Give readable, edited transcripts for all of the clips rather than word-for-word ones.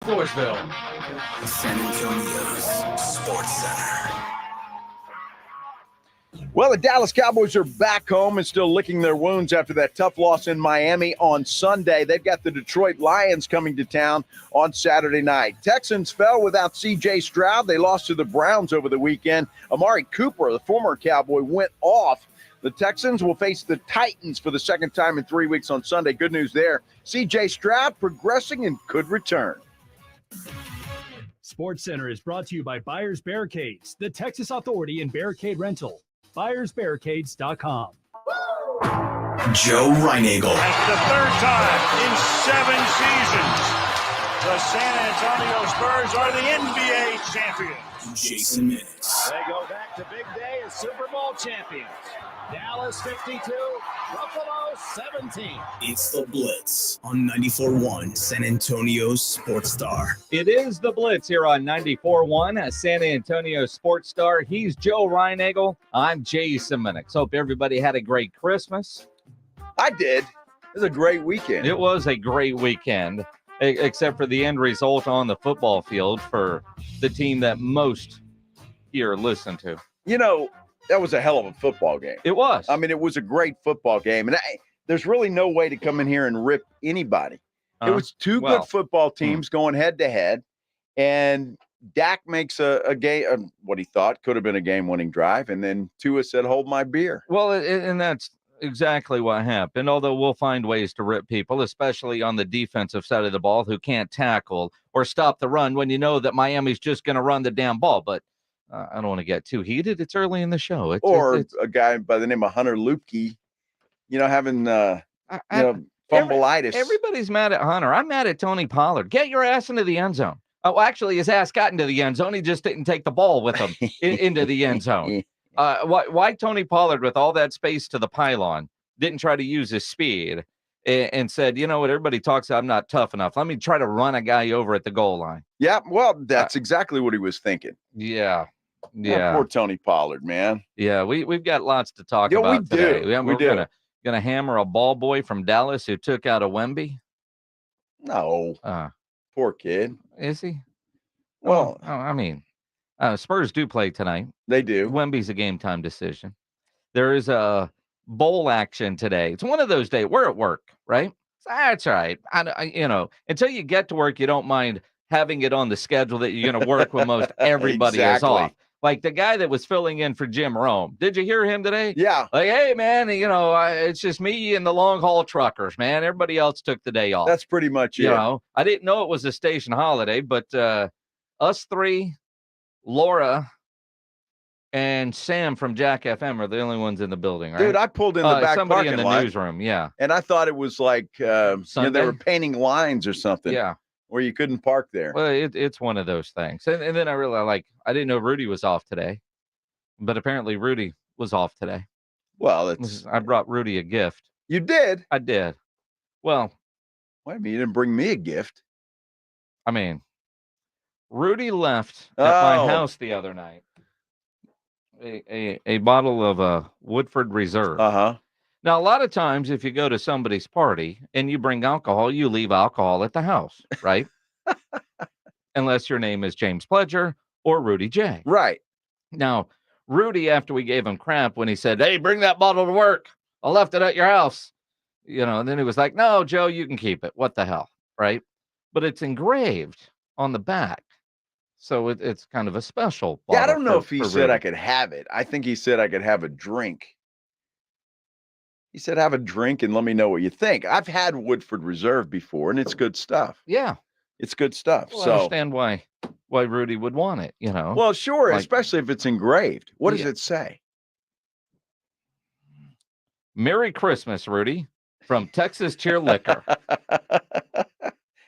Floresville. San Antonio's Sports Center. Well, the Dallas Cowboys are back home and still licking their wounds after that tough loss in Miami on Sunday. They've got the Detroit Lions coming to town on Saturday night. Texans fell without C.J. Stroud. They lost to the Browns over the weekend. Amari Cooper, the former Cowboy, went off. The Texans will face the Titans for the second time in 3 weeks on Sunday. Good news there. C.J. Stroud progressing and could return. Sports Center is brought to you by Buyers Barricades, the Texas Authority in Barricade Rental. BuyersBarricades.com. Joe Reinagel. That's the third time in 7 seasons the San Antonio Spurs are the NBA champions. Jason Minix. They go back to big day as Super Bowl champions. Dallas 52, Buffalo 17. It's the Blitz on 94.1 San Antonio's Sports Star. It is the Blitz here on 94.1 San Antonio Sports Star. He's Joe Reinagel. I'm Jason Minix. Hope everybody had a great Christmas. I did. It was a great weekend. It was a great weekend, except for the end result on the football field for the team that most here listen to. You know, that was a hell of a football game. It was. I mean, it was a great football game. And there's really no way to come in here and rip anybody. It was two good football teams going head to head. And Dak makes a game, what he thought could have been a game-winning drive. And then Tua said, hold my beer. Well, and that's exactly what happened. Although we'll find ways to rip people, especially on the defensive side of the ball, who can't tackle or stop the run when you know that Miami's just going to run the damn ball. But I don't want to get too heated. It's early in the show. It's a guy by the name of Hunter Luepke, having fumbleitis. Everybody's mad at Hunter. I'm mad at Tony Pollard. Get your ass into the end zone. Oh, actually, his ass got into the end zone. He just didn't take the ball with him into the end zone. Why Tony Pollard, with all that space to the pylon, didn't try to use his speed and said, you know what, everybody talks, I'm not tough enough. Let me try to run a guy over at the goal line. Yeah, well, that's exactly what he was thinking. Yeah. Poor Tony Pollard, man. Yeah, we've got lots to talk about today. We do. Gonna hammer a ball boy from Dallas who took out a Wemby. No, poor kid. Is he? Well, Spurs do play tonight. They do. Wemby's a game time decision. There is a bowl action today. It's one of those days. We're at work, right? That's right. Until you get to work, you don't mind having it on the schedule that you're going to work when most everybody is off. Like the guy that was filling in for Jim Rome. Did you hear him today? Yeah. Like, hey, man, it's just me and the long haul truckers, man. Everybody else took the day off. That's pretty much it. I didn't know it was a station holiday, but us three, Laura, and Sam from Jack FM are the only ones in the building, right? Dude, I pulled in the back somebody parking in the lot, newsroom, yeah. And I thought it was like they were painting lines or something. Yeah. Where you couldn't park there. Well, it's one of those things. And then I realized, I didn't know Rudy was off today, but apparently Rudy was off today. Well, I brought Rudy a gift. You did? I did. Well, wait a minute, you didn't bring me a gift. I mean, Rudy left at my house the other night a bottle of Woodford Reserve. Uh-huh. Now, a lot of times, if you go to somebody's party and you bring alcohol, you leave alcohol at the house, right? Unless your name is James Pledger or Rudy J. Right. Now, Rudy, after we gave him crap when he said, hey, bring that bottle to work. I left it at your house. And then he was like, no, Joe, you can keep it. What the hell, right? But it's engraved on the back. So it's kind of a special bottle. Yeah, I don't know if he said Rudy. I could have it. I think he said I could have a drink. He said, have a drink and let me know what you think. I've had Woodford Reserve before, and it's good stuff. Yeah. It's good stuff. Well, I understand why Rudy would want it, Well, sure, especially if it's engraved. What does it say? Merry Christmas, Rudy, from Texas Cheer Liquor.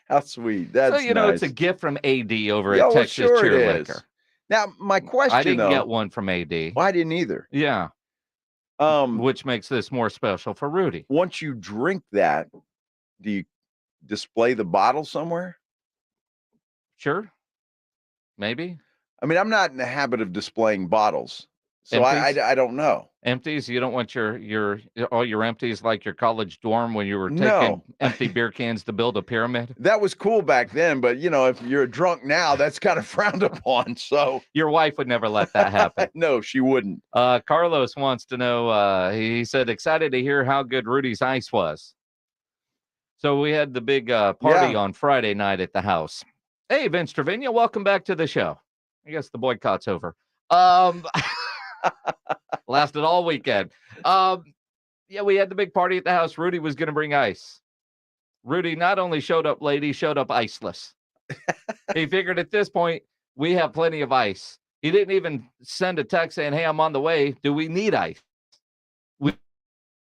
How sweet. That's so, nice. It's a gift from AD over at Texas Cheer Liquor. Now, my question, I didn't get one from AD. Well, I didn't either. Yeah. Which makes this more special for Rudy. Once you drink that, do you display the bottle somewhere? Sure. Maybe. I mean, I'm not in the habit of displaying bottles. So I don't know. Empties? You don't want your all your empties like your college dorm when you were taking No. empty beer cans to build a pyramid? That was cool back then, but if you're a drunk now, that's kind of frowned upon. So Your wife would never let that happen. no, she wouldn't. Carlos wants to know, he said, excited to hear how good Rudy's ice was. So we had the big party on Friday night at the house. Hey, Vince Trevino, welcome back to the show. I guess the boycott's over. Lasted all weekend. We had the big party at the house. Rudy was going to bring ice. Rudy not only showed up late, he showed up iceless. He figured at this point, we have plenty of ice. He didn't even send a text saying, hey, I'm on the way. Do we need ice?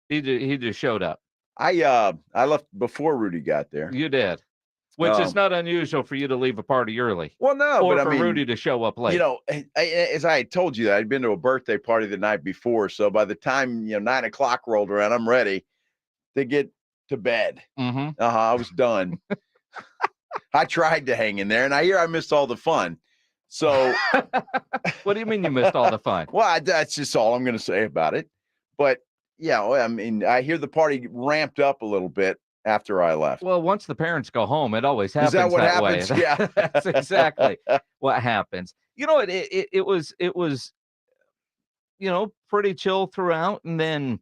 He just showed up. I left before Rudy got there. You did. Which is not unusual for you to leave a party early. Well, no, or but for Rudy to show up late. As I told you, I'd been to a birthday party the night before. So by the time 9 o'clock rolled around, I'm ready to get to bed. Mm-hmm. I was done. I tried to hang in there, and I missed all the fun. So, what do you mean you missed all the fun? Well, that's just all I'm going to say about it. But I hear the party ramped up a little bit after I left. Well, once the parents go home, it always happens. Is that what happens? Way. Yeah, that's exactly what happens. It was pretty chill throughout, and then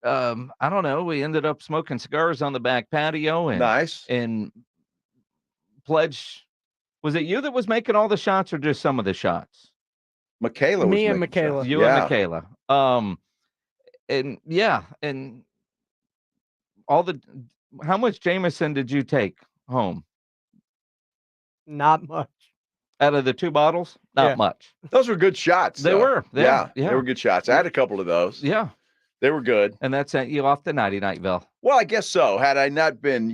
I don't know. We ended up smoking cigars on the back patio, and nice. And Pledge, was it you that was making all the shots, or just some of the shots? Michaela, me and Michaela, you and Michaela. And all the. How much Jameson did you take home? Not much. Out of the 2 bottles? Not much. Those were good shots. They were. Yeah, they were good shots. I had a couple of those. Yeah. They were good. And that sent you off to Nighty-Nightville. Well, I guess so. Had I not been,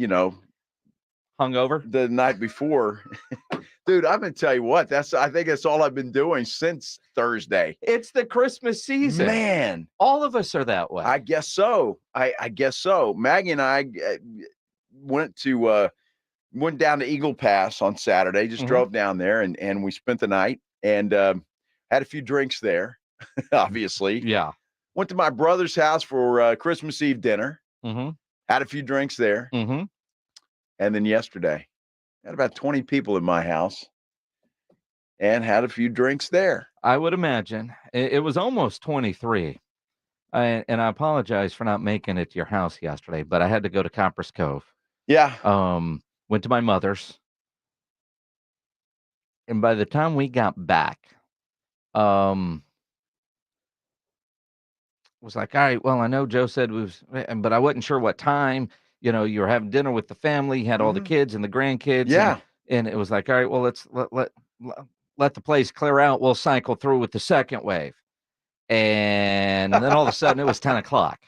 hungover the night before, dude, I'm going to tell you what, I think that's all I've been doing since Thursday. It's the Christmas season. Man. All of us are that way. I guess so. I guess so. Maggie and I went down to Eagle Pass on Saturday, just drove down there and we spent the night and had a few drinks there, obviously. Yeah. Went to my brother's house for Christmas Eve dinner. Mm-hmm. Had a few drinks there. Mm-hmm. And then yesterday, had about 20 people in my house and had a few drinks there. I would imagine. It was almost 23. And I apologize for not making it to your house yesterday, but I had to go to Copper's Cove. Yeah. Went to my mother's. And by the time we got back, was like, all right, well, I know Joe said but I wasn't sure what time. You were having dinner with the family, you had all the kids and the grandkids. Yeah. And it was like, all right, well, let's let the place clear out. We'll cycle through with the second wave. And then all of a sudden it was 10 o'clock.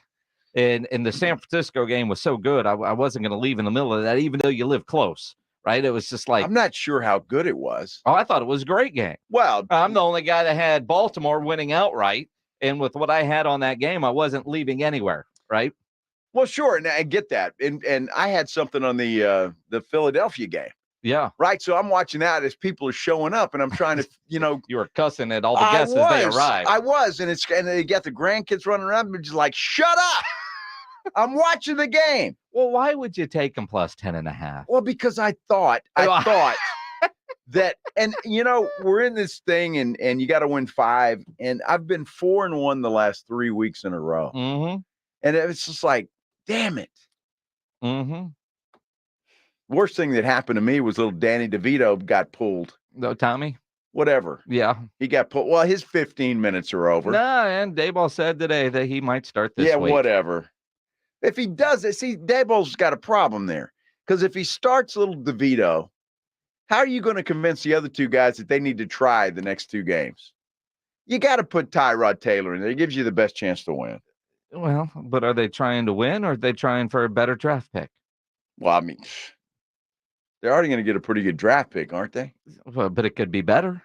And the San Francisco game was so good, I wasn't going to leave in the middle of that, even though you live close, right? It was just like, I'm not sure how good it was. Oh, I thought it was a great game. Well, I'm the only guy that had Baltimore winning outright. And with what I had on that game, I wasn't leaving anywhere, right? Well, sure, and I get that. And I had something on the Philadelphia game. Yeah. Right. So I'm watching that as people are showing up and I'm trying to, You were cussing at all the guests as they arrived. I was. And they got the grandkids running around and just like, shut up. I'm watching the game. Well, why would you take them plus 10.5? Well, because I thought that, and we're in this thing and you got to win 5. And I've been 4-1 the last 3 weeks in a row. Mm-hmm. And it's just like, damn it. Mm-hmm. Worst thing that happened to me was little Danny DeVito got pulled. No, Tommy? Whatever. Yeah. He got pulled. Well, his 15 minutes are over. No, and Dayball said today that he might start this week. Yeah, whatever. If he does it, see, Dayball's got a problem there. Because if he starts little DeVito, how are you going to convince the other 2 guys that they need to try the next 2 games? You got to put Tyrod Taylor in there. It gives you the best chance to win. Well, but are they trying to win or are they trying for a better draft pick? Well, I mean, they're already going to get a pretty good draft pick, aren't they? Well, but it could be better.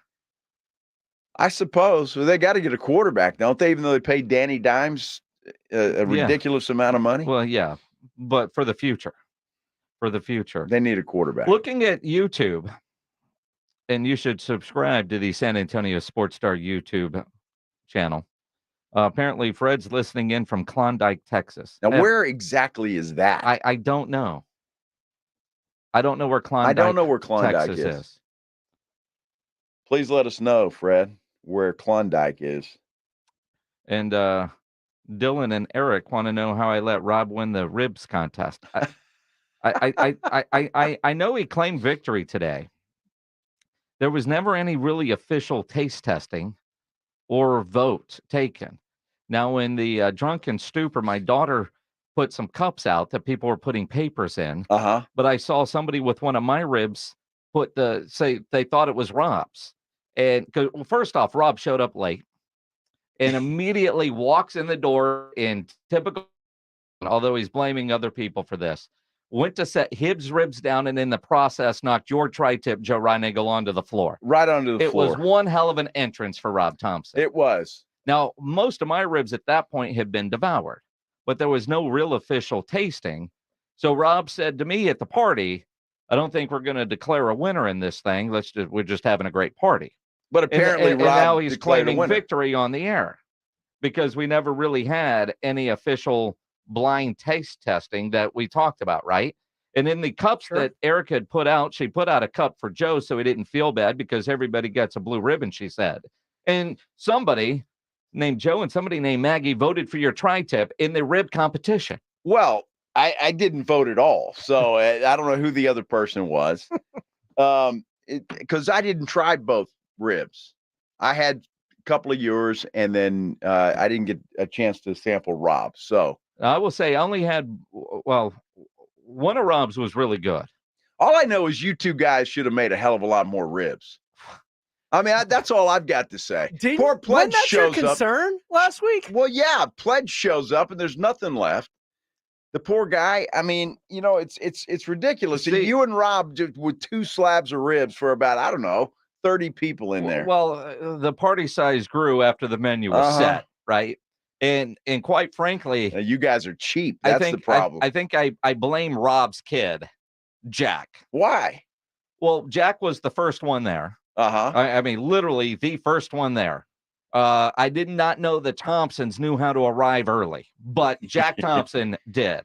I suppose. Well, they got to get a quarterback, don't they? Even though they paid Danny Dimes a ridiculous amount of money. Well, yeah, but for the future. For the future. They need a quarterback. Looking at YouTube, and you should subscribe to the San Antonio Sports Star YouTube channel. Apparently, Fred's listening in from Klondike, Texas. Now, where exactly is that? I don't know. I don't know where Klondike, Klondike Texas is. Please let us know, Fred, where Klondike is. And Dylan and Eric want to know how I let Rob win the ribs contest. I know he claimed victory today. There was never any really official taste testing or vote taken. Now, in the drunken stupor, my daughter put some cups out that people were putting papers in. But I saw somebody with one of my ribs say they thought it was Rob's. And well, first off, Rob showed up late and immediately walks in the door in typical, although he's blaming other people for this, went to set his ribs down and in the process knocked your tri-tip Joe Reinagle onto the floor. Right onto the floor. It was one hell of an entrance for Rob Thompson. It was. Now, most of my ribs at that point had been devoured, but there was no real official tasting. So Rob said to me at the party, I don't think we're going to declare a winner in this thing. We're just having a great party. But apparently, and Rob now he's declared claiming a winner. victory on the air because we never really had any official blind taste testing that we talked about, right? And in the cups that Erica had put out, she put out a cup for Joe so he didn't feel bad because everybody gets a blue ribbon, she said. And somebody named Joe and somebody named Maggie voted for your tri-tip in the rib competition. Well, I didn't vote at all, so I don't know who the other person was, because I didn't try both ribs. I had a couple of yours, and then I didn't get a chance to sample Rob's. So I will say I only had, well, one of Rob's was really good. All I know is you two guys should have made a hell of a lot more ribs. I mean, that's all I've got to say. Poor Pledge that shows your concern up last week. Well, yeah, Pledge shows up and there's nothing left. The poor guy. I mean, you know, it's ridiculous. And you and Rob just with 2 slabs of ribs for about, I don't know, 30 people in there. Well, the party size grew after the menu was set, right? And quite frankly, you guys are cheap. That's the problem. I think I blame Rob's kid, Jack. Why? Well, Jack was the first one there. I mean, literally the first one there. I did not know the Thompsons knew how to arrive early, but Jack Thompson did.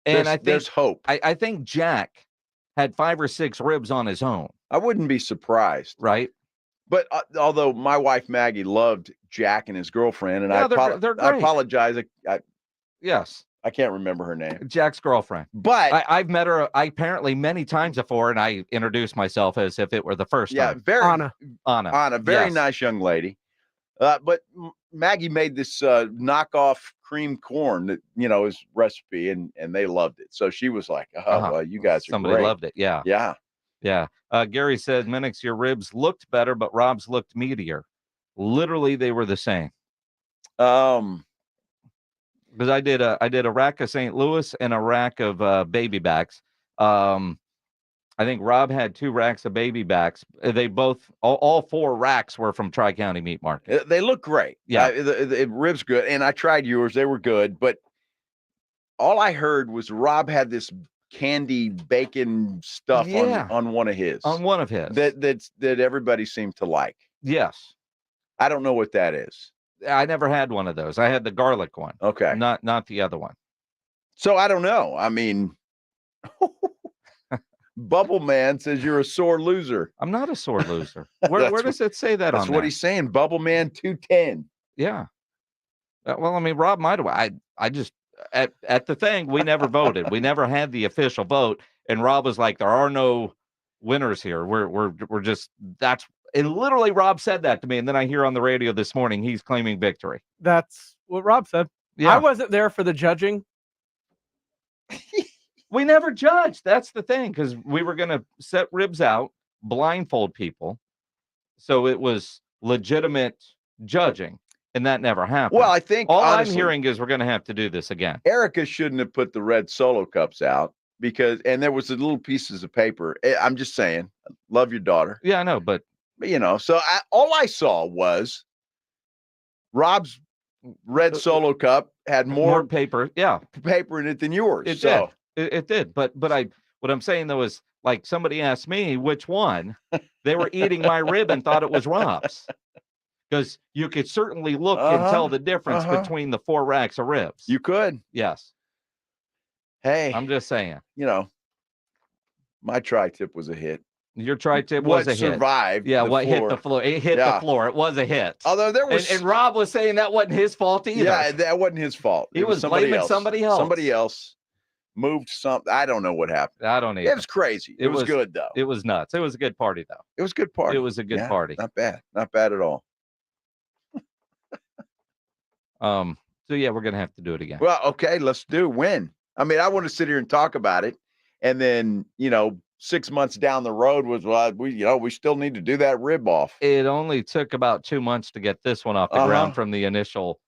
And there's hope. I think Jack had 5 or 6 ribs on his own. I wouldn't be surprised. Right. But although my wife Maggie loved Jack and his girlfriend, and they're I apologize. Yes. I can't remember her name. Jack's girlfriend. But I've met her apparently many times before, and I introduced myself as if it were the first time. Anna, very nice young lady. But Maggie made this knockoff cream corn that, you know, is recipe, and they loved it. So she was like, well, you guys are Somebody great. loved it. Yeah. Yeah. Yeah. Gary said, Minix, your ribs looked better, but Rob's looked meatier. Literally, they were the same. Because I did a rack of St. Louis and a rack of baby backs. I think Rob had 2 racks of baby backs. They both, all 4 racks were from Tri-County Meat Market. They look great. Yeah. The ribs good. And I tried yours. They were good. But all I heard was Rob had this candy bacon stuff on one of his. On one of his. That everybody seemed to like. Yes. I don't know what that is. I never had one of those. I had the garlic one. Okay. Not the other one. So I don't know. I mean, Bubble Man says you're a sore loser. I'm not a sore loser. Where does it say that on That's what he's saying. Bubble Man 210. Yeah. Well, I mean, Rob might have. I just at the thing, we never voted. We never had the official vote. And Rob was like, there are no winners here. We're just, that's, and literally Rob said that to me. And then I hear on the radio this morning, he's claiming victory. That's what Rob said. Yeah. I wasn't there for the judging. We never judged. That's the thing. Because we were going to set ribs out, blindfold people. So it was legitimate judging. And that never happened. Well, I think all honestly, I'm hearing is we're going to have to do this again. Erica shouldn't have put the red Solo cups out and there was the little pieces of paper. I'm just saying, love your daughter. Yeah, I know, but you know, so all I saw was Rob's red Solo cup had more paper, paper in it than yours. It did. But what I'm saying though is, like, somebody asked me which one. They were eating my rib and thought it was Rob's. because you could certainly look and tell the difference between the 4 racks of ribs. You could. Yes. Hey, I'm just saying. My tri-tip was a hit. Your tri-tip was a hit. What survived? Yeah, the what floor. hit the floor? It hit the floor. It was a hit. Although there was, and Rob was saying that wasn't his fault either. Yeah, that wasn't his fault. He was blaming somebody else. Somebody else moved something. I don't know what happened. I don't either. It was crazy. It was good though. It was nuts. It was a good party though. It was a good party. It was a good party. Not bad. Not bad at all. So yeah, we're gonna have to do it again. Well, okay, let's do when. I mean, I want to sit here and talk about it, and then 6 months down the road was we still need to do that rib off. It only took about 2 months to get this one off the ground from the initial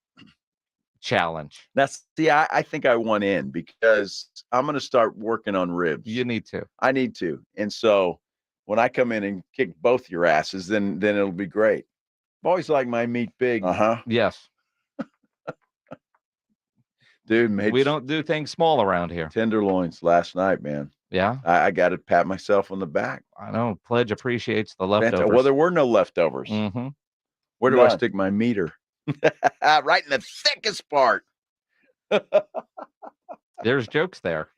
challenge. I think I won in because I'm going to start working on ribs. You need to. I need to. And so when I come in and kick both your asses, then it'll be great. I've always liked my meat big. Yes. Dude, we don't do things small around here. Tenderloins last night, man. Yeah. I got to pat myself on the back. I know. Pledge appreciates the leftovers. Well, there were no leftovers. Mm-hmm. Where do I stick my meter? Right in the thickest part. There's jokes there.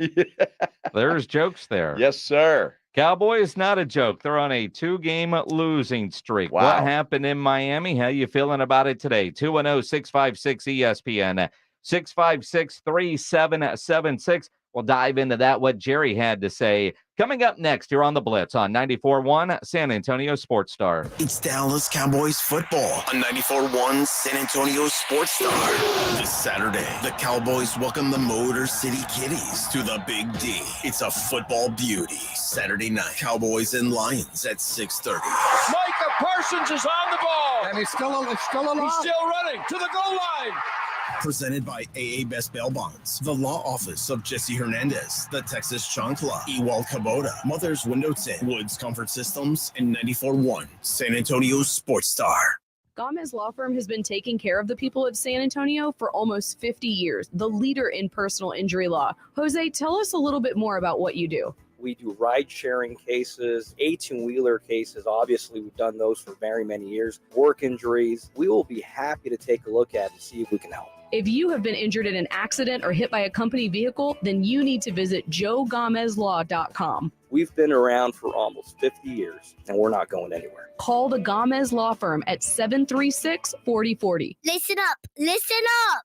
There's jokes there. Yes, sir. Cowboys, not a joke. They're on a 2-game losing streak. Wow. What happened in Miami? How you feeling about it today? 210-656-ESPN, 656-3776. We'll dive into that, what Jerry had to say. Coming up next, you're on the Blitz on 94.1 San Antonio Sports Star. It's Dallas Cowboys football on 94.1 San Antonio Sports Star. This Saturday, the Cowboys welcome the Motor City Kitties to the Big D. It's a football beauty. Saturday night, Cowboys and Lions at 6:30. Micah Parsons is on the ball. And he's still alive. He's still running to the goal line. Presented by AA Best Bail Bonds, the law office of Jesse Hernandez, the Texas Chancla, Ewald Kubota, Mother's Window Tint, Woods Comfort Systems, and 94.1 San Antonio Sports Star. Gomez Law Firm has been taking care of the people of San Antonio for almost 50 years, the leader in personal injury law. Jose, tell us a little bit more about what you do. We do ride-sharing cases, 18-wheeler cases. Obviously, we've done those for very many years. Work injuries. We will be happy to take a look at and see if we can help. If you have been injured in an accident or hit by a company vehicle, then you need to visit joegomezlaw.com. We've been around for almost 50 years, and we're not going anywhere. Call the Gomez Law Firm at 736-4040. Listen up! Listen up!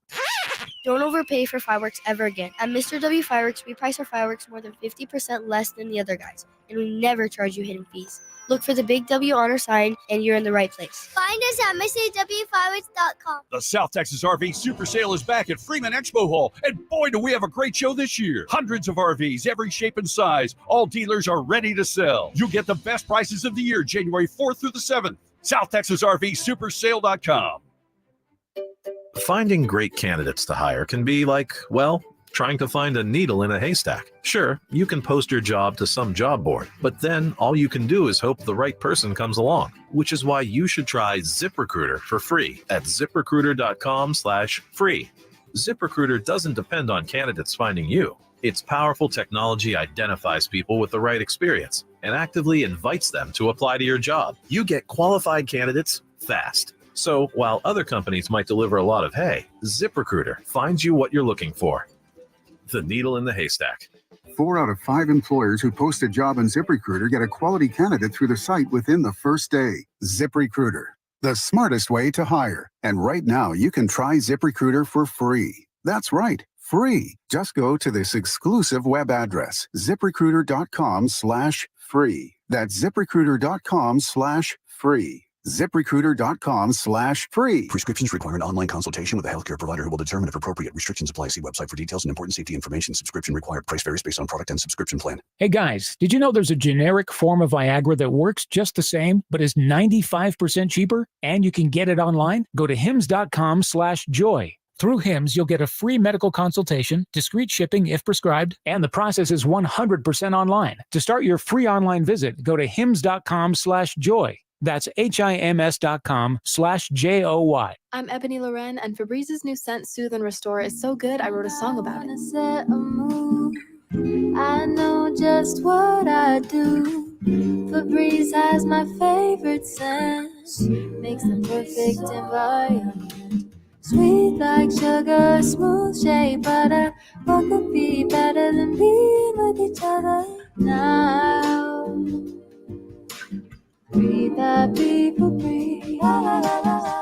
Don't overpay for fireworks ever again. At Mr. W Fireworks, we price our fireworks more than 50% less than the other guys, and we never charge you hidden fees. Look for the big W on our sign, and you're in the right place. Find us at MrWFireworks.com. The South Texas RV Super Sale is back at Freeman Expo Hall, and boy, do we have a great show this year. Hundreds of RVs, every shape and size. All dealers are ready to sell. You'll get the best prices of the year, January 4th through the 7th. SouthTexasRVSupersale.com. Finding great candidates to hire can be like, well, trying to find a needle in a haystack. Sure, you can post your job to some job board, but then all you can do is hope the right person comes along, which is why you should try ZipRecruiter for free at ZipRecruiter.com/free. ZipRecruiter doesn't depend on candidates finding you. Its powerful technology identifies people with the right experience and actively invites them to apply to your job. You get qualified candidates fast. So while other companies might deliver a lot of hay, ZipRecruiter finds you what you're looking for. The needle in the haystack. 4 out of 5 employers who post a job on ZipRecruiter get a quality candidate through the site within the first day. ZipRecruiter, the smartest way to hire. And right now, you can try ZipRecruiter for free. That's right, free. Just go to this exclusive web address, ZipRecruiter.com/free. That's ZipRecruiter.com/free. ZipRecruiter.com/free. Prescriptions require an online consultation with a healthcare provider who will determine if appropriate. Restrictions apply. See website for details and important safety information. Subscription required. Price varies based on product and subscription plan. Hey guys, did you know there's a generic form of Viagra that works just the same, but is 95% cheaper? And you can get it online? Go to hims.com/joy. Through HIMS, you'll get a free medical consultation, discreet shipping if prescribed, and the process is 100% online. To start your free online visit, go to hims.com/joy. That's HIMS.com/JOY. I'm Ebony Loren, and Febrez's new scent, Soothe and Restore, is so good I wrote a song about it. I know just what I do. Febreze has my favorite favorite scent. Makes the perfect environment. Sweet like sugar, smooth shea butter. What could be better than being with each other now? Breathe that people breathe. La, la, la, la, la.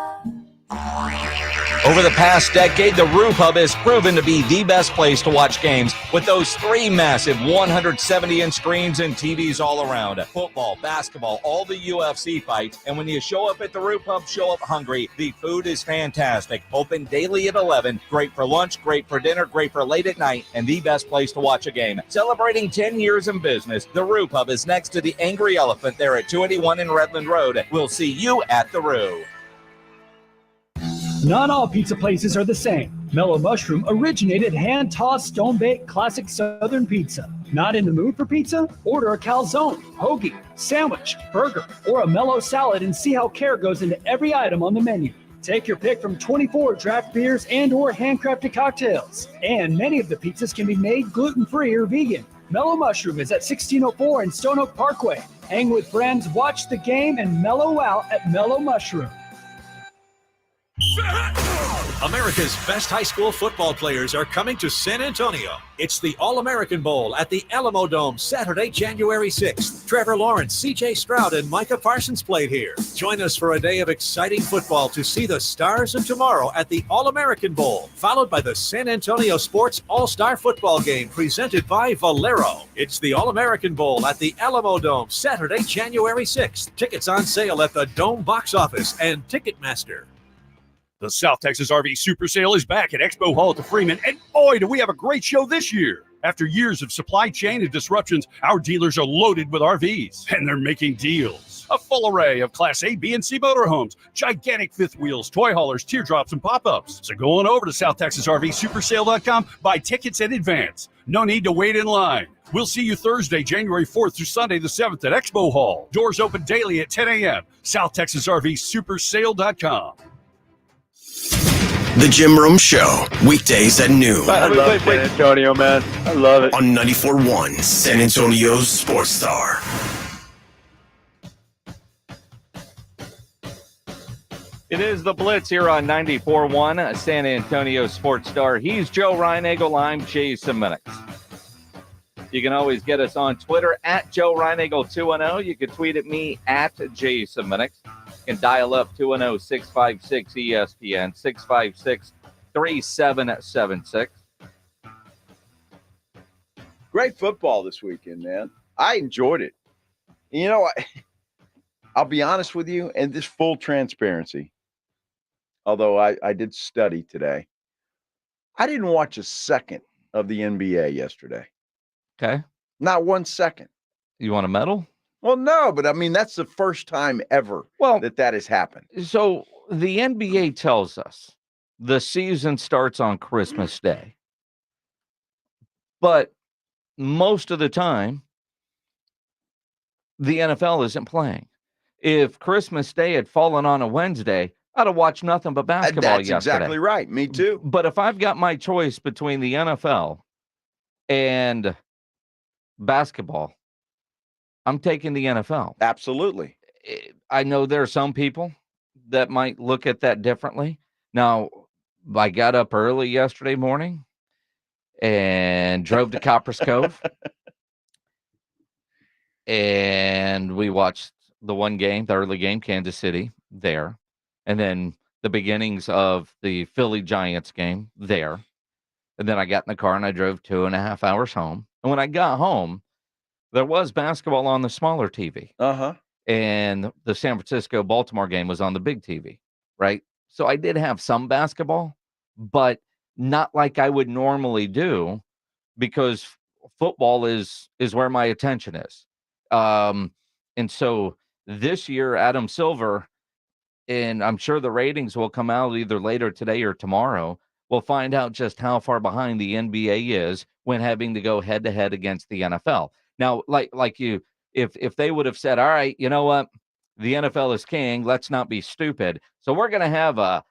Over the past decade, the Roo Pub has proven to be the best place to watch games with those 3 massive 170-inch screens and TVs all around. Football, basketball, all the UFC fights. And when you show up at the Roo Pub, show up hungry. The food is fantastic. Open daily at 11. Great for lunch, great for dinner, great for late at night, and the best place to watch a game. Celebrating 10 years in business, the Roo Pub is next to the Angry Elephant there at 281 in Redland Road. We'll see you at the Roo. Not all pizza places are the same. Mellow Mushroom originated hand-tossed, stone-baked classic Southern pizza. Not in the mood for pizza? Order a calzone, hoagie, sandwich, burger, or a mellow salad and see how care goes into every item on the menu. Take your pick from 24 draft beers and or handcrafted cocktails. And many of the pizzas can be made gluten-free or vegan. Mellow Mushroom is at 1604 in Stone Oak Parkway. Hang with friends, watch the game, and mellow out at Mellow Mushroom. America's best high school football players are coming to San Antonio. It's the All-American Bowl at the Alamo Dome, Saturday, January 6th. Trevor Lawrence, C.J. Stroud, and Micah Parsons played here. Join us for a day of exciting football to see the stars of tomorrow at the All-American Bowl, followed by the San Antonio Sports All-Star Football Game presented by Valero. It's the All-American Bowl at the Alamo Dome, Saturday, January 6th. Tickets on sale at the Dome box office and Ticketmaster. The South Texas RV Super Sale is back at Expo Hall at the Freeman, and boy, do we have a great show this year. After years of supply chain and disruptions, our dealers are loaded with RVs, and they're making deals. A full array of Class A, B, and C motorhomes, gigantic fifth wheels, toy haulers, teardrops, and pop-ups. So go on over to SouthTexasRVSupersale.com, buy tickets in advance. No need to wait in line. We'll see you Thursday, January 4th through Sunday the 7th at Expo Hall. Doors open daily at 10 a.m. SouthTexasRVSupersale.com. The Jim Rome Show, weekdays at noon. I love San Antonio, man. I love it. On 94.1 San Antonio's Sports Star. It is the Blitz here on 94.1 San Antonio Sports Star. He's Joe Reinagel. I'm Jason Minix. You can always get us on Twitter at Joe Reinagel210. You can tweet at me at Jason Minix. You can dial up 210-656-ESPN, 656-3776. Great football this weekend, man. I enjoyed it. You know, I'll be honest with you, and this full transparency, although I did study today, I didn't watch a second of the NBA yesterday. Okay. Not 1 second. You want a medal? Well, no, but I mean, that's the first time ever that has happened. So the NBA tells us the season starts on Christmas Day. But most of the time, the NFL isn't playing. If Christmas Day had fallen on a Wednesday, I'd have watched nothing but basketball yesterday. That's exactly right. Me too. But if I've got my choice between the NFL and basketball, I'm taking the NFL. Absolutely. I know there are some people that might look at that differently. Now, I got up early yesterday morning and drove to Copper's Cove. And we watched the one game, the early game, Kansas City, there. And then the beginnings of the Philly Giants game there. And then I got in the car and I drove 2.5 hours home. And when I got home, there was basketball on the smaller TV. Uh-huh. And the San Francisco-Baltimore game was on the big TV, right? So I did have some basketball, but not like I would normally do because football is where my attention is. And so this year, Adam Silver, and I'm sure the ratings will come out either later today or tomorrow, we'll find out just how far behind the NBA is when having to go head-to-head against the NFL. Now, like you, if they would have said, all right, you know what, the NFL is king, let's not be stupid. So we're going to have a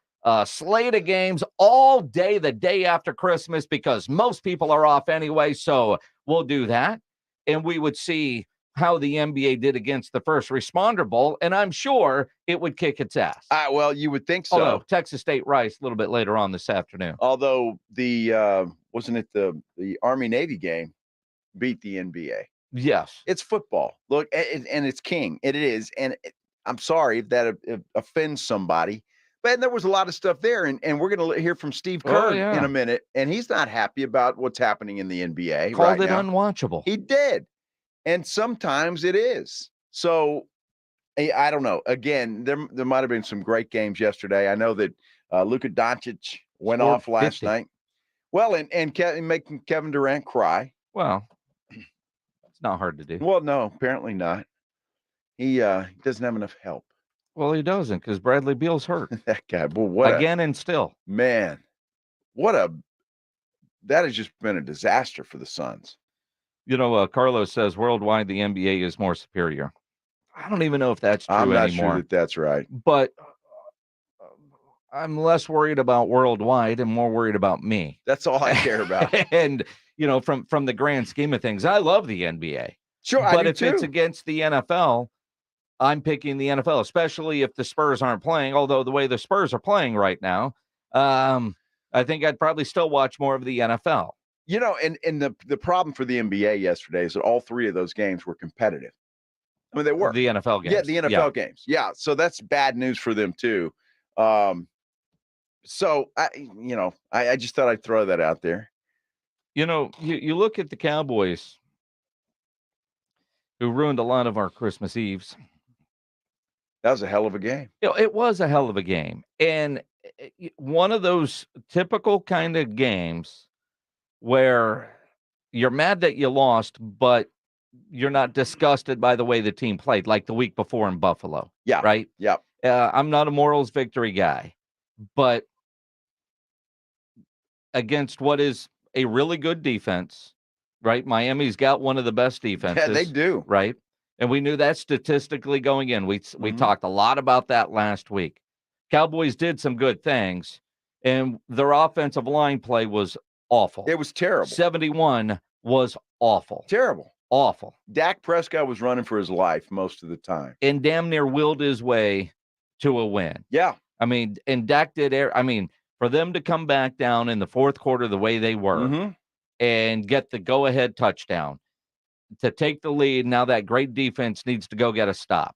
slate of games all day, the day after Christmas, because most people are off anyway. So we'll do that. And we would see how the NBA did against the First Responder Bowl, and I'm sure it would kick its ass. Well, you would think so. Although Texas State Rice a little bit later on this afternoon. Although wasn't it the Army-Navy game beat the NBA? Yes. It's football. Look, and it's king. It is. And I'm sorry if that offends somebody, but there was a lot of stuff there. And we're going to hear from Steve Kerr in a minute. And he's not happy about what's happening in the NBA. Called right it now. Unwatchable. He did. And sometimes it is. So I don't know. Again, there might have been some great games yesterday. I know that Luka Doncic went off last night. Well, and making Kevin Durant cry. Well, it's not hard to do. Well, no, apparently not. He doesn't have enough help. Well, he doesn't because Bradley Beal's hurt. That guy. Well, what again and still. Man, that has just been a disaster for the Suns. You know, Carlos says worldwide the NBA is more superior. I don't even know if that's true I'm not anymore. sure that's right. But I'm less worried about worldwide and more worried about me. That's all I care about. And, you know, from the grand scheme of things, I love the NBA. Sure, but I do it's too. against the NFL, I'm picking the NFL, especially if the Spurs aren't playing. Although the way the Spurs are playing right now, I think I'd probably still watch more of the NFL. You know, and the problem for the NBA yesterday is that all three of those games were competitive. I mean, they were. The NFL games. Yeah, the NFL games. Yeah, so that's bad news for them too. So I just thought I'd throw that out there. You know, you look at the Cowboys, who ruined a lot of our Christmas Eves. That was a hell of a game. You know, it was a hell of a game. And one of those typical kind of games where you're mad that you lost, but you're not disgusted by the way the team played, like the week before in Buffalo. Yeah. Right? Yeah. I'm not a morals victory guy, but against what is a really good defense, right? Miami's got one of the best defenses. Yeah, they do. Right? And we knew that statistically going in. We talked a lot about that last week. Cowboys did some good things, and their offensive line play was awful. It was terrible. 71 was awful. Terrible. Awful. Dak Prescott was running for his life most of the time. And damn near willed his way to a win. Yeah. I mean, and Dak did for them to come back down in the fourth quarter the way they were and get the go-ahead touchdown to take the lead. Now that great defense needs to go get a stop.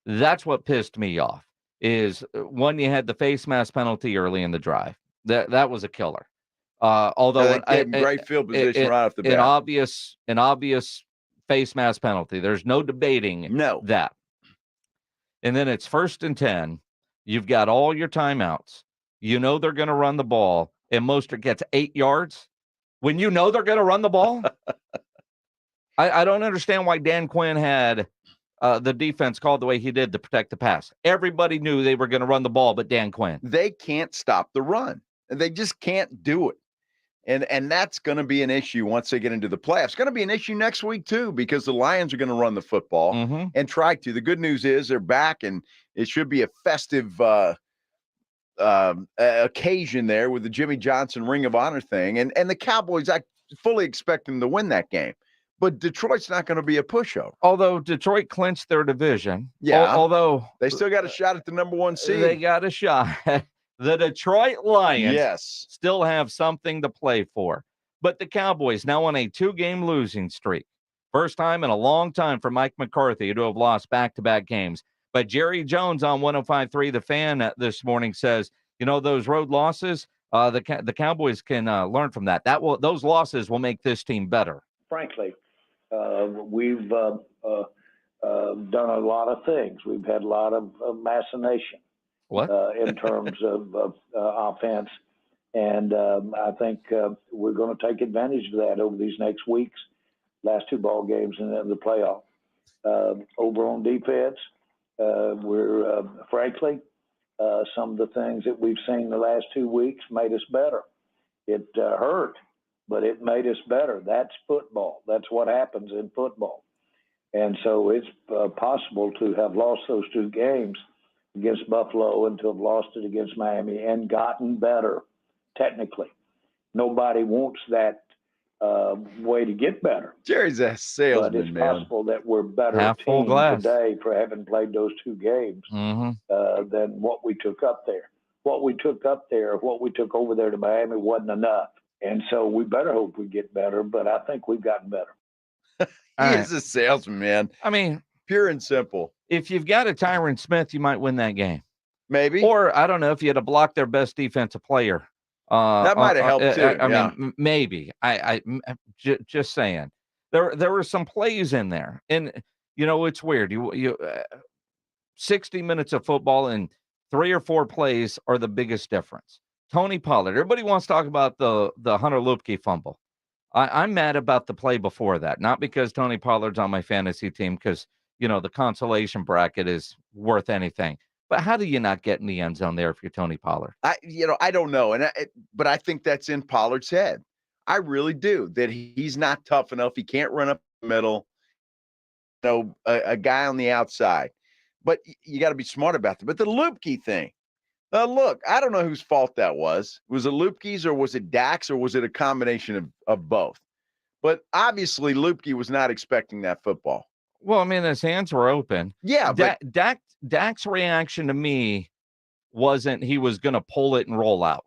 That's what pissed me off is when you had the face mask penalty early in the drive. That was a killer. Although great field position right off the bat. An obvious face mask penalty. There's no debating that. And then it's 1st and 10. You've got all your timeouts. You know they're going to run the ball, and Mostert gets 8 yards. When you know they're going to run the ball, I don't understand why Dan Quinn had the defense called the way he did to protect the pass. Everybody knew they were going to run the ball, but Dan Quinn. They can't stop the run. They just can't do it. And that's going to be an issue once they get into the playoffs. It's going to be an issue next week, too, because the Lions are going to run the football and try to. The good news is they're back, and it should be a festive occasion there with the Jimmy Johnson Ring of Honor thing. And the Cowboys, I fully expect them to win that game. But Detroit's not going to be a pushover. Although Detroit clinched their division. Yeah. Although they still got a shot at the number 1 seed. They got a shot. The Detroit Lions still have something to play for. But the Cowboys now on a 2-game losing streak. First time in a long time for Mike McCarthy to have lost back-to-back games. But Jerry Jones on 105.3 The Fan this morning says, you know, those road losses, the Cowboys can learn from that. Those losses will make this team better. Frankly, we've done a lot of things. We've had a lot of machination. What? In terms of offense. And I think we're going to take advantage of that over these next weeks, last 2 ball games and then the playoff. Over on defense, we're frankly, some of the things that we've seen the last 2 weeks made us better. It hurt, but it made us better. That's football. That's what happens in football. And so it's possible to have lost those 2 games against Buffalo and to have lost it against Miami and gotten better technically. Nobody wants that way to get better. Jerry's a But salesman, it's man. possible that we're better Half full team glass. today for having played those 2 games than what we took up there. What we took up there, what we took over there to Miami wasn't enough. And so we better hope we get better, but I think we've gotten better. He is a salesman, man. I mean, pure and simple. If you've got a Tyron Smith, you might win that game. Maybe. Or, I don't know, if you had to block their best defensive player. That might have helped, too. I mean, maybe. Just saying. There were some plays in there. And, it's weird. 60 minutes of football and 3 or 4 plays are the biggest difference. Tony Pollard. Everybody wants to talk about the Hunter Lupke fumble. I'm mad about the play before that, not because Tony Pollard's on my fantasy team, because, the consolation bracket is worth anything. But how do you not get in the end zone there if you're Tony Pollard? I don't know. But I think that's in Pollard's head. I really do, that he's not tough enough. He can't run up the middle. A guy on the outside. But you got to be smart about that. But the Lupke thing, look, I don't know whose fault that was. Was it Lupke's or was it Dak's or was it a combination of both? But obviously Lupke was not expecting that football. Well, I mean, his hands were open. Yeah, but Dak's reaction to me wasn't he was going to pull it and roll out,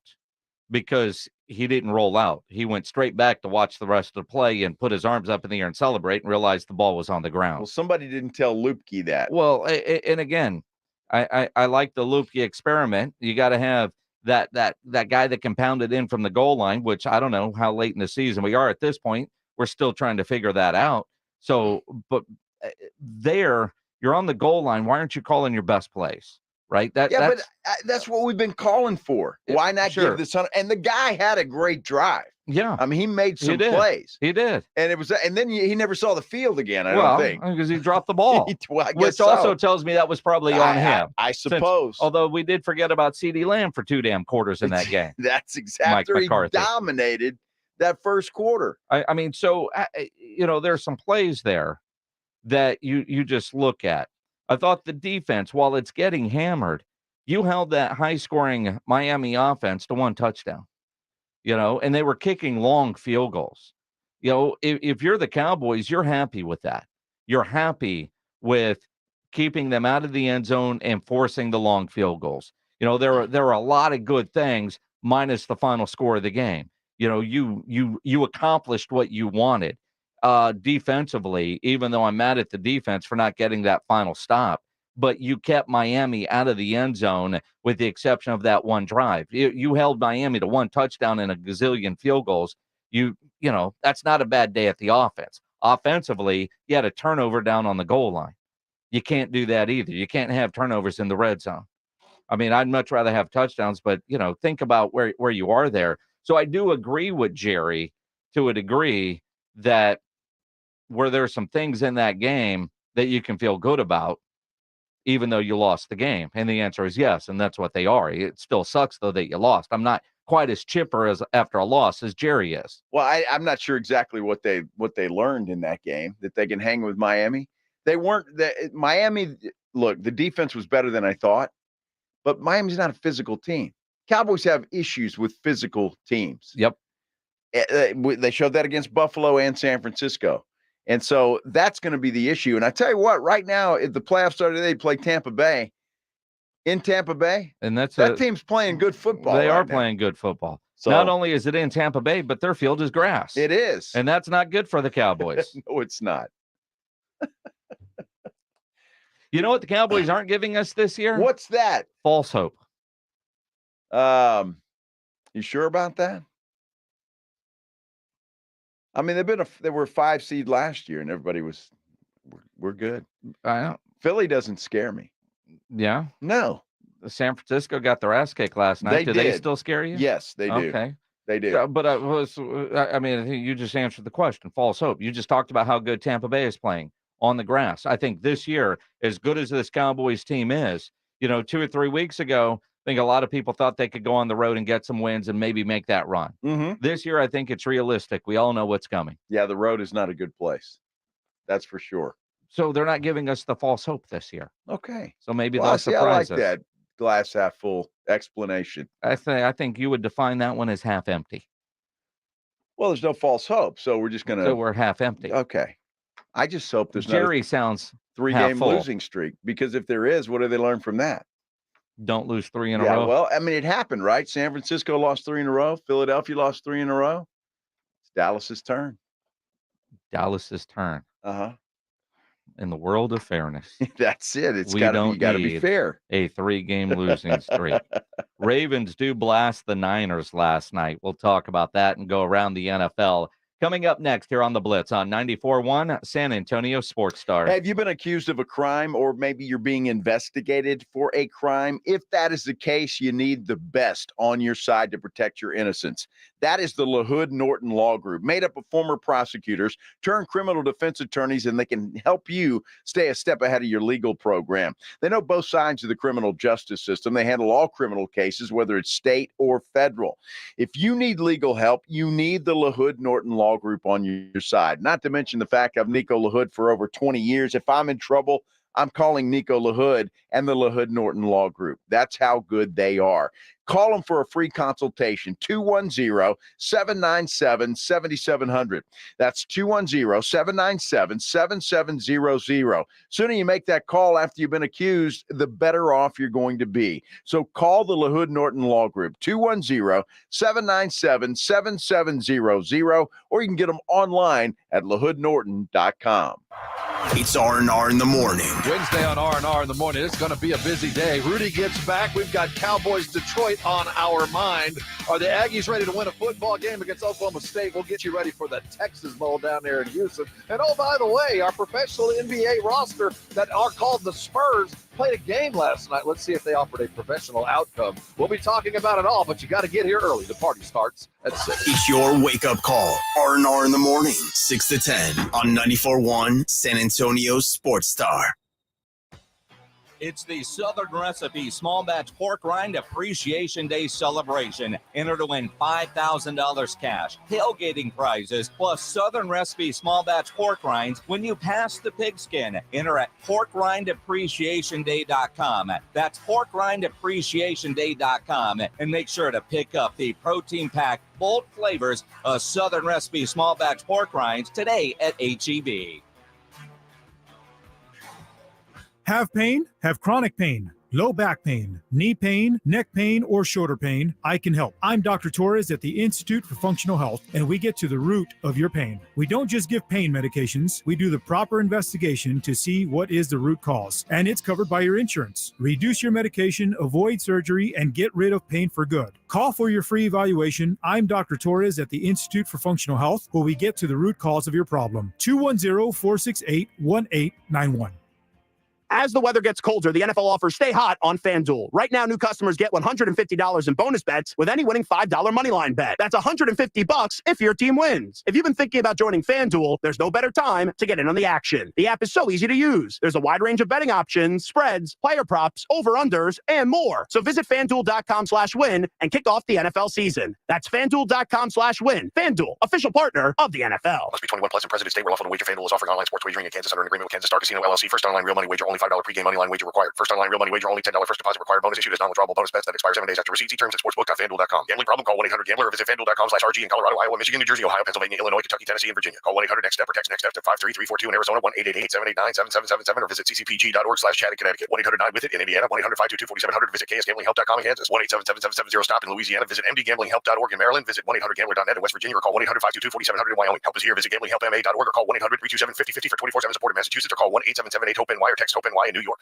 because he didn't roll out. He went straight back to watch the rest of the play and put his arms up in the air and celebrate and realized the ball was on the ground. Well, somebody didn't tell Lupke that. Well, and again, I like the Lupke experiment. You got to have that guy that can pound it in from the goal line, which I don't know how late in the season we are at this point. We're still trying to figure that out. So, but there, you're on the goal line. Why aren't you calling your best plays? Right? But that's what we've been calling for. Why not give this one? And the guy had a great drive. Yeah, I mean, he made some plays. He did, and then he never saw the field again. I don't think, because he dropped the ball, which also tells me that was probably on him. I suppose. Although we did forget about CeeDee Lamb for 2 damn quarters in that game. That's exactly. He dominated that first quarter. I mean, so there's some plays there that you just look at. I thought the defense, while it's getting hammered, you held that high-scoring Miami offense to 1 touchdown, and they were kicking long field goals. If you're the Cowboys, you're happy with that. You're happy with keeping them out of the end zone and forcing the long field goals. There are a lot of good things minus the final score of the game. You accomplished what you wanted. Defensively, even though I'm mad at the defense for not getting that final stop, but you kept Miami out of the end zone with the exception of that 1 drive. You held Miami to 1 touchdown and a gazillion field goals. That's not a bad day at the offense. Offensively, you had a turnover down on the goal line. You can't do that either. You can't have turnovers in the red zone. I mean, I'd much rather have touchdowns, but think about where you are there. So I do agree with Jerry to a degree that were there some things in that game that you can feel good about, even though you lost the game? And the answer is yes, and that's what they are. It still sucks, though, that you lost. I'm not quite as chipper as after a loss as Jerry is. Well, I'm not sure exactly what they learned in that game, that they can hang with Miami. They weren't – Miami – look, the defense was better than I thought, but Miami's not a physical team. Cowboys have issues with physical teams. Yep. They showed that against Buffalo and San Francisco. And so that's going to be the issue. And I tell you what, right now, if the playoffs started, they'd play Tampa Bay. In Tampa Bay, and that team's playing good football. They are playing good football. So, not only is it in Tampa Bay, but their field is grass. It is. And that's not good for the Cowboys. No, it's not. You know what the Cowboys aren't giving us this year? What's that? False hope. You sure about that? I mean, they were a 5 seed last year, and everybody was, we're good. I know. Philly doesn't scare me. Yeah? No. San Francisco got their ass kicked last night. Do they still scare you? Yes, they do. Okay. They do. But I think you just answered the question. False hope. You just talked about how good Tampa Bay is playing on the grass. I think this year, as good as this Cowboys team is, 2 or 3 weeks ago, I think a lot of people thought they could go on the road and get some wins and maybe make that run. Mm-hmm. This year, I think it's realistic. We all know what's coming. Yeah, the road is not a good place. That's for sure. So they're not giving us the false hope this year. Okay. So maybe they'll surprise us. I like that glass half full explanation. I think you would define that one as half empty. Well, there's no false hope, so we're just gonna. So we're half empty. Okay. I just hope there's Jerry not sounds a 3-game losing streak, because if there is, what do they learn from that? Don't lose 3 in a Yeah, row. well, I mean, it happened, right? San Francisco lost 3 in a row. Philadelphia lost 3 in a row. It's Dallas's turn. Dallas's turn. Uh-huh. In the world of fairness. That's it. It's We got to don't be, you got to be need fair. A 3-game losing streak. Ravens do blast the Niners last night. We'll talk about that and go around the NFL. Coming up next here on the Blitz on 94.1 San Antonio Sports Star. Have you been accused of a crime, or maybe you're being investigated for a crime? If that is the case, you need the best on your side to protect your innocence. That is the LaHood Norton Law Group, made up of former prosecutors turned criminal defense attorneys, and they can help you stay a step ahead of your legal program. They know both sides of the criminal justice system. They handle all criminal cases, whether it's state or federal. If you need legal help, you need the LaHood Norton Law Group on your side. Not to mention the fact I've Nico LaHood for over 20 years. If I'm in trouble, I'm calling Nico LaHood and the LaHood Norton Law Group. That's how good they are. Call them for a free consultation, 210-797-7700. That's 210-797-7700. Sooner you make that call after you've been accused, the better off you're going to be. So call the LaHood Norton Law Group, 210-797-7700, or you can get them online at lahoodnorton.com. It's R&R in the morning. Wednesday on R&R in the morning. It's going to be a busy day. Rudy gets back. We've got Cowboys Detroit on our mind. Are the Aggies ready to win a football game against Oklahoma State? We'll get you ready for the Texas Bowl down there in Houston. And oh, by the way, our professional NBA roster that are called the Spurs played a game last night. Let's see if they offered a professional outcome. We'll be talking about it all, but you got to get here early. The party starts at 6. It's your wake-up call. R&R in the morning, 6 to 10 on 94.1 San Antonio Sports Star. It's the Southern Recipe Small Batch Pork Rind Appreciation Day celebration. Enter to win $5,000 cash, tailgating prizes, plus Southern Recipe Small Batch Pork Rinds when you pass the pigskin. Enter at porkrindappreciationday.com. That's porkrindappreciationday.com. And make sure to pick up the protein-packed, bold flavors of Southern Recipe Small Batch Pork Rinds today at H-E-B. Have pain? Have chronic pain, low back pain, knee pain, neck pain, or shoulder pain? I can help. I'm Dr. Torres at the Institute for Functional Health, and we get to the root of your pain. We don't just give pain medications. We do the proper investigation to see what is the root cause, and it's covered by your insurance. Reduce your medication, avoid surgery, and get rid of pain for good. Call for your free evaluation. I'm Dr. Torres at the Institute for Functional Health, where we get to the root cause of your problem. 210-468-1891. As the weather gets colder, the NFL offers Stay Hot on FanDuel. Right now, new customers get $150 in bonus bets with any winning $5 moneyline bet. That's $150 if your team wins. If you've been thinking about joining FanDuel, there's no better time to get in on the action. The app is so easy to use. There's a wide range of betting options, spreads, player props, over-unders, and more. So visit FanDuel.com/win and kick off the NFL season. That's FanDuel.com/win. FanDuel, official partner of the NFL. Must be 21 plus and present state where lawful to wager. FanDuel is offering online sports wagering in Kansas under an agreement with Kansas Star Casino LLC. First online real money wager only $5 pregame money line wager required. First online real money wager only $10 first deposit required. Bonus issued as non-withdrawable bonus bets that expire 7 days after receipt. See terms at sportsbook.fanduel.com. Gambling problem? Call 1-800-GAMBLER or visit fanduel.com/RG in Colorado, Iowa, Michigan, New Jersey, Ohio, Pennsylvania, Illinois, Kentucky, Tennessee, and Virginia. Call 1-800-NEXT-STEP or text NEXT-STEP to 53342 in Arizona, 1-888-789-7777 or visit ccpg.org/chat in Connecticut. 1-800-9-WITH-IT in Indiana, 1-800-522-4700. Visit KSGamblingHelp.com in Kansas. 1-877-770-STOP in Louisiana. Visit mdgamblinghelp.org in Maryland. Visit 1-800-GAMBLER.net in West Virginia or call 1-800-522-4700 in Wyoming. Help is here. Visit gamblinghelpma.org or call 1-800-327-5050 for 24/7 support in Massachusetts or call 1-877-8-HOPE-NY or text HOPE-NY in New York.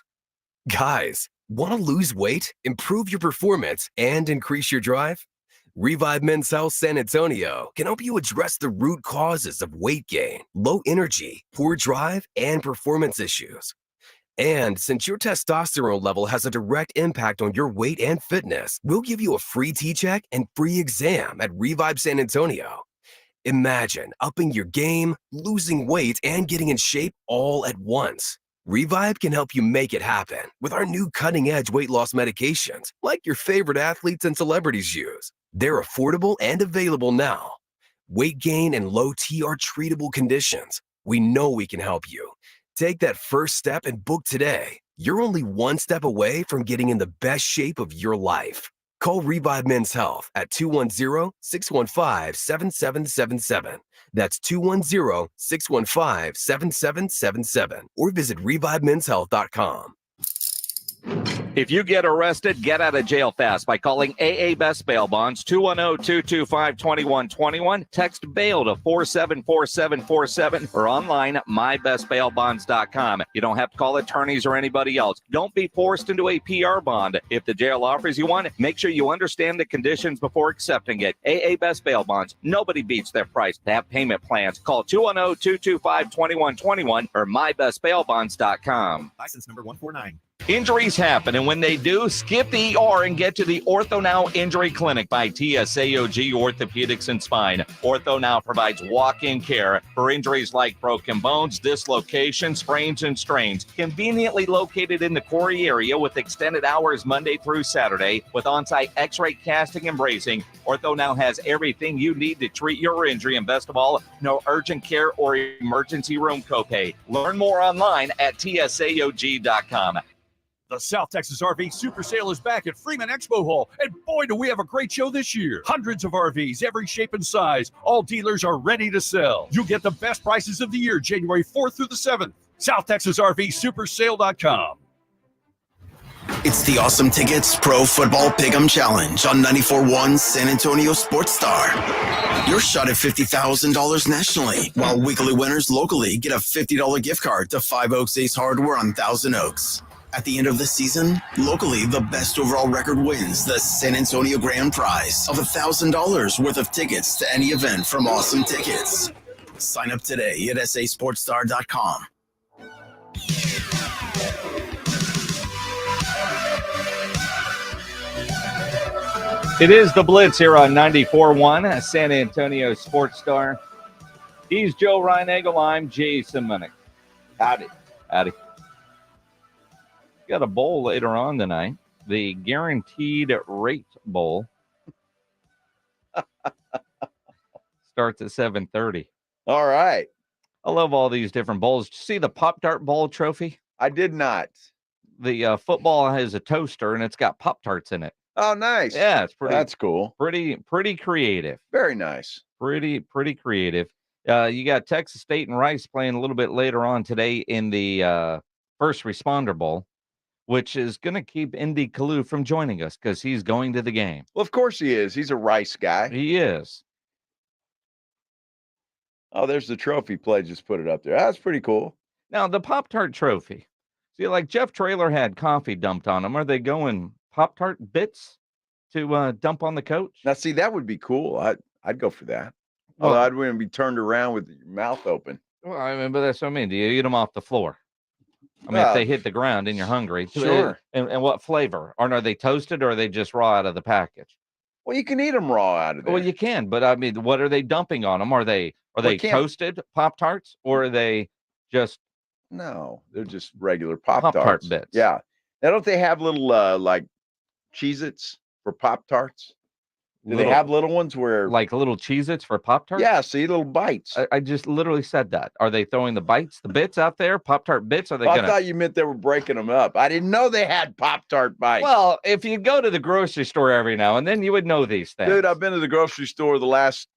Guys, want to lose weight, improve your performance, and increase your drive? Revive Men's Health San Antonio can help you address the root causes of weight gain, low energy, poor drive, and performance issues. And since your testosterone level has a direct impact on your weight and fitness, we'll give you a free T-check and free exam at Revive San Antonio. Imagine upping your game, losing weight, and getting in shape all at once. Revive can help you make it happen with our new cutting-edge weight loss medications like your favorite athletes and celebrities use. They're affordable and available now. Weight gain and low T are treatable conditions. We know we can help you. Take that first step and book today. You're only one step away from getting in the best shape of your life. Call Revive Men's Health at 210-615-7777. That's 210-615-7777. Or visit ReviveMen'sHealth.com. If you get arrested, get out of jail fast by calling AA Best Bail Bonds, 210-225-2121. Text bail to 474747 or online at mybestbailbonds.com. You don't have to call attorneys or anybody else. Don't be forced into a PR bond. If the jail offers you one, make sure you understand the conditions before accepting it. AA Best Bail Bonds. Nobody beats their price. They have payment plans. Call 210-225-2121 or mybestbailbonds.com. License number 149. Injuries happen, and when they do, skip the ER and get to the Ortho Now Injury Clinic by TSAOG Orthopedics and Spine. Ortho Now provides walk-in care for injuries like broken bones, dislocations, sprains, and strains. Conveniently located in the Quarry area with extended hours Monday through Saturday with on-site x-ray casting and bracing, Ortho Now has everything you need to treat your injury, and best of all, no urgent care or emergency room copay. Learn more online at tsaog.com. The South Texas RV Super Sale is back at Freeman Expo Hall, and boy, do we have a great show this year. Hundreds of RVs, every shape and size. All dealers are ready to sell. You'll get the best prices of the year, January 4th through the 7th. South Texas RV Supersale.com. It's the Awesome Tickets Pro Football Pick'em Challenge on 94.1 San Antonio Sports Star. Your shot at $50,000 nationally, while weekly winners locally get a $50 gift card to 5 Oaks Ace Hardware on Thousand Oaks. At the end of the season, locally, the best overall record wins the San Antonio Grand Prize of $1,000 worth of tickets to any event from Awesome Tickets. Sign up today at sasportstar.com. It is the Blitz here on 94.1 San Antonio Sports Star. He's Joe Reinagel. I'm Jason Minnick. Howdy. Howdy. Got a bowl later on tonight, the Guaranteed Rate Bowl. Starts at 7:30. All right. I love all these different bowls. Did you see the Pop-Tart Bowl trophy? I did not. The football has a toaster, and it's got Pop-Tarts in it. Oh, nice. Yeah, it's pretty. That's cool. Pretty creative. Very nice. Pretty creative. You got Texas State and Rice playing a little bit later on today in the First Responder Bowl, which is going to keep Indy Kalu from joining us because he's going to the game. Well, of course he is. He's a Rice guy. He is. Oh, there's the trophy play. Just put it up there. That's pretty cool. Now, the Pop-Tart trophy. See, like Jeff Traylor had coffee dumped on him. Are they going Pop-Tart bits to dump on the coach? Now, see, that would be cool. I'd go for that. Well, although I'd want to be turned around with your mouth open. Well, I mean, but that's what I mean. Do you eat them off the floor? I mean, if they hit the ground and you're hungry. Sure. And what flavor? Are they toasted or are they just raw out of the package? Well, you can eat them raw out of there. Well, you can, but I mean, what are they dumping on them? Are they toasted Pop-Tarts or are they just? No, they're just regular Pop-Tarts. Pop-Tart bits. Yeah. Now, don't they have little like Cheez-Its for Pop-Tarts? Do they have little ones where like little Cheez-Its for Pop-Tarts? Yeah, see, little bites. I just literally said that. Are they throwing the bits out there? Pop-Tart bits? Are they I thought you meant they were breaking them up. I didn't know they had Pop-Tart bites. Well, if you go to the grocery store every now and then, you would know these things. Dude, I've been to the grocery store the last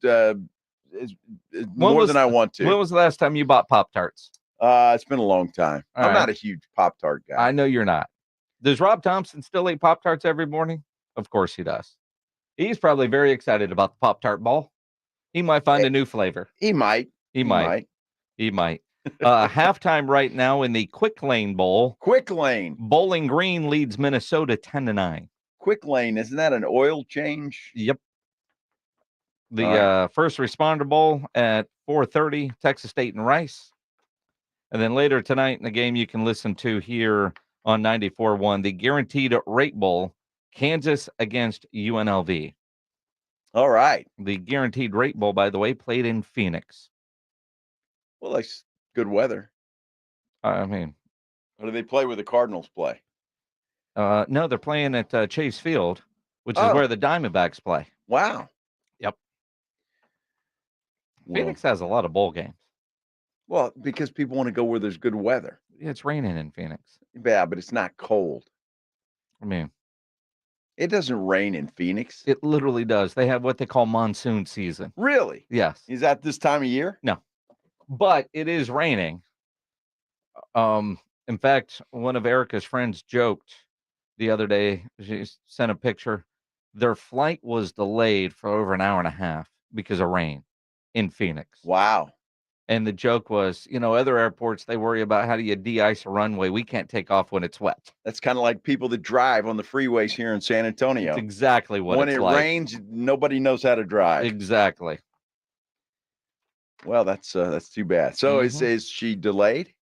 more than I want to. When was the last time you bought Pop-Tarts? It's been a long time. I'm not a huge Pop-Tart guy. I know you're not. Does Rob Thompson still eat Pop-Tarts every morning? Of course he does. He's probably very excited about the Pop-Tart Bowl. He might find a new flavor. He might. Halftime right now in the Quick Lane Bowl. Quick Lane. Bowling Green leads Minnesota 10-9. Quick Lane, isn't that an oil change? Yep. The First Responder Bowl at 4:30, Texas State and Rice. And then later tonight in the game you can listen to here on 94.1, the Guaranteed Rate Bowl, Kansas against UNLV. All right. The Guaranteed Rate Bowl, by the way, played in Phoenix. Well, that's good weather. I mean, or do they play where the Cardinals play? No, they're playing at Chase Field, which is where the Diamondbacks play. Wow. Yep. Phoenix has a lot of bowl games. Well, because people want to go where there's good weather. It's raining in Phoenix. Yeah, but it's not cold. I mean, It doesn't rain in Phoenix. It literally does. They have what they call monsoon season. Really? Yes. Is that this time of year? No. But it is raining. In fact, one of Erica's friends joked the other day. She sent a picture. Their flight was delayed for over an hour and a half because of rain in Phoenix. Wow. And the joke was, other airports, they worry about how do you de-ice a runway. We can't take off when it's wet. That's kind of like people that drive on the freeways here in San Antonio. That's exactly what when it's it like. rains, nobody knows how to drive. Exactly. Well, that's too bad. So is she delayed?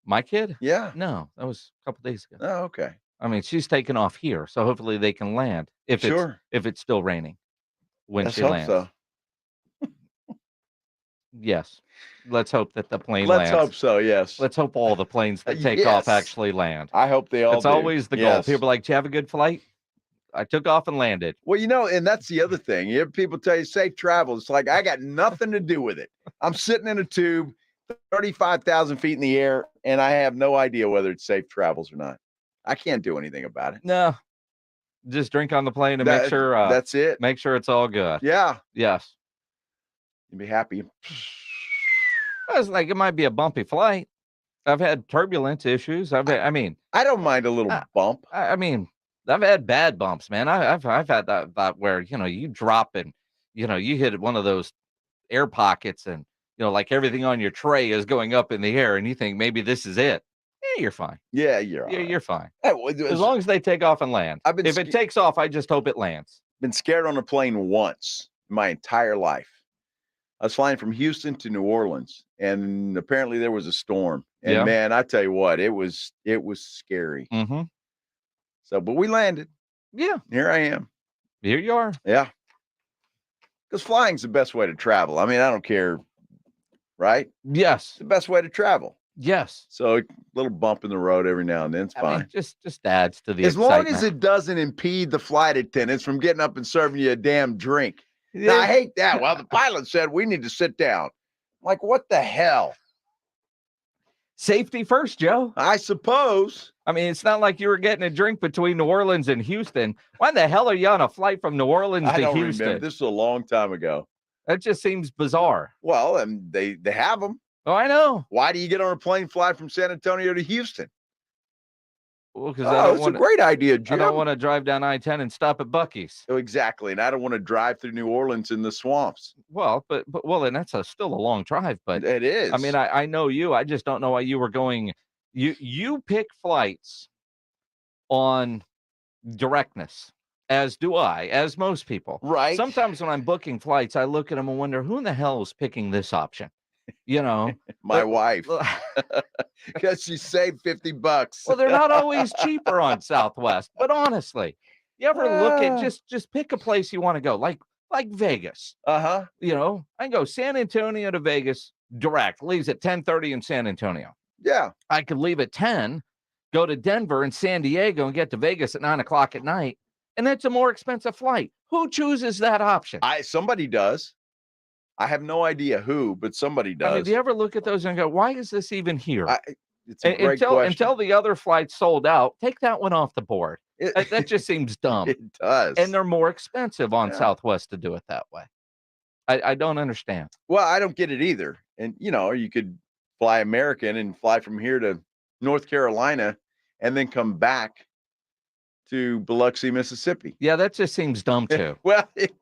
My kid? Yeah. No, that was a couple days ago. Oh, okay. I mean, she's taken off here, so hopefully they can land if it's still raining when Let's she hope lands. so. Yes. Let's hope that the plane Let's lands. hope so, yes. Let's hope all the planes that take off actually land. I hope they all That's do. always the goal. People are like, "Do you have a good flight?" I took off and landed. Well, and that's the other thing. You have people tell you safe travel. It's like, I got nothing to do with it. I'm sitting in a tube 35,000 feet in the air, and I have no idea whether it's safe travels or not. I can't do anything about it. No. Just drink on the plane and make sure that's it. Make sure it's all good. Yeah. Yes. You'd be happy. I was like, it might be a bumpy flight. I've had turbulence issues. I don't mind a little bump. I've had bad bumps, man. I've had that where, you drop and, you hit one of those air pockets and, like everything on your tray is going up in the air and you think maybe this is it. Yeah, you're fine. Yeah, you're fine. As As long as they take off and land. If it takes off, I just hope it lands. Been scared on a plane once in my entire life. I was flying from Houston to New Orleans, and apparently there was a storm. And man, I tell you what, it was scary. Mm-hmm. So, but we landed. Yeah. Here I am. Here you are. Yeah. Because flying's the best way to travel. I mean, I don't care, right? Yes. It's the best way to travel. Yes. So a little bump in the road every now and then, it's fine. Just adds to the as excitement. long as it doesn't impede the flight attendants from getting up and serving you a damn drink. Now, I hate that. Well, the pilot said we need to sit down. I'm like, what the hell? Safety first, Joe. I suppose. I mean, it's not like you were getting a drink between New Orleans and Houston. Why the hell are you on a flight from New Orleans to Houston? Remember. This is a long time ago. That just seems bizarre. Well, and they have them. Oh, I know. Why do you get on a plane fly from San Antonio to Houston? Well, because it's a great idea, Jim. I don't want to drive down I-10 and stop at Buc-ee's. Oh, exactly, and I don't want to drive through New Orleans in the swamps. Well, and that's still a long drive, but it is. I mean, I know you. I just don't know why you were going. You pick flights on directness, as do I, as most people. Right. Sometimes when I'm booking flights, I look at them and wonder who in the hell is picking this option. My wife, because she saved $50. Well, they're not always cheaper on Southwest, but honestly, you ever look at just pick a place you want to go, like Vegas. I can go San Antonio to Vegas direct, leaves at 10:30 in San Antonio. Yeah, I could leave at 10, go to Denver and San Diego, and get to Vegas at 9:00 at night, and that's a more expensive flight. Who chooses that option? Somebody does. I have no idea who, but somebody does. I mean, do you ever look at those and go, why is this even here? It's a great question. Until the other flights sold out, take that one off the board. That just seems dumb. It does. And they're more expensive on Southwest to do it that way. I don't understand. Well, I don't get it either. And, you could fly American and fly from here to North Carolina and then come back to Biloxi, Mississippi. Yeah, that just seems dumb too. Well, it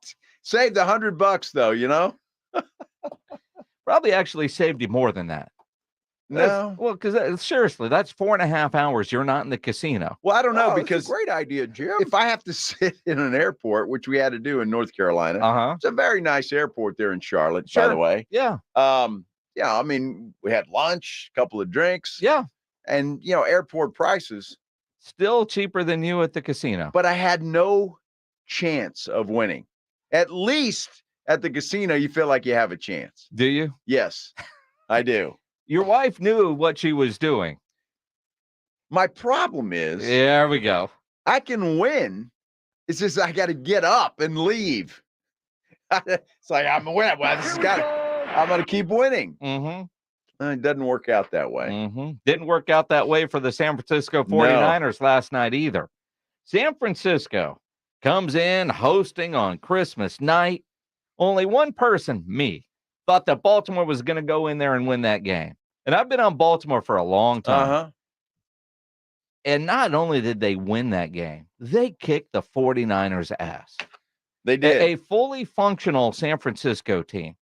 saved $100 though, Probably actually saved you more than that. No. Well, because seriously, that's 4.5 hours you're not in the casino. Well, I don't know because it's a great idea, Jim. If I have to sit in an airport, which we had to do in North Carolina, it's a very nice airport there in Charlotte, by the way. Yeah. I mean, we had lunch, a couple of drinks. Yeah. And, airport prices. Still cheaper than you at the casino. But I had no chance of winning. At least at the casino, you feel like you have a chance. Do you? Yes, I do. Your wife knew what she was doing. My problem is... There we go. I can win. It's just I got to get up and leave. It's like, I'm winning. Well, I'm going to keep winning. Mm-hmm. It doesn't work out that way. Mm-hmm. Didn't work out that way for the San Francisco 49ers last night either. San Francisco comes in hosting on Christmas night. Only one person, me, thought that Baltimore was going to go in there and win that game. And I've been on Baltimore for a long time. Uh-huh. And not only did they win that game, they kicked the 49ers' ass. They did. A fully functional San Francisco team,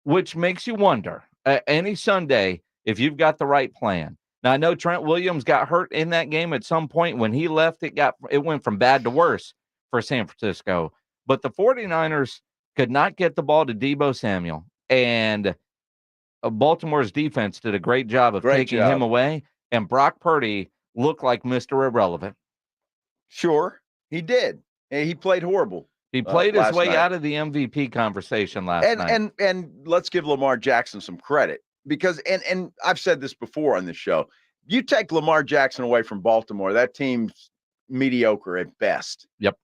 which makes you wonder, any Sunday, if you've got the right plan. Now, I know Trent Williams got hurt in that game at some point. When he left, it went from bad to worse for San Francisco. But the 49ers could not get the ball to Deebo Samuel. And Baltimore's defense did a great job of taking him away. And Brock Purdy looked like Mr. Irrelevant. Sure, he did. He played horrible. He played his way night. out of the MVP conversation last night. And let's give Lamar Jackson some credit, because and I've said this before on this show. You take Lamar Jackson away from Baltimore, that team's mediocre at best. Yep.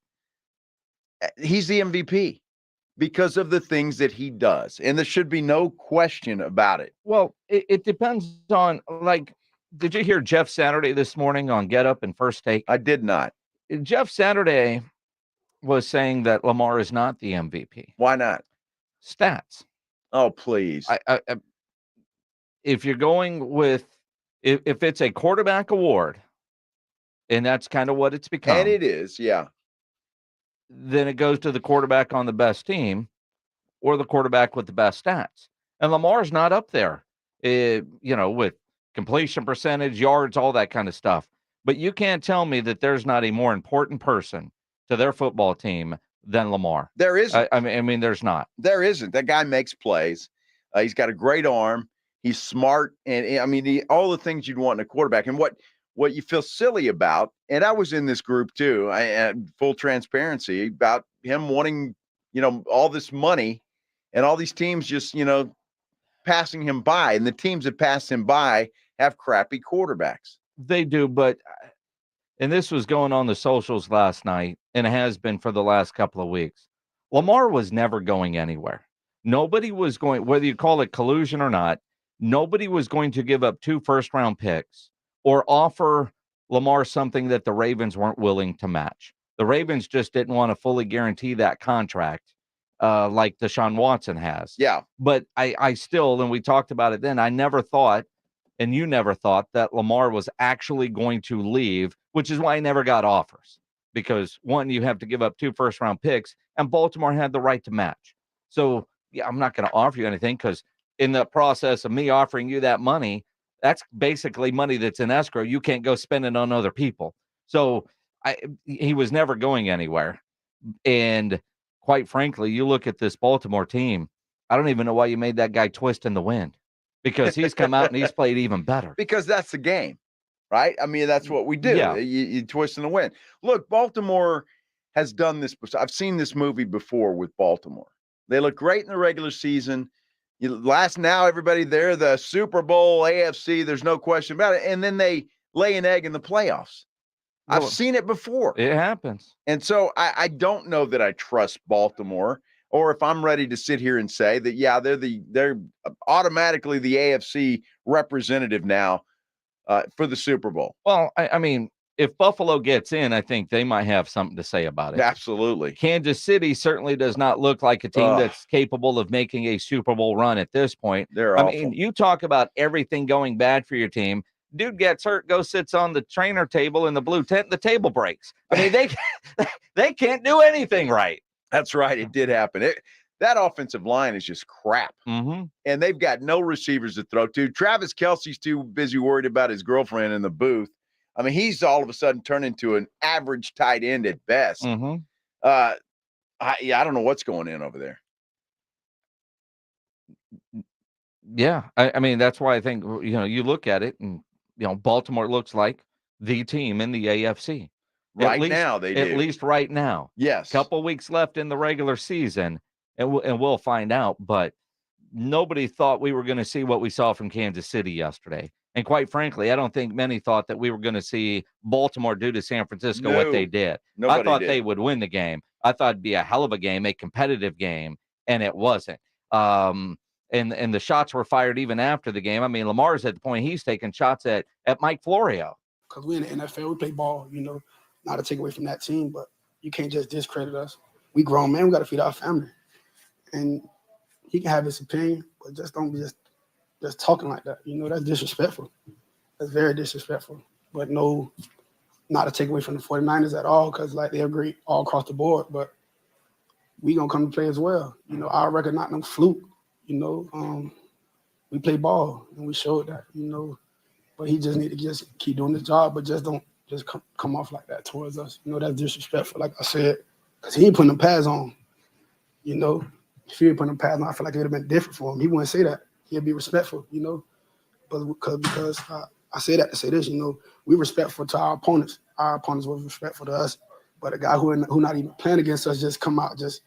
He's the MVP because of the things that he does, and there should be no question about it. Well, it depends on, like, did you hear Jeff Saturday this morning on Get Up and First Take? I did not. Jeff Saturday was saying that Lamar is not the MVP. Why not? Stats. Oh, please. I if you're going with, if it's a quarterback award, and that's kind of what it's become. And it is, yeah. Then it goes to the quarterback on the best team or the quarterback with the best stats. And Lamar's not up there, with completion percentage, yards, all that kind of stuff. But you can't tell me that there's not a more important person to their football team than Lamar. There isn't. I mean, there's not. There isn't. That guy makes plays. He's got a great arm. He's smart. And I mean, all the things you'd want in a quarterback. And what you feel silly about, and I was in this group too, full transparency, about him wanting, all this money and all these teams just, passing him by. And the teams that pass him by have crappy quarterbacks. They do, and this was going on the socials last night, and it has been for the last couple of weeks. Lamar was never going anywhere. Nobody was going, whether you call it collusion or not, nobody was going to give up 2 first-round picks or offer Lamar something that the Ravens weren't willing to match. The Ravens just didn't want to fully guarantee that contract like Deshaun Watson has. Yeah. But I still, and we talked about it then, I never thought, and you never thought, that Lamar was actually going to leave, which is why he never got offers. Because, one, you have to give up 2 first-round picks, and Baltimore had the right to match. So, yeah, I'm not going to offer you anything, because in the process of me offering you that money, that's basically money that's in escrow. You can't go spend it on other people. So he was never going anywhere. And quite frankly, you look at this Baltimore team, I don't even know why you made that guy twist in the wind, because he's come out and he's played even better. Because that's the game, right? I mean, that's what we do. Yeah. You twist in the wind. Look, Baltimore has done this. I've seen this movie before with Baltimore. They look great in the regular season. Now everybody there, the Super Bowl, AFC, there's no question about it. And then they lay an egg in the playoffs. I've seen it before. It happens. And so I don't know that I trust Baltimore, or if I'm ready to sit here and say that, yeah, they're automatically the AFC representative now for the Super Bowl. Well, I mean, if Buffalo gets in, I think they might have something to say about it. Absolutely. Kansas City certainly does not look like a team that's capable of making a Super Bowl run at this point. They're I awful. mean, you talk about everything going bad for your team. Dude gets hurt, goes sits on the trainer table in the blue tent, the table breaks. I mean, they can't do anything right. That's right. It did happen. That offensive line is just crap. Mm-hmm. And they've got no receivers to throw to. Travis Kelce's too busy worried about his girlfriend in the booth. I mean, he's all of a sudden turned into an average tight end at best. Mm-hmm. I don't know what's going on over there. Yeah. I mean, that's why I think, you look at it and, Baltimore looks like the team in the AFC. Right now, they do. At least right now. Yes. Couple weeks left in the regular season, and we'll find out. But nobody thought we were going to see what we saw from Kansas City yesterday. And quite frankly, I don't think many thought that we were going to see Baltimore do to San Francisco what they did. I thought they would win the game. I thought it'd be a hell of a game, a competitive game, and it wasn't. And the shots were fired even after the game. I mean, Lamar's at the point he's taking shots at Mike Florio. Because we're in the NFL, we play ball, not to take away from that team, but you can't just discredit us. We grown men, we got to feed our family. And he can have his opinion, but just don't be just talking like that. You know, that's disrespectful. That's very disrespectful. But no, not to take away from the 49ers at all, because like they're great all across the board, but we gonna come to play as well. You know, our record not no fluke. You know, we play ball and we showed that. You know, but he just need to just keep doing his job, but just don't just come off like that towards us. You know, that's disrespectful. Like I said, because he ain't putting them pads on. You know, if he ain't putting them pads on, I feel like it would have been different for him. He wouldn't say that. He'd be respectful. You know, but because I say that to say this. You know, we respectful to our opponents. Our opponents were respectful to us. But a guy who not even playing against us just come out just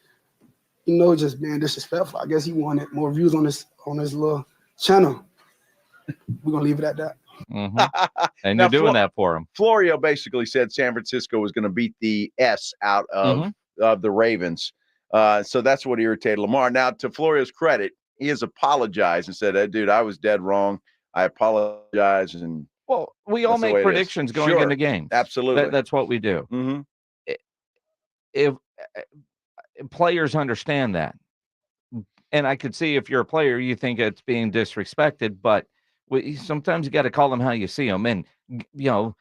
being disrespectful. I guess he wanted more views on his little channel. We're gonna leave it at that. Mm-hmm. And you're doing that for him. Florio basically said San Francisco was going to beat the S out of the Ravens. So that's what irritated Lamar. Now, to Florio's credit, he has apologized and said, hey, dude, I was dead wrong. I apologize. And well, we all make predictions going into games. Absolutely. That's what we do. Mm-hmm. If players understand that, and I could see if you're a player, you think it's being disrespected, but sometimes you got to call them how you see them. And, you know,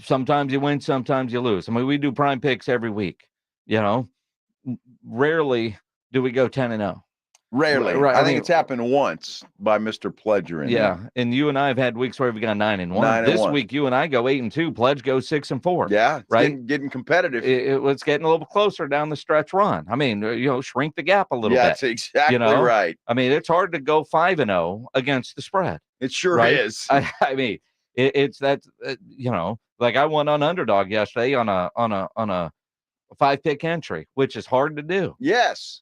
sometimes you win, sometimes you lose. I mean, we do prime picks every week, you know, rarely do we go 10-0. Rarely. Right. I think it's happened once by Mr. Pledger. Yeah. And you and I have had weeks where we've gone 9-1. This week, you and I go 8-2. Pledge goes 6-4. Yeah. Right. Getting competitive. It's getting a little closer down the stretch run. I mean, you know, shrink the gap a little bit. That's exactly right. I mean, it's hard to go 5-0 against the spread. It sure is. I mean, it's that, you know, like I won on underdog yesterday on a 5-pick entry, which is hard to do. Yes.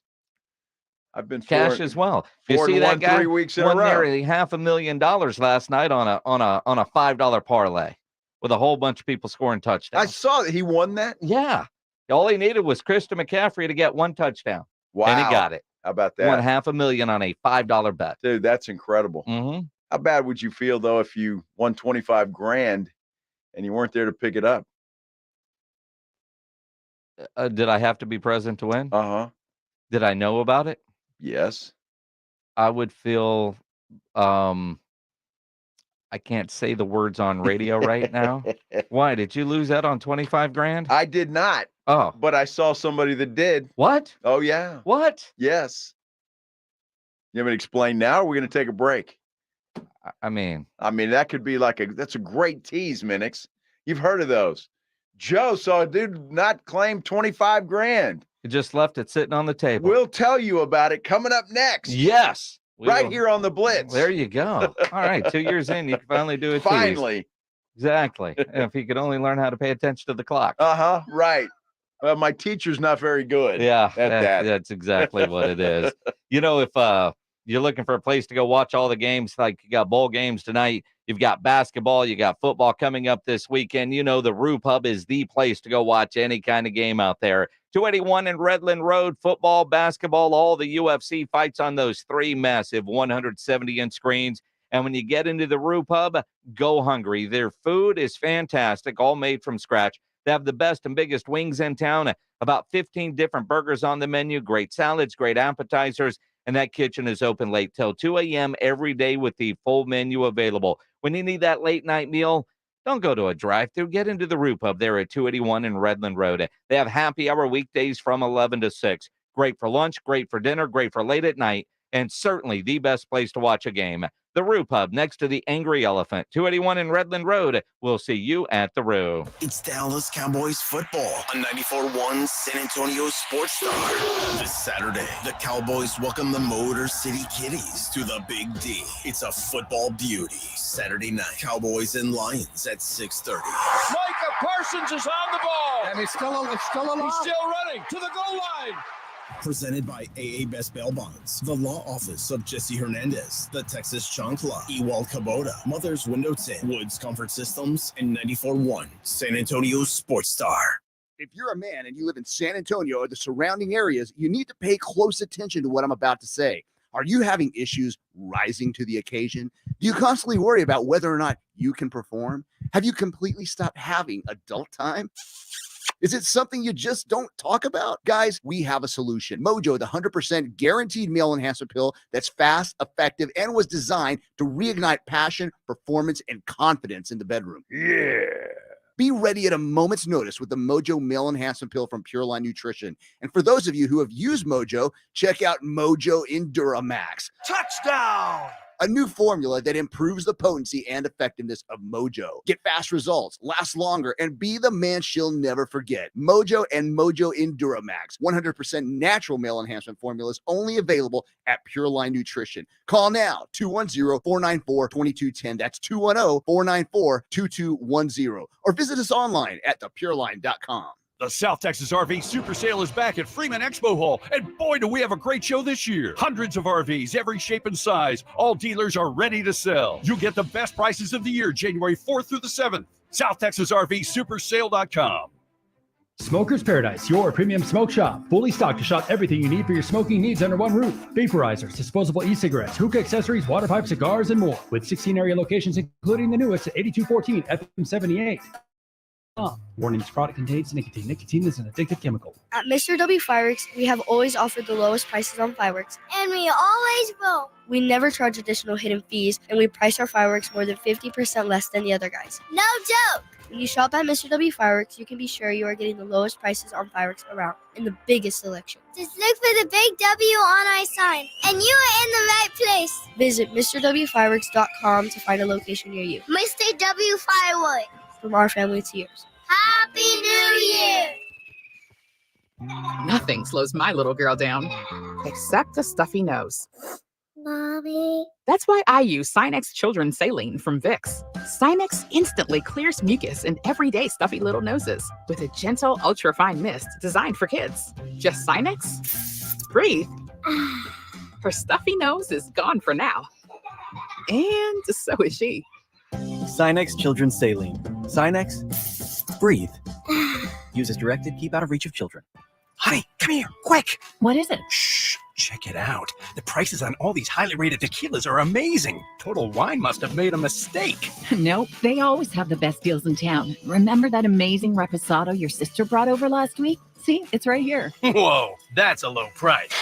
I've been cash as well. You see that guy 3 weeks in won a row. nearly $500,000 last night on a $5 parlay with a whole bunch of people scoring touchdowns. I saw that he won that. Yeah, all he needed was Christian McCaffrey to get one touchdown. Wow, and he got it. How about that? Won $500,000 on a $5 bet. Dude, that's incredible. Mm-hmm. How bad would you feel though if you won $25,000 and you weren't there to pick it up? Did I have to be present to win? Did I know about it? Yes. I would feel I can't say the words on radio right now. Why? Did you lose that on $25,000? I did not. Oh. But I saw somebody that did. What? Oh yeah. What? Yes. You want me to explain now, or are we going to take a break? I mean, that could be that's a great tease, Minix. You've heard of those. Joe saw a dude not claim $25,000. He just left it sitting on the table. We'll tell you about it coming up next. Yes. Here on the Blitz. There you go. All right. 2 years in, you can finally do it. Finally. Exactly. If you could only learn how to pay attention to the clock. Right. Well, my teacher's not very good. Yeah. At that. That's exactly what it is. You know, if you're looking for a place to go watch all the games, like you got bowl games tonight, you've got basketball, you got football coming up this weekend. You know, the Rue Pub is the place to go watch any kind of game out there. 281 in Redland Road, football, basketball, all the UFC fights on those 3 massive 170-inch screens. And when you get into the Rue Pub, go hungry. Their food is fantastic, all made from scratch. They have the best and biggest wings in town, about 15 different burgers on the menu, great salads, great appetizers. And that kitchen is open late till 2 a.m. every day with the full menu available. When you need that late night meal, don't go to a drive-thru. Get into the Rue Pub there at 281 in Redland Road. They have happy hour weekdays from 11 to 6. Great for lunch, great for dinner, great for late at night, and certainly the best place to watch a game. The Rue Pub next to the Angry Elephant, 281 in Redland Road. We'll see you at the Rue. It's Dallas Cowboys football on 94.1 San Antonio Sports Star. This Saturday, the Cowboys welcome the Motor City Kitties to the Big D. It's a football beauty. Saturday night, Cowboys and Lions at 6:30. Micah Parsons is on the ball. And he's still alive. He's still running to the goal line. Presented by AA Best Bail Bonds, the law office of Jesse Hernandez, the Texas Chancla, Ewald Kubota, Mother's Window Tint, Woods Comfort Systems, and 94.1 San Antonio Sports Star. If you're a man and you live in San Antonio or the surrounding areas, you need to pay close attention to what I'm about to say. Are you having issues rising to the occasion? Do you constantly worry about whether or not you can perform? Have you completely stopped having adult time? Is it something you just don't talk about? Guys, we have a solution. Mojo, the 100% guaranteed male enhancement pill that's fast, effective, and was designed to reignite passion, performance, and confidence in the bedroom. Yeah. Be ready at a moment's notice with the Mojo Male Enhancement Pill from Pure Line Nutrition. And for those of you who have used Mojo, check out Mojo Enduramax. Touchdown! A new formula that improves the potency and effectiveness of Mojo. Get fast results, last longer, and be the man she'll never forget. Mojo and Mojo Enduramax, 100% natural male enhancement formulas, only available at Pure Line Nutrition. Call now, 210-494-2210. That's 210-494-2210. Or visit us online at thepureline.com. The South Texas RV Super Sale is back at Freeman Expo Hall, and boy, do we have a great show this year. Hundreds of RVs, every shape and size. All dealers are ready to sell. You'll get the best prices of the year, January 4th through the 7th. SouthTexasRVSupersale.com. Smoker's Paradise, your premium smoke shop. Fully stocked to shop everything you need for your smoking needs under one roof. Vaporizers, disposable e-cigarettes, hookah accessories, water pipe, cigars, and more. With 16 area locations, including the newest at 8214 FM 78. Warning, this product contains nicotine. Nicotine is an addictive chemical. At Mr. W Fireworks, we have always offered the lowest prices on fireworks. And we always will. We never charge additional hidden fees, and we price our fireworks more than 50% less than the other guys. No joke! When you shop at Mr. W Fireworks, you can be sure you are getting the lowest prices on fireworks around and the biggest selection. Just look for the big W on our sign, and you are in the right place. Visit MrWFireworks.com to find a location near you. Mr. W Fireworks. From our family to yours. Happy New Year! Nothing slows my little girl down, except a stuffy nose. Mommy. That's why I use Sinex Children's Saline from Vicks. Sinex instantly clears mucus in everyday stuffy little noses with a gentle, ultra-fine mist designed for kids. Just Sinex? Breathe. Her stuffy nose is gone for now. And so is she. Sinex Children's Saline. Sinex, breathe. Use as directed, keep out of reach of children. Honey, come here, quick. What is it? Shh, check it out. The prices on all these highly rated tequilas are amazing. Total Wine must have made a mistake. Nope, they always have the best deals in town. Remember that amazing reposado your sister brought over last week? See, it's right here. Whoa, that's a low price.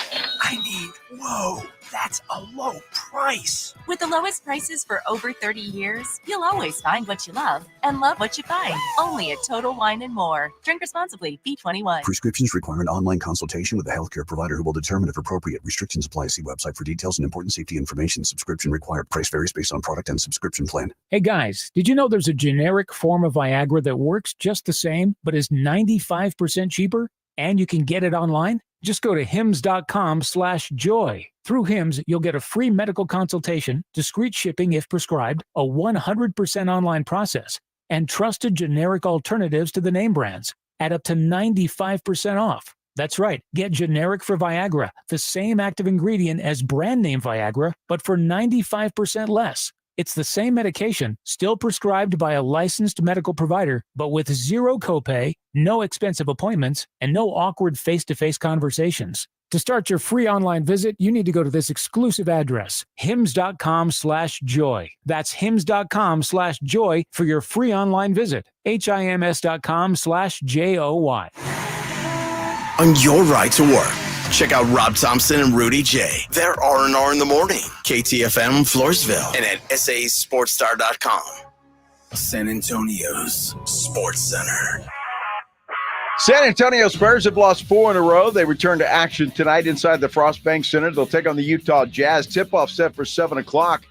Whoa, that's a low price. With the lowest prices for over 30 years, you'll always find what you love and love what you find. Only at Total Wine & More. Drink responsibly. B21. Prescriptions require an online consultation with a healthcare provider who will determine if appropriate. Restrictions apply. See website for details and important safety information. Subscription required. Price varies based on product and subscription plan. Hey guys, did you know there's a generic form of Viagra that works just the same, but is 95% cheaper? And you can get it online? Just go to hims.com/joy. Through Hims, you'll get a free medical consultation, discreet shipping if prescribed, a 100% online process, and trusted generic alternatives to the name brands at up to 95% off. That's right, get generic for Viagra, the same active ingredient as brand name Viagra, but for 95% less. It's the same medication, still prescribed by a licensed medical provider, but with zero copay, no expensive appointments, and no awkward face-to-face conversations. To start your free online visit, you need to go to this exclusive address, hims.com/joy. That's hims.com/joy for your free online visit. HIMS.com/JOY. On your ride to work, check out Rob Thompson and Rudy J. They're R&R in the morning. KTFM Floresville and at SASportsStar.com. San Antonio's Sports Center. San Antonio Spurs have lost 4 in a row. They return to action tonight inside the Frostbank Center. They'll take on the Utah Jazz. Tip-off set for 7 o'clock.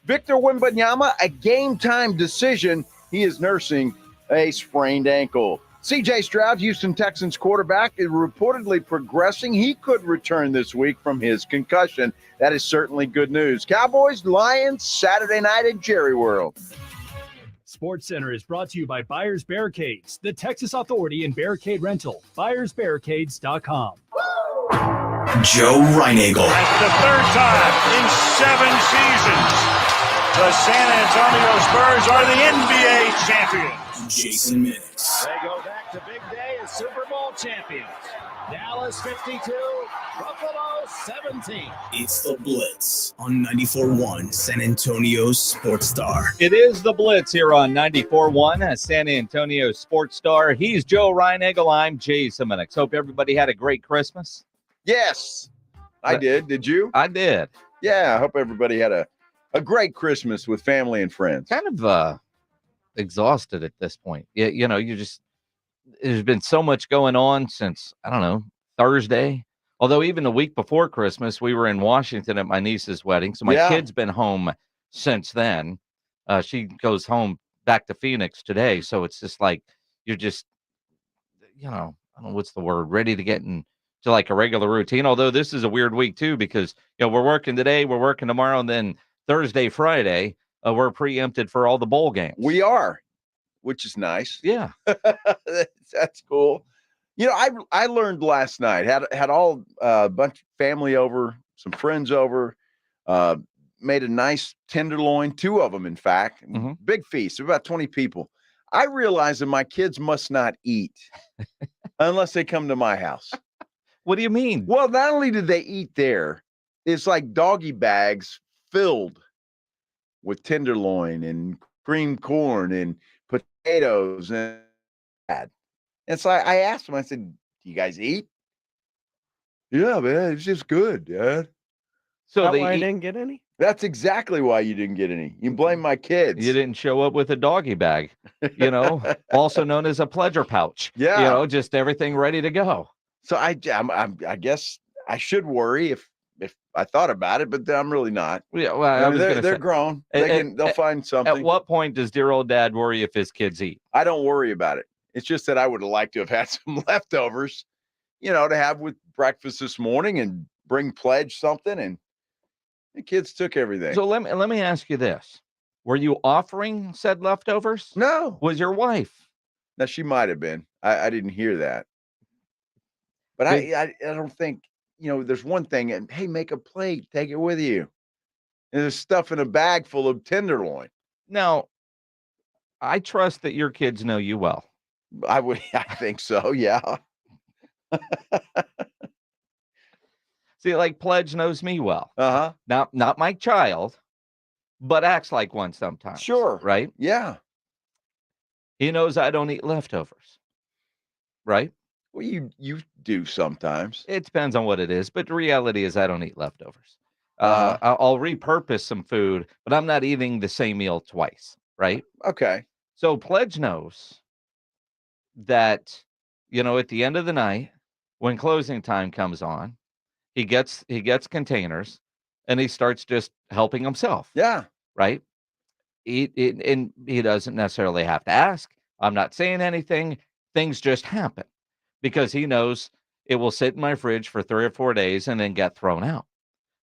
Victor Wembanyama, a game-time decision. He is nursing a sprained ankle. C.J. Stroud, Houston Texans quarterback, is reportedly progressing. He could return this week from his concussion. That is certainly good news. Cowboys, Lions, Saturday night at Jerry World. Sports Center is brought to you by Buyers Barricades, the Texas Authority in Barricade Rental. BuyersBarricades.com. Joe Reinagel. That's the third time in 7 seasons. The San Antonio Spurs are the NBA champions. Jason Minix. They go back The big day is Super Bowl champions. Dallas 52, Buffalo 17. It's the Blitz on 94.1 San Antonio Sports Star. It is the Blitz here on 94.1 San Antonio Sports Star. He's Joe Reinagel. I'm Jay Simonix. Hope everybody had a great Christmas. Yes, I did. Did you? I did. Yeah, I hope everybody had a great Christmas with family and friends. Kind of exhausted at this point. You know, there's been so much going on since, I don't know, Thursday. Although even the week before Christmas, we were in Washington at my niece's wedding. So my kid's been home since then. She goes home back to Phoenix today. So it's just like, you're just, I don't know what's the word, ready to get into like a regular routine. Although this is a weird week too, because, we're working today, we're working tomorrow, and then Thursday, Friday, we're preempted for all the bowl games. We are, which is nice. Yeah. That's cool. I learned last night, had all a bunch of family over, some friends over, made a nice tenderloin, 2 of them, in fact, big feast, about 20 people. I realized that my kids must not eat unless they come to my house. What do you mean? Well, not only did they eat there, it's like doggy bags filled with tenderloin and creamed corn and potatoes and it's like I asked them, I said, "Do you guys eat?" "Yeah, man, it's just good, Dad." So That's why I didn't get any? That's exactly why you didn't get any. You blame my kids. You didn't show up with a doggy bag, also known as a pleasure pouch. Yeah. Just everything ready to go. So I guess I should worry if I thought about it, but I'm really not. Yeah, well, they're grown. They'll find something. At what point does dear old dad worry if his kids eat? I don't worry about it. It's just that I would have liked to have had some leftovers, to have with breakfast this morning and bring Pledge something, and the kids took everything. So let me ask you this: were you offering said leftovers? No. Was your wife? Now she might have been. I didn't hear that, but I don't think there's one thing. And hey, make a plate, take it with you. And there's stuff in a bag full of tenderloin. Now, I trust that your kids know you well. I think so. Yeah. See, like Pledge knows me well. Uh-huh. Not my child, but acts like one sometimes. Sure. Right? Yeah. He knows I don't eat leftovers. Right? Well, you do sometimes. It depends on what it is, but the reality is I don't eat leftovers. I'll repurpose some food, but I'm not eating the same meal twice. Right? Okay. So Pledge knows that, at the end of the night, when closing time comes on, he gets containers and he starts just helping himself. Yeah. Right. And he doesn't necessarily have to ask. I'm not saying anything. Things just happen because he knows it will sit in my fridge for 3 or 4 days and then get thrown out.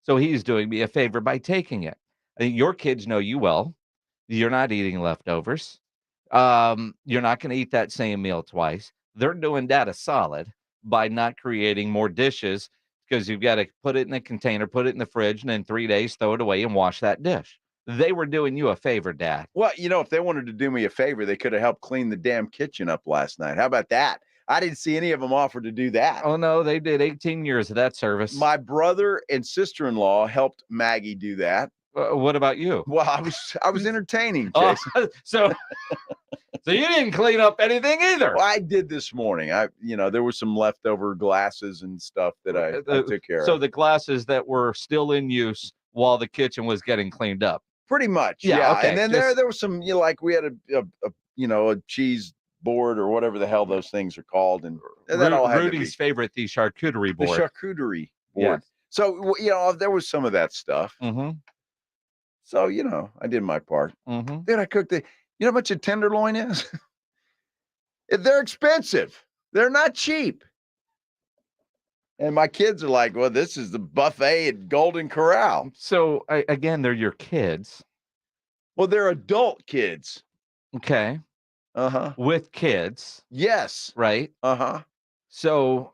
So he's doing me a favor by taking it. I think your kids know you well. You're not eating leftovers. You're not going to eat that same meal twice. They're doing that a solid by not creating more dishes because you've got to put it in a container, put it in the fridge, and then 3 days, throw it away and wash that dish. They were doing you a favor, Dad. Well, if they wanted to do me a favor, they could have helped clean the damn kitchen up last night. How about that? I didn't see any of them offer to do that. Oh, no, they did 18 years of that service. My brother and sister-in-law helped Maggie do that. What about you? Well, I was entertaining, Jason. So you didn't clean up anything either. Well, I did this morning. There was some leftover glasses and stuff that I took care of. So the glasses that were still in use while the kitchen was getting cleaned up. Pretty much, yeah. Okay. And then there was some, like we had a cheese board or whatever the hell those things are called, and that all had Rudy's favorite, the charcuterie board. The charcuterie board. Yeah. So there was some of that stuff. Mm-hmm. So I did my part. Mm-hmm. Then I cooked it. You know how much a tenderloin is? They're expensive. They're not cheap. And my kids are like, well, this is the buffet at Golden Corral. So, again, they're your kids. Well, they're adult kids. Okay. Uh-huh. With kids. Yes. Right? Uh-huh. So,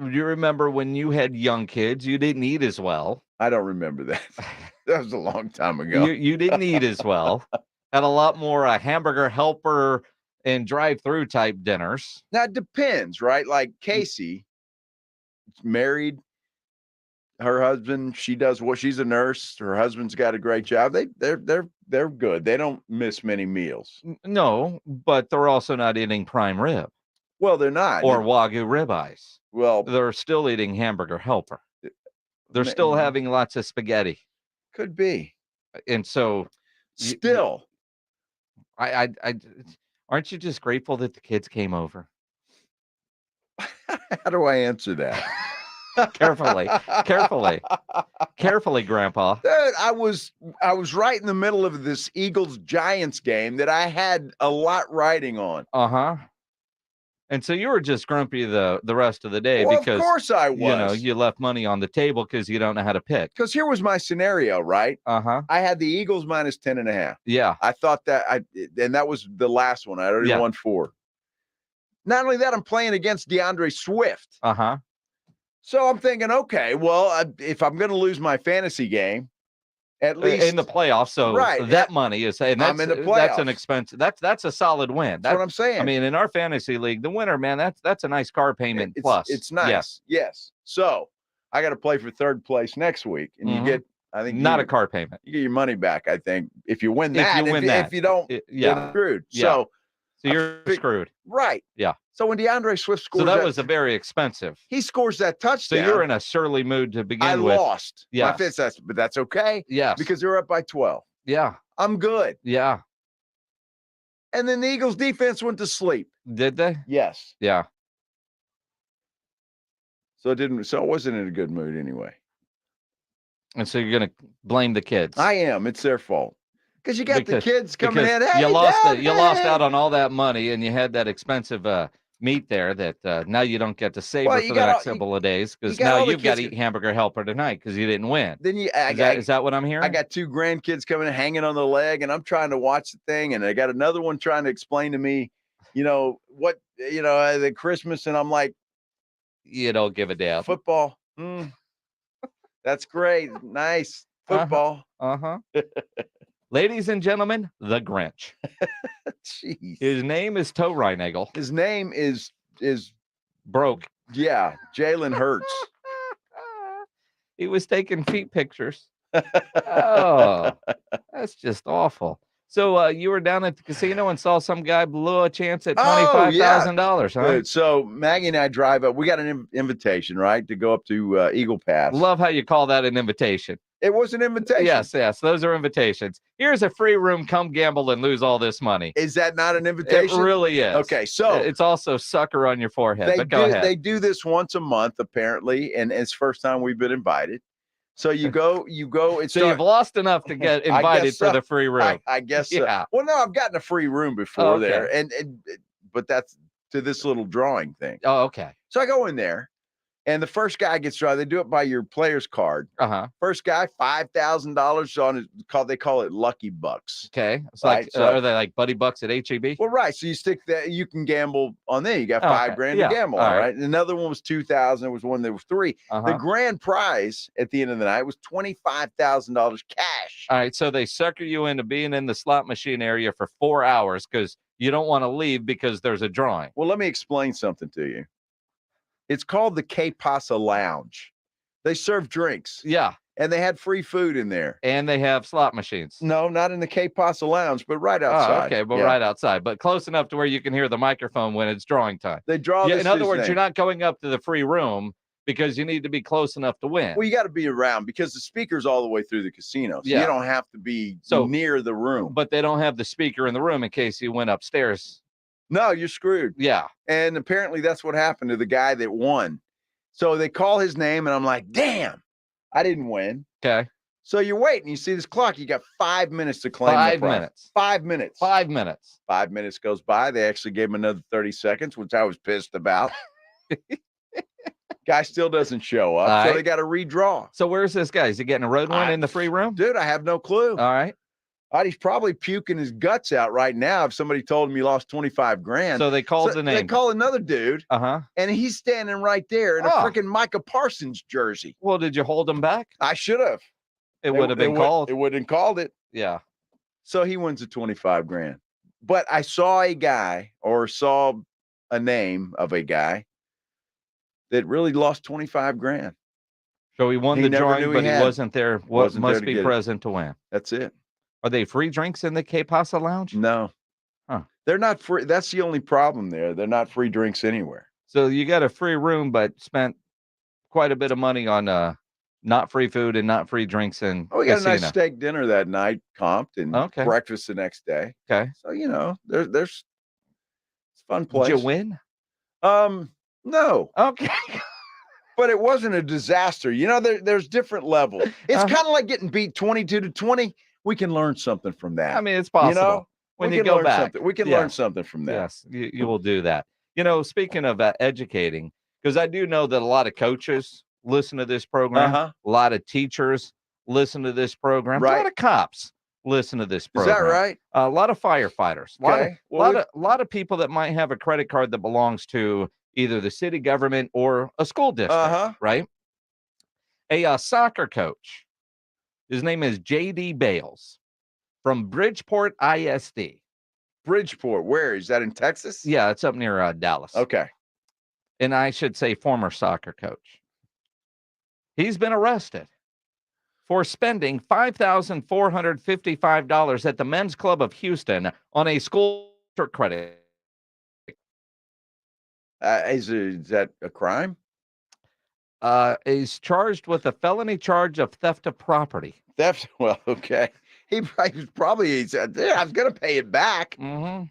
you remember when you had young kids, you didn't eat as well. I don't remember that. That was a long time ago. You didn't eat as well. Had a lot more hamburger helper, and drive-through type dinners. Now it depends, right? Like Casey, married, her husband, she does what she's a nurse. Her husband's got a great job. They're good. They don't miss many meals. No, but they're also not eating prime rib. Well, they're not. Or Wagyu ribeyes. Well, they're still eating hamburger helper. They're still having lots of spaghetti. Could be. And so still, I aren't you just grateful that the kids came over? How do I answer that? Carefully, Grandpa. Dude, I was right in the middle of this Eagles Giants game that I had a lot riding on. Uh-huh. And so you were just grumpy the rest of the day because, of course I was. You left money on the table because you don't know how to pick. Because here was my scenario, right? Uh-huh. I had the Eagles minus 10.5. Yeah. I thought and that was the last one. I already won 4. Not only that, I'm playing against DeAndre Swift. Uh-huh. So I'm thinking, okay, well, if I'm going to lose my fantasy game, at least in the playoffs, so that money is, and I'm in the playoffs. That's an expense. That's a solid win. That's what I'm saying. I mean, in our fantasy league, the winner, man, that's a nice car payment plus. It's nice. Yes. So I got to play for third place next week, and you get, I think, not a car payment. You get your money back, I think, if you win that. If you don't, you're screwed. Yeah. So you're screwed. Right. Yeah. So when DeAndre Swift scores, so that was a very expensive. He scores that touchdown. So you're in a surly mood to begin with. I lost. Yeah. But that's okay. Yes. Because they're up by 12. Yeah. I'm good. Yeah. And then the Eagles defense went to sleep. Did they? Yes. Yeah. So it wasn't in a good mood anyway. And so you're gonna blame the kids. I am. It's their fault. Because you got the kids coming in. Hey, you lost Dad, out on all that money, and you had that expensive meat there that now you don't get to savor for the next couple of days because now you've got to eat hamburger helper tonight because you didn't win. Then is that what I'm hearing? I got 2 grandkids coming in, hanging on the leg, and I'm trying to watch the thing, and I got another one trying to explain to me, the Christmas, and I'm like, you don't give a damn. Football. That's great. Nice. Football. Uh-huh. Ladies and gentlemen, the Grinch. Jeez. His name is Toe Reinagel. His name is broke. Yeah, Jalen Hurts. He was taking feet pictures. Oh, that's just awful. So you were down at the casino and saw some guy blew a chance at $25,000, huh? Good. So Maggie and I drive up. We got an invitation, right, to go up to Eagle Pass. Love how you call that an invitation. It was an invitation. Yes. Those are invitations. Here's a free room. Come gamble and lose all this money. Is that not an invitation? It really is. Okay, so it's also sucker on your forehead. But go ahead. They do this once a month, apparently, and it's first time we've been invited. So you go. So you've lost enough to get invited for the free room. I guess so. Yeah. Well, no, I've gotten a free room before there, but that's to this little drawing thing. Oh, okay. So I go in there, and the first guy gets drawn. They do it by your player's card. Uh-huh. First guy, $5,000 on his. They call it Lucky Bucks. Okay. It's like are they like Buddy Bucks at HEB? Well, right. So you stick that. You can gamble on there. You got $5,000 to gamble. All All right. Another one was $2,000. There was one that was $3,000. Uh-huh. The grand prize at the end of the night was $25,000 cash. All right. So they sucker you into being in the slot machine area for 4 hours because you don't want to leave because there's a drawing. Well, let me explain something to you. It's called the Que Pasa Lounge. They serve drinks. Yeah. And they had free food in there. And they have slot machines. No, not in the Que Pasa Lounge, but right outside. Oh, okay, but right outside. But close enough to where you can hear the microphone when it's drawing time. They draw in other words, you're not going up to the free room because you need to be close enough to win. Well, you got to be around because the speaker's all the way through the casino. So you don't have to be near the room. But they don't have the speaker in the room in case you went upstairs. No, you're screwed. Yeah. And apparently that's what happened to the guy that won. So they call his name, and I'm like, damn, I didn't win. Okay. So you're waiting. You see this clock. You got 5 minutes to claim the prize. 5 minutes. 5 minutes. 5 minutes. 5 minutes goes by. They actually gave him another 30 seconds, which I was pissed about. Guy still doesn't show up, so they got to redraw. So where's this guy? Is he getting a road one in the free room? Dude, I have no clue. All right. He's probably puking his guts out right now if somebody told him he lost $25,000. So they called the name. They call another dude. Uh-huh. And he's standing right there in a freaking Micah Parsons jersey. Well, did you hold him back? I should have. It would have been called. It wouldn't called it. Yeah. So he wins the $25,000. But I saw a name of a guy that really lost 25 grand. So he won He the never drawing, knew but he he had. wasn't there. Wasn't there Must to be get it. present to win. That's it. Are they free drinks in the Cape Pasa Lounge? No. Huh. They're not free. That's the only problem there. They're not free drinks anywhere. So you got a free room, but spent quite a bit of money on not free food and not free drinks in Oh, we got casino. a nice steak dinner that night, comped, and breakfast the next day. Okay. So, there's it's a fun place. Did you win? No. Okay. But it wasn't a disaster. There's different levels. It's kind of like getting beat 22-20. We can learn something from that. I mean, it's possible. When we you can go learn back. something. We can learn something from that. Yes, you will do that. Speaking of educating, because I do know that a lot of coaches listen to this program. A lot of teachers listen to this program. Right. A lot of cops listen to this Is program. that right? A lot of firefighters. Okay. A lot of people that might have a credit card that belongs to either the city government or a school district, right? A soccer coach, his name is J.D. Bales from Bridgeport ISD. Bridgeport, where? Is that in Texas? Yeah, it's up near Dallas. Okay. And I should say former soccer coach. He's been arrested for spending $5,455 at the Men's Club of Houston on a school credit. Is that a crime? He's charged with a felony charge of theft of property. Theft? Well, okay. He said, yeah, I was going to pay it back. Mm-hmm.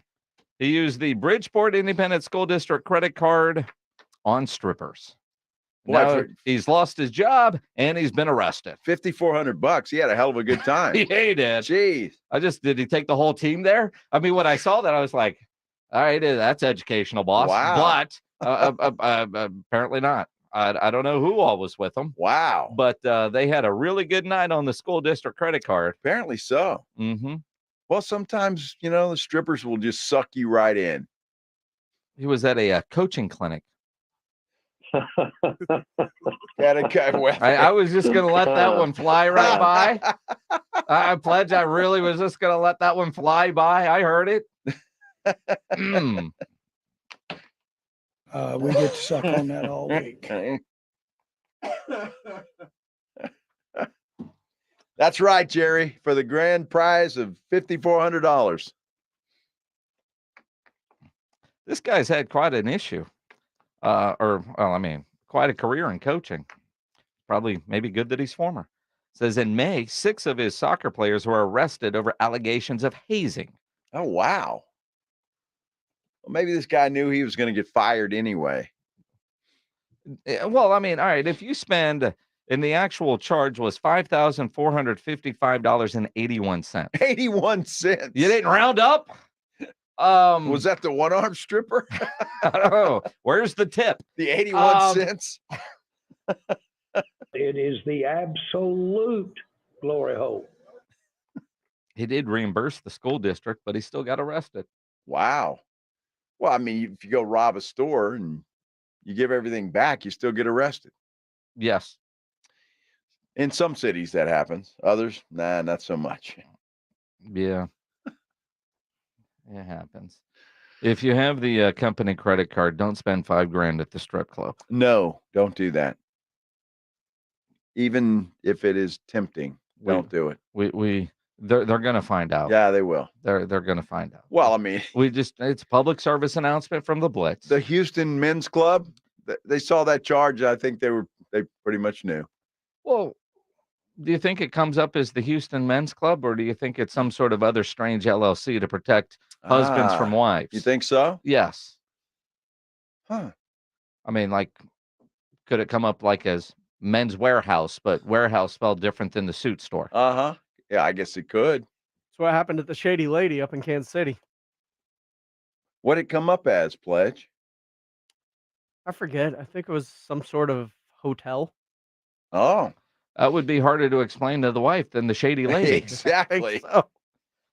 He used the Bridgeport Independent School District credit card on strippers. Now he's lost his job and he's been arrested. $5,400. He had a hell of a good time. Yeah, he did. Jeez. Did he take the whole team there? I mean, when I saw that, I was like, all right, that's educational, boss. Wow. But apparently not. I don't know who all was with them. Wow. But they had a really good night on the school district credit card. Apparently so. Mm-hmm. Well, sometimes, the strippers will just suck you right in. He was at a coaching clinic. I was just going to let that one fly right by. I pledge I really was just going to let that one fly by. I heard it. We get to suck on that all week. That's right, Jerry, for the grand prize of $5,400. This guy's had quite an issue. Quite a career in coaching. Probably maybe good that he's former. Says in May, 6 of his soccer players were arrested over allegations of hazing. Oh, wow. Well, maybe this guy knew he was going to get fired anyway. Well, all right, if you spend, and the actual charge was $5,455.81. 81 cents. You didn't round up? Was that the one-arm stripper? I don't know. Where's the tip? The 81 cents? It is the absolute glory hole. He did reimburse the school district, but he still got arrested. Wow. Well, if you go rob a store and you give everything back, you still get arrested. Yes. In some cities that happens. Others, nah, not so much. Yeah. It happens. If you have the company credit card, don't spend $5,000 at the strip club. No, don't do that. Even if it is tempting, don't do it. They're going to find out. Yeah, they will. They're going to find out. Well, it's a public service announcement from the Blitz. The Houston Men's Club, they saw that charge. I think they pretty much knew. Well, do you think it comes up as the Houston Men's Club, or do you think it's some sort of other strange LLC to protect husbands from wives? You think so? Yes. Huh. Could it come up like as Men's Warehouse, but warehouse spelled different than the suit store? Uh-huh. Yeah, I guess it could. That's what happened at the Shady Lady up in Kansas City. What did it come up as, Pledge? I forget. I think it was some sort of hotel. Oh. That would be harder to explain to the wife than the Shady Lady. Exactly. So,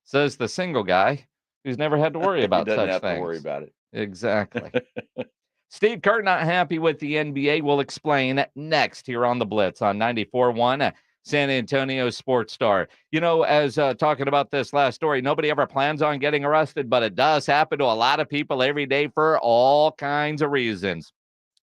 says the single guy who's never had to worry about he doesn't such have things. to worry about it. Exactly. Steve Kerr not happy with the NBA. We'll explain next here on the Blitz on 94.1. San Antonio Sports Star. You know, as talking about this last story, nobody ever plans on getting arrested, but it does happen to a lot of people every day for all kinds of reasons.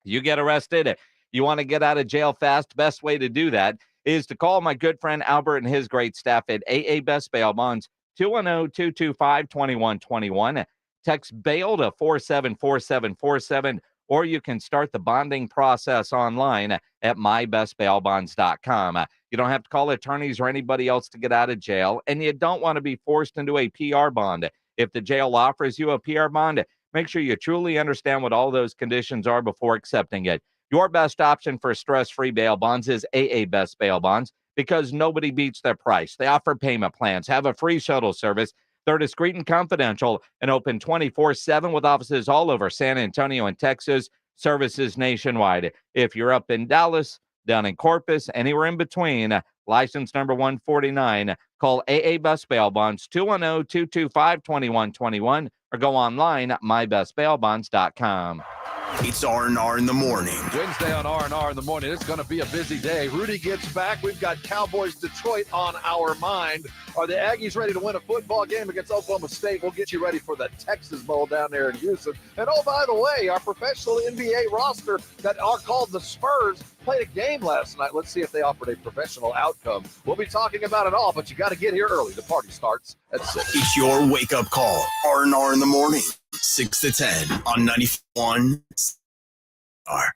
You get arrested, you want to get out of jail fast, best way to do that is to call my good friend Albert and his great staff at AA Best Bail Bonds, 210-225-2121. Text bail to 474747, or you can start the bonding process online at mybestbailbonds.com. You don't have to call attorneys or anybody else to get out of jail, and you don't want to be forced into a PR bond. If the jail offers you a PR bond, make sure you truly understand what all those conditions are before accepting it. Your best option for stress-free bail bonds is AA Best Bail Bonds because nobody beats their price. They offer payment plans, have a free shuttle service. They're discreet and confidential and open 24/7 with offices all over San Antonio and Texas, services nationwide. If you're up in Dallas, down in Corpus, anywhere in between, license number 149, call AA Best Bail Bonds, 210-225-2121, or go online at mybestbailbonds.com. It's R&R in the morning. Wednesday on R&R in the morning. It's going to be a busy day. Rudy gets back. We've got Cowboys Detroit on our mind. Are the Aggies ready to win a football game against Oklahoma State? We'll get you ready for the Texas Bowl down there in Houston. And oh, by the way, our professional NBA roster that are called the Spurs played a game last night. Let's see if they offered a professional outcome. We'll be talking about it all, but you got to get here early. The party starts at 6. It's your wake-up call. R&R in the morning, 6 to 10 on 91 R.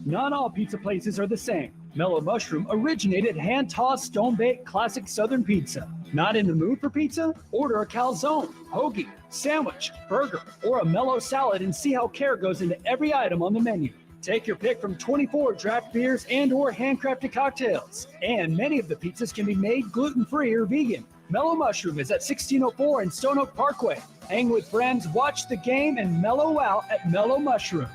Not all pizza places are the same. Mellow Mushroom originated hand-tossed, stone-baked classic Southern pizza. Not in the mood for pizza? Order a calzone, hoagie, sandwich, burger, or a mellow salad and see how care goes into every item on the menu. Take your pick from 24 draft beers and or handcrafted cocktails. And many of the pizzas can be made gluten-free or vegan. Mellow Mushroom is at 1604 and Stone Oak Parkway. Hang with friends, watch the game, and mellow out at Mellow Mushroom.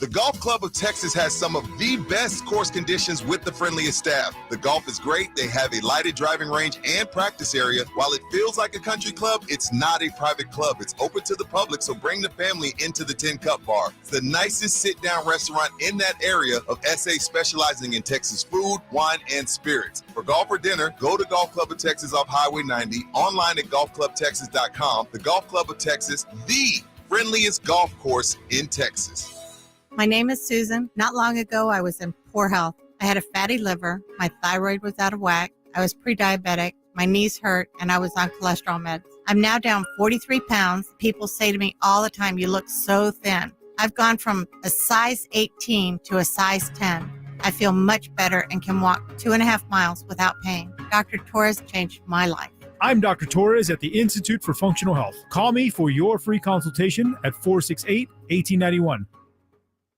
The Golf Club of Texas has some of the best course conditions with the friendliest staff. The golf is great. They have a lighted driving range and practice area. While it feels like a country club, it's not a private club. It's open to the public, so bring the family into the 10 Cup Bar. It's the nicest sit-down restaurant in that area of SA, specializing in Texas food, wine, and spirits. For golf or dinner, go to Golf Club of Texas off Highway 90, online at golfclubtexas.com. The Golf Club of Texas, the friendliest golf course in Texas. My name is Susan. Not long ago, I was in poor health. I had a fatty liver. My thyroid was out of whack. I was pre-diabetic. My knees hurt, and I was on cholesterol meds. I'm now down 43 pounds. People say to me all the time, you look so thin. I've gone from a size 18 to a size 10. I feel much better and can walk 2.5 miles without pain. Dr. Torres changed my life. I'm Dr. Torres at the Institute for Functional Health. Call me for your free consultation at 468-1891.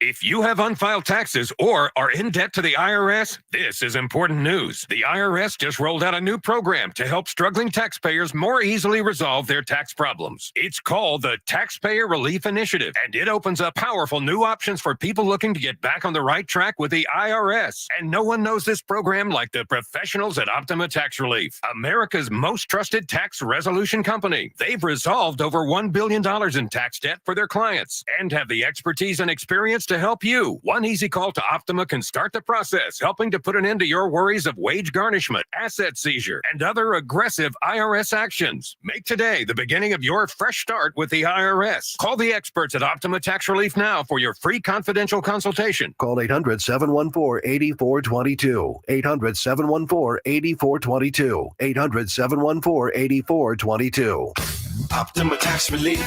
If you have unfiled taxes or are in debt to the IRS, this is important news. The IRS just rolled out a new program to help struggling taxpayers more easily resolve their tax problems. It's called the Taxpayer Relief Initiative, and it opens up powerful new options for people looking to get back on the right track with the IRS. And no one knows this program like the professionals at Optima Tax Relief, America's most trusted tax resolution company. They've resolved over $1 billion in tax debt for their clients and have the expertise and experience to help you. One easy call to Optima can start the process, helping to put an end to your worries of wage garnishment, asset seizure, and other aggressive IRS actions. Make today the beginning of your fresh start with the IRS. Call the experts at Optima Tax Relief now for your free confidential consultation. Call 800-714-8422. 800-714-8422. 800-714-8422. Optima Tax Relief.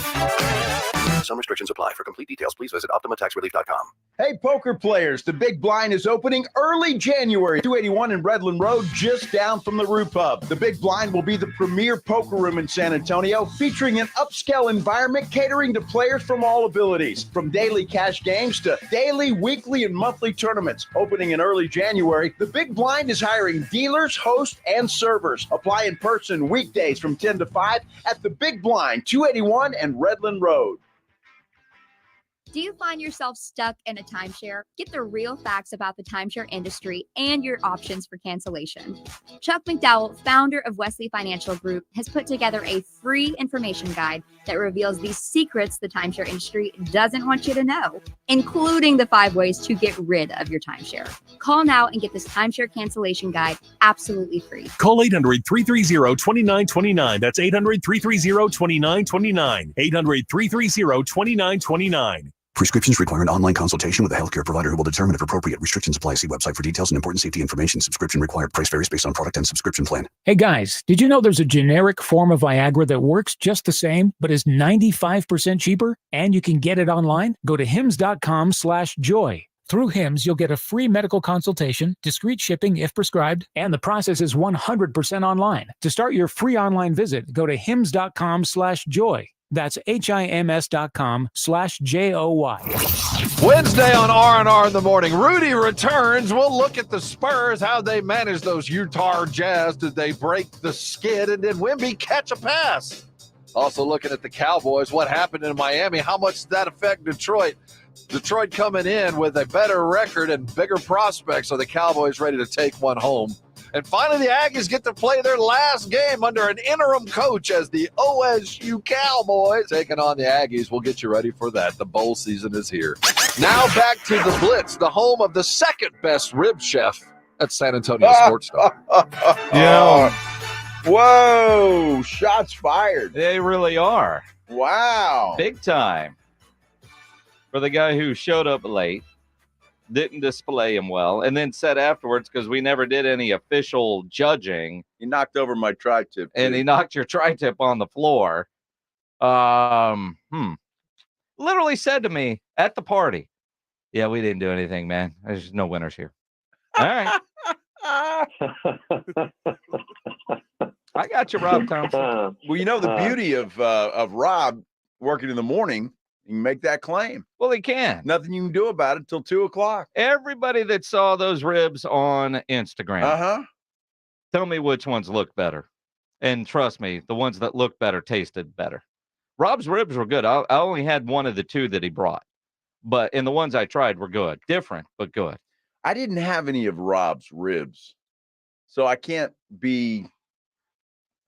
Some restrictions apply. For complete details, please visit OptimaTaxRelief.com. Hey, poker players, the Big Blind is opening early January, 281 in Redland Road, just down from the Roo Pub. The Big Blind will be the premier poker room in San Antonio, featuring an upscale environment catering to players from all abilities, from daily cash games to daily, weekly, and monthly tournaments. Opening in early January, the Big Blind is hiring dealers, hosts, and servers. Apply in person weekdays from 10 to 5 at the Big Blind, 281 and Redland Road. Do you find yourself stuck in a timeshare? Get the real facts about the timeshare industry and your options for cancellation. Chuck McDowell, founder of Wesley Financial Group, has put together a free information guide that reveals the secrets the timeshare industry doesn't want you to know, including the 5 ways to get rid of your timeshare. Call now and get this timeshare cancellation guide absolutely free. Call 800-330-2929. That's 800-330-2929. 800-330-2929. Prescriptions require an online consultation with a healthcare provider who will determine if appropriate. Restrictions apply. See website for details and important safety information. Subscription required. Price varies based on product and subscription plan. Hey guys, did you know there's a generic form of Viagra that works just the same, but is 95% cheaper? And you can get it online? Go to hims.com/joy. Through Hims, you'll get a free medical consultation, discreet shipping if prescribed, and the process is 100% online. To start your free online visit, go to hims.com/joy. That's HIMS.com/JOY. Wednesday on R&R in the morning. Rudy returns. We'll look at the Spurs, how they managed those Utah Jazz. Did they break the skid? And did Wemby catch a pass? Also looking at the Cowboys, what happened in Miami? How much did that affect Detroit? Detroit coming in with a better record and bigger prospects. Are the Cowboys ready to take one home? And finally, the Aggies get to play their last game under an interim coach as the OSU Cowboys taking on the Aggies. We'll get you ready for that. The bowl season is here. Now back to the Blitz, the home of the second best rib chef at San Antonio Sports Star. Whoa, shots fired. They really are. Wow. Big time. For the guy who showed up late, didn't display him well, and then said afterwards, because we never did any official judging. He knocked over my tri-tip. And he knocked your tri-tip on the floor. Literally said to me at the party, yeah, we didn't do anything, man. There's no winners here. All right. I got you, Rob Thompson. Well, you know the beauty of Rob working in the morning, you can make that claim. Well, he can. Nothing you can do about it until 2:00. Everybody that saw those ribs on Instagram, tell me which ones look better. And trust me, the ones that looked better tasted better. Rob's ribs were good. I only had one of the two that he brought. And the ones I tried were good. Different, but good. I didn't have any of Rob's ribs. So I can't be,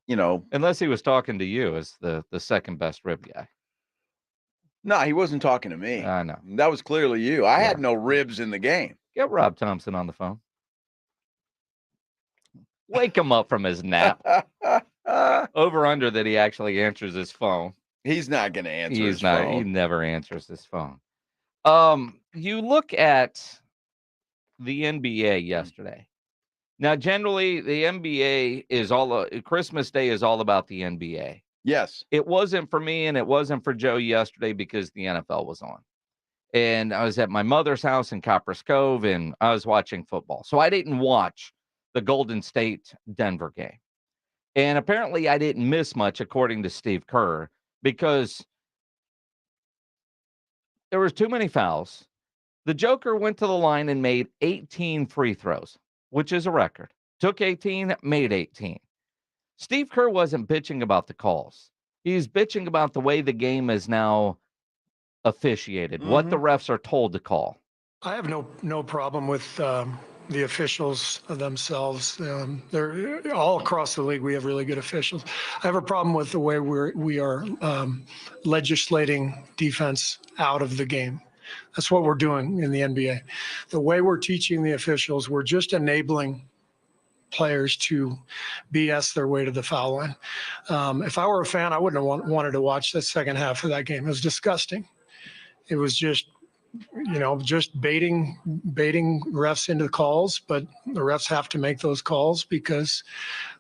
Unless he was talking to you as the second best rib guy. No, he wasn't talking to me. I know. That was clearly you. I had no ribs in the game. Get Rob Thompson on the phone. Wake him up from his nap. Over under that he actually answers his phone. He's not going to answer his phone. He never answers his phone. You look at the NBA yesterday. Now, generally, the NBA is Christmas Day is all about the NBA. Yes. It wasn't for me and it wasn't for Joe yesterday because the NFL was on. And I was at my mother's house in Copper's Cove and I was watching football. So I didn't watch the Golden State Denver game. And apparently I didn't miss much, according to Steve Kerr, because there was too many fouls. The Joker went to the line and made 18 free throws, which is a record. Took 18, made 18. Steve Kerr wasn't bitching about the calls. He's bitching about the way the game is now officiated, what the refs are told to call. I have no problem with the officials themselves. They're all across the league. We have really good officials. I have a problem with the way we are legislating defense out of the game. That's what we're doing in the NBA. The way we're teaching the officials, we're just enabling players to BS their way to the foul line. If I were a fan, I wouldn't have wanted to watch the second half of that game. It was disgusting. It was just baiting refs into the calls, but the refs have to make those calls because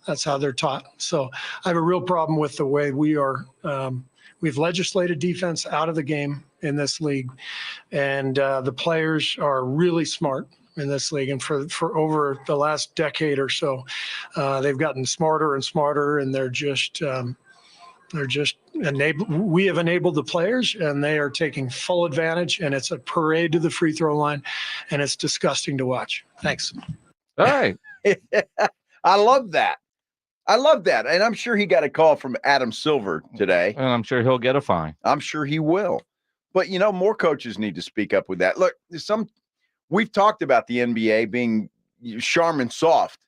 that's how they're taught. So I have a real problem with the way we've legislated defense out of the game in this league. And the players are really smart in this league, and for over the last decade or so, they've gotten smarter and smarter, and they're just enabled. We have enabled the players, and they are taking full advantage. And it's a parade to the free throw line, and it's disgusting to watch. Thanks. All right, I love that. And I'm sure he got a call from Adam Silver today, and I'm sure he'll get a fine. I'm sure he will. But, more coaches need to speak up with that. Look, we've talked about the NBA being Charmin soft,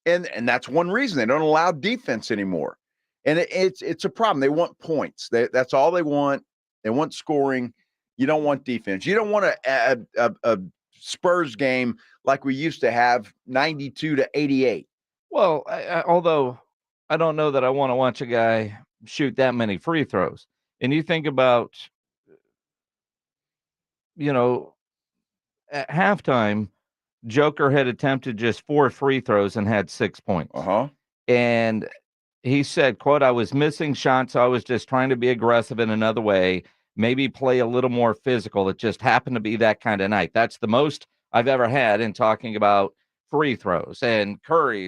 and that's one reason they don't allow defense anymore. And it's a problem. They want points. That's all they want. They want scoring. You don't want defense. You don't want a Spurs game like we used to have, 92-88. Well, although I don't know that I want to watch a guy shoot that many free throws. And you think about, at halftime, Joker had attempted just 4 free throws and had 6 points. And he said, quote, "I was missing shots. So I was just trying to be aggressive in another way, maybe play a little more physical. It just happened to be that kind of night." That's the most I've ever had in talking about free throws. And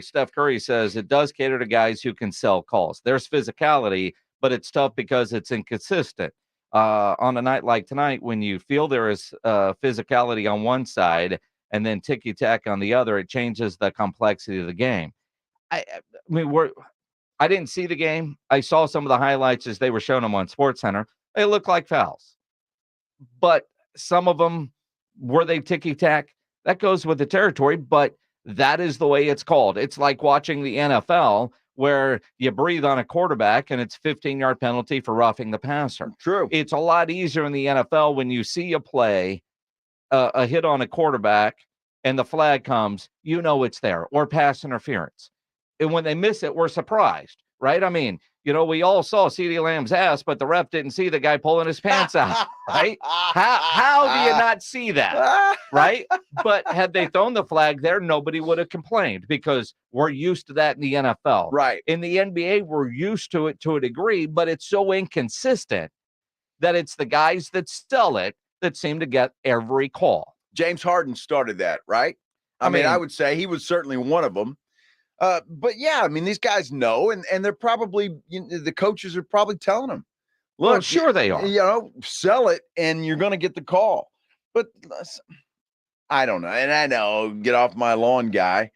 Steph Curry says it does cater to guys who can sell calls. There's physicality, but it's tough because it's inconsistent. On a night like tonight, when you feel there is physicality on one side and then ticky-tack on the other, it changes the complexity of the game. I didn't see the game. I saw some of the highlights as they were showing them on SportsCenter. They looked like fouls. But some of them, were they ticky-tack? That goes with the territory, but that is the way it's called. It's like watching the NFL where you breathe on a quarterback and it's 15-yard penalty for roughing the passer. True. It's a lot easier in the NFL when you see a play, a hit on a quarterback, and the flag comes, it's there, or pass interference. And when they miss it, we're surprised, right? I mean, we all saw CeeDee Lamb's ass, but the ref didn't see the guy pulling his pants out, right? How do you not see that, right? But had they thrown the flag there, nobody would have complained because we're used to that in the NFL. Right. In the NBA, we're used to it to a degree, but it's so inconsistent that it's the guys that sell it that seem to get every call. James Harden started that, right? I mean, I would say he was certainly one of them. But yeah, I mean, these guys know, and they're probably, the coaches are probably telling them, look, well, sure they are. Sell it and you're going to get the call. But I don't know. And I know, get off my lawn, guy.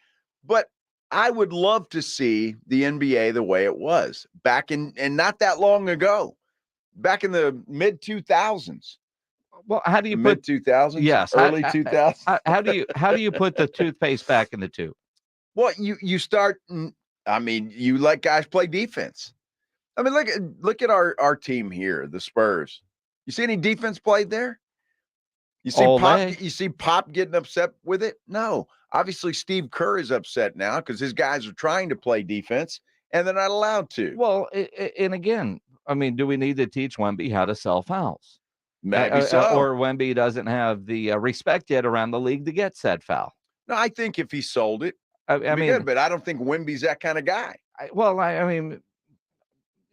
But I would love to see the NBA the way it was back and not that long ago, back in the mid 2000s. Well, how do you mid 2000s? Yes, early 2000s. How do you put the toothpaste back in the tube? Well, you start. I mean, you let guys play defense. I mean, look at our team here, the Spurs. You see any defense played there? You see Pop. You see Pop getting upset with it? No. Obviously, Steve Kerr is upset now because his guys are trying to play defense and they're not allowed to. Well, and again, I mean, do we need to teach Wemby how to sell fouls? Maybe so. Or Wemby doesn't have the respect yet around the league to get said foul. No, I think if he sold it, I mean, good, but I don't think Wemby's that kind of guy. I mean,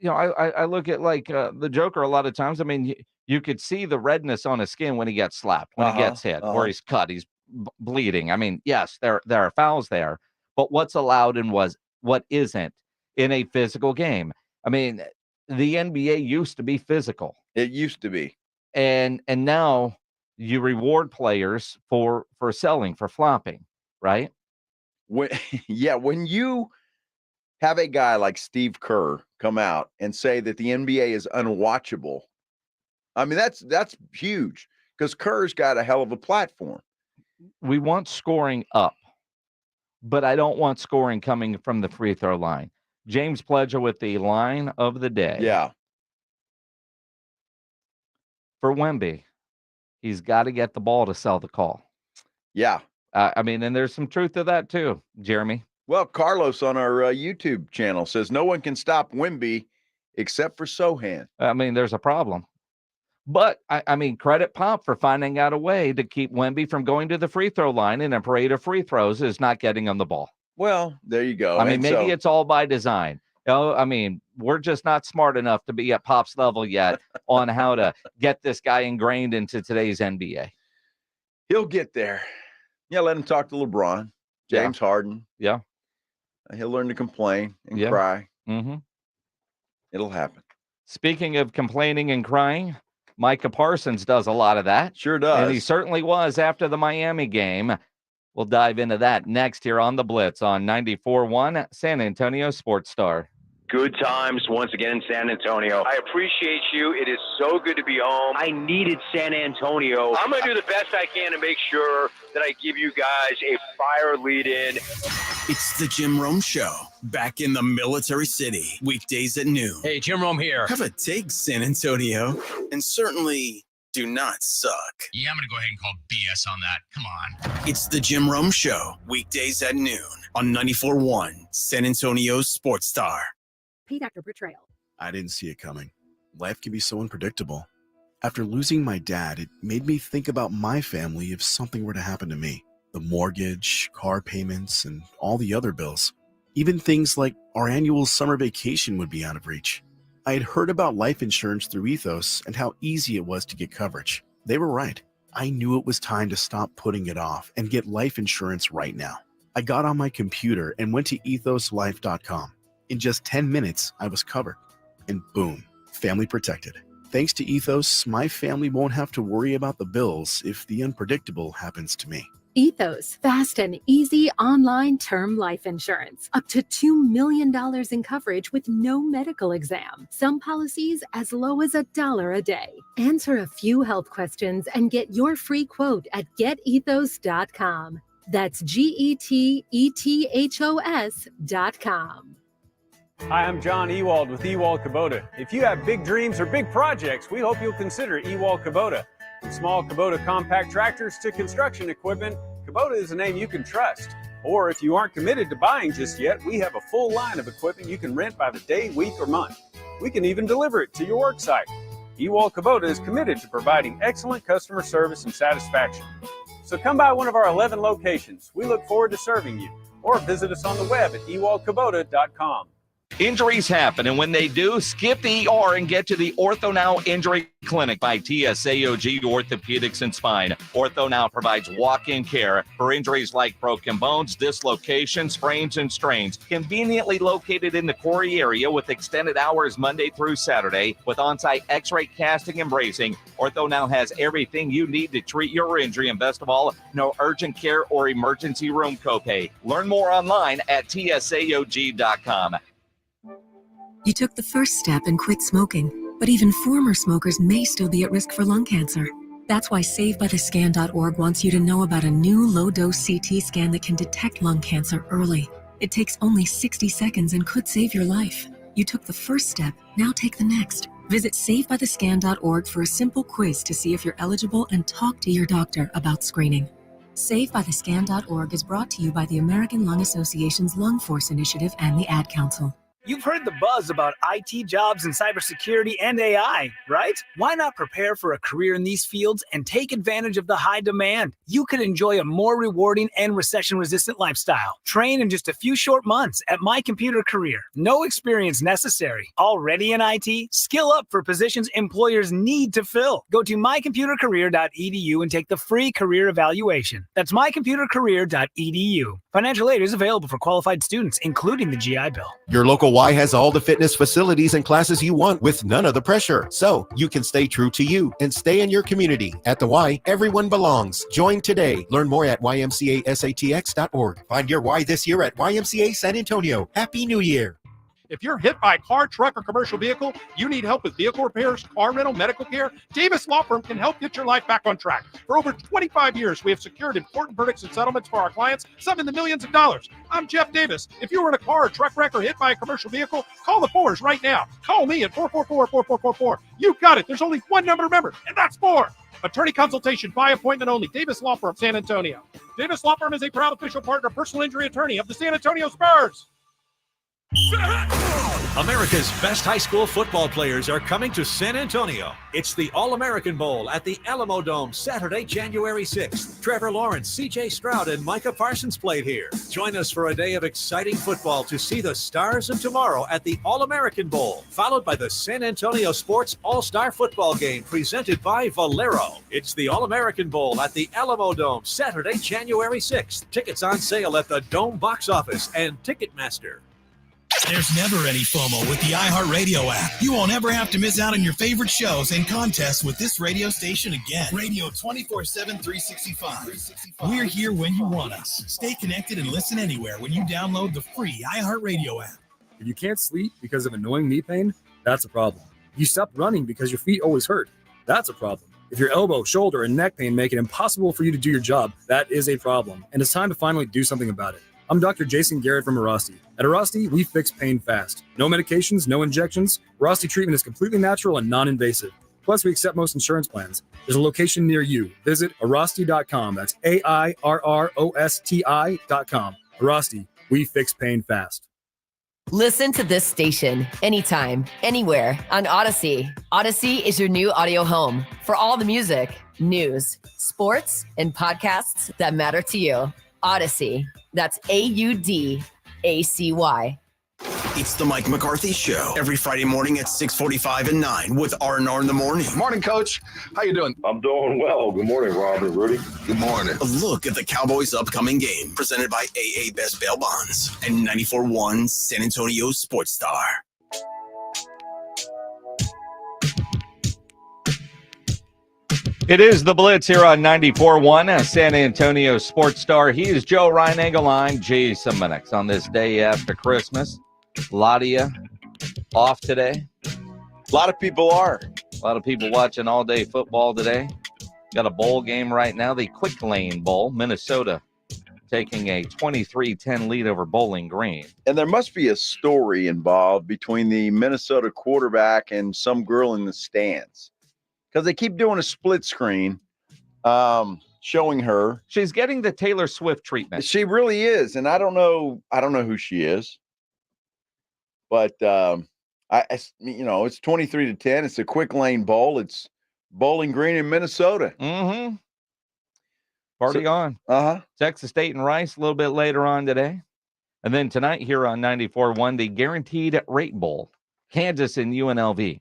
I look at like the Joker a lot of times. I mean, you could see the redness on his skin when he gets slapped, when he gets hit, or he's cut, he's bleeding. I mean, yes, there are fouls there, but what's allowed and what isn't in a physical game? I mean, the NBA used to be physical. It used to be. And now you reward players for selling, for flopping, right? When you have a guy like Steve Kerr come out and say that the NBA is unwatchable, I mean, that's huge because Kerr's got a hell of a platform. We want scoring up, but I don't want scoring coming from the free throw line. James Pledger with the line of the day. Yeah. For Wemby, he's got to get the ball to sell the call. Yeah. I mean, and there's some truth to that too, Jeremy. Well, Carlos on our YouTube channel says no one can stop Wemby except for Sohan. I mean, there's a problem. But, I mean, credit Pop for finding out a way to keep Wemby from going to the free throw line, and a parade of free throws is not getting him the ball. Well, there you go. I mean, maybe it's all by design. I mean, we're just not smart enough to be at Pop's level yet on how to get this guy ingrained into today's NBA. He'll get there. Yeah, let him talk to LeBron, James Harden. Yeah. He'll learn to complain and cry. Mm-hmm. It'll happen. Speaking of complaining and crying, Micah Parsons does a lot of that. Sure does. And he certainly was after the Miami game. We'll dive into that next here on the Blitz on 94.1 San Antonio Sports Star. Good times once again in San Antonio. I appreciate you. It is so good to be home. I needed San Antonio. I'm going to do the best I can to make sure that I give you guys a fire lead-in. It's the Jim Rome Show, back in the Military City, weekdays at noon. Hey, Jim Rome here. Have a take, San Antonio, and certainly do not suck. Yeah, I'm going to go ahead and call BS on that. Come on. It's the Jim Rome Show, weekdays at noon on 94.1 San Antonio's Sports Star. Paid actor portrayal. I didn't see it coming. Life can be so unpredictable. After losing my dad, it made me think about my family if something were to happen to me. The mortgage, car payments, and all the other bills. Even things like our annual summer vacation would be out of reach. I had heard about life insurance through Ethos and how easy it was to get coverage. They were right. I knew it was time to stop putting it off and get life insurance right now. I got on my computer and went to ethoslife.com. In just 10 minutes, I was covered. And boom, family protected. Thanks to Ethos, my family won't have to worry about the bills if the unpredictable happens to me. Ethos, fast and easy online term life insurance. Up to $2 million in coverage with no medical exam. Some policies as low as $1 a day. Answer a few health questions and get your free quote at getethos.com. That's GETETHOS.com. Hi, I'm John Ewald with Ewald Kubota. If you have big dreams or big projects, we hope you'll consider Ewald Kubota. From small Kubota compact tractors to construction equipment, Kubota is a name you can trust. Or if you aren't committed to buying just yet, we have a full line of equipment you can rent by the day, week, or month. We can even deliver it to your work site. Ewald Kubota is committed to providing excellent customer service and satisfaction. So come by one of our 11 locations. We look forward to serving you. Or visit us on the web at ewaldkubota.com. Injuries happen, and when they do, skip the ER and get to the Ortho Now Injury Clinic by TSAOG Orthopedics and Spine. Ortho Now provides walk-in care for injuries like broken bones, dislocations, sprains, and strains. Conveniently located in the Corey area with extended hours Monday through Saturday with on-site x-ray casting and bracing, Ortho Now has everything you need to treat your injury, and best of all, no urgent care or emergency room copay. Learn more online at TSAOG.com. You took the first step and quit smoking, but even former smokers may still be at risk for lung cancer. That's why SaveByTheScan.org wants you to know about a new low-dose CT scan that can detect lung cancer early. It takes only 60 seconds and could save your life. You took the first step, now take the next. Visit SaveByTheScan.org for a simple quiz to see if you're eligible and talk to your doctor about screening. SaveByTheScan.org is brought to you by the American Lung Association's Lung Force Initiative and the Ad Council. You've heard the buzz about IT jobs in cybersecurity and AI, right? Why not prepare for a career in these fields and take advantage of the high demand? You could enjoy a more rewarding and recession-resistant lifestyle. Train in just a few short months at My Computer Career. No experience necessary. Already in IT? Skill up for positions employers need to fill. Go to mycomputercareer.edu and take the free career evaluation. That's mycomputercareer.edu. Financial aid is available for qualified students, including the GI Bill. Your local Y has all the fitness facilities and classes you want with none of the pressure. So you can stay true to you and stay in your community. At the Y, everyone belongs. Join today. Learn more at ymcasatx.org. Find your Y this year at YMCA San Antonio. Happy New Year. If you're hit by a car, truck, or commercial vehicle, you need help with vehicle repairs, car rental, medical care, Davis Law Firm can help get your life back on track. For over 25 years, we have secured important verdicts and settlements for our clients, some in the millions of dollars. I'm Jeff Davis. If you were in a car or truck wreck or hit by a commercial vehicle, call the Fours right now. Call me at 444-4444. You got it. There's only one number to remember, and that's 4. Attorney consultation by appointment only. Davis Law Firm, San Antonio. Davis Law Firm is a proud official partner, personal injury attorney of the San Antonio Spurs. America's best high school football players are coming to San Antonio. It's the All-American Bowl at the Alamo Dome, Saturday, January 6th. Trevor Lawrence, C.J. Stroud, and Micah Parsons played here. Join us for a day of exciting football to see the stars of tomorrow at the All-American Bowl, followed by the San Antonio Sports All-Star Football Game presented by Valero. It's the All-American Bowl at the Alamo Dome, Saturday, January 6th. Tickets on sale at the Dome box office and Ticketmaster. There's never any FOMO with the iHeartRadio app. You won't ever have to miss out on your favorite shows and contests with this radio station again. Radio 24/7, 365. We're here when you want us. Stay connected and listen anywhere when you download the free iHeartRadio app. If you can't sleep because of annoying knee pain, that's a problem. If you stop running because your feet always hurt, that's a problem. If your elbow, shoulder, and neck pain make it impossible for you to do your job, that is a problem. And it's time to finally do something about it. I'm Dr. Jason Garrett from Arasti. At Arasti, we fix pain fast. No medications, no injections. Arasti treatment is completely natural and non-invasive. Plus, we accept most insurance plans. There's a location near you. Visit Arasti.com. That's AIRROSTI.com. Arasti, we fix pain fast. Listen to this station anytime, anywhere on Odyssey. Odyssey is your new audio home for all the music, news, sports, and podcasts that matter to you. Odyssey. That's AUDACY. It's the Mike McCarthy Show every Friday morning at 6:45 and 9 with R&R in the morning. Morning, Coach. How you doing? I'm doing well. Good morning, Rob and Rudy. Good morning. A look at the Cowboys' upcoming game presented by AA Best Bail Bonds and 94.1 San Antonio Sports Star. It is the Blitz here on 94.1 San Antonio Sports Star. He is Joe Ryan Engelline, Jason Minix on this day after Christmas. A lot of you off today. A lot of people are. A lot of people watching all-day football today. Got a bowl game right now, the Quick Lane Bowl. Minnesota taking a 23-10 lead over Bowling Green. And there must be a story involved between the Minnesota quarterback and some girl in the stands. Because they keep doing a split screen showing her. She's getting the Taylor Swift treatment. She really is. And I don't know who she is. But, it's 23-10. It's a Quick Lane Bowl. It's Bowling Green in Minnesota. Mm-hmm. Party on. Uh-huh. Texas State and Rice a little bit later on today. And then tonight here on 94.1, the Guaranteed Rate Bowl. Kansas and UNLV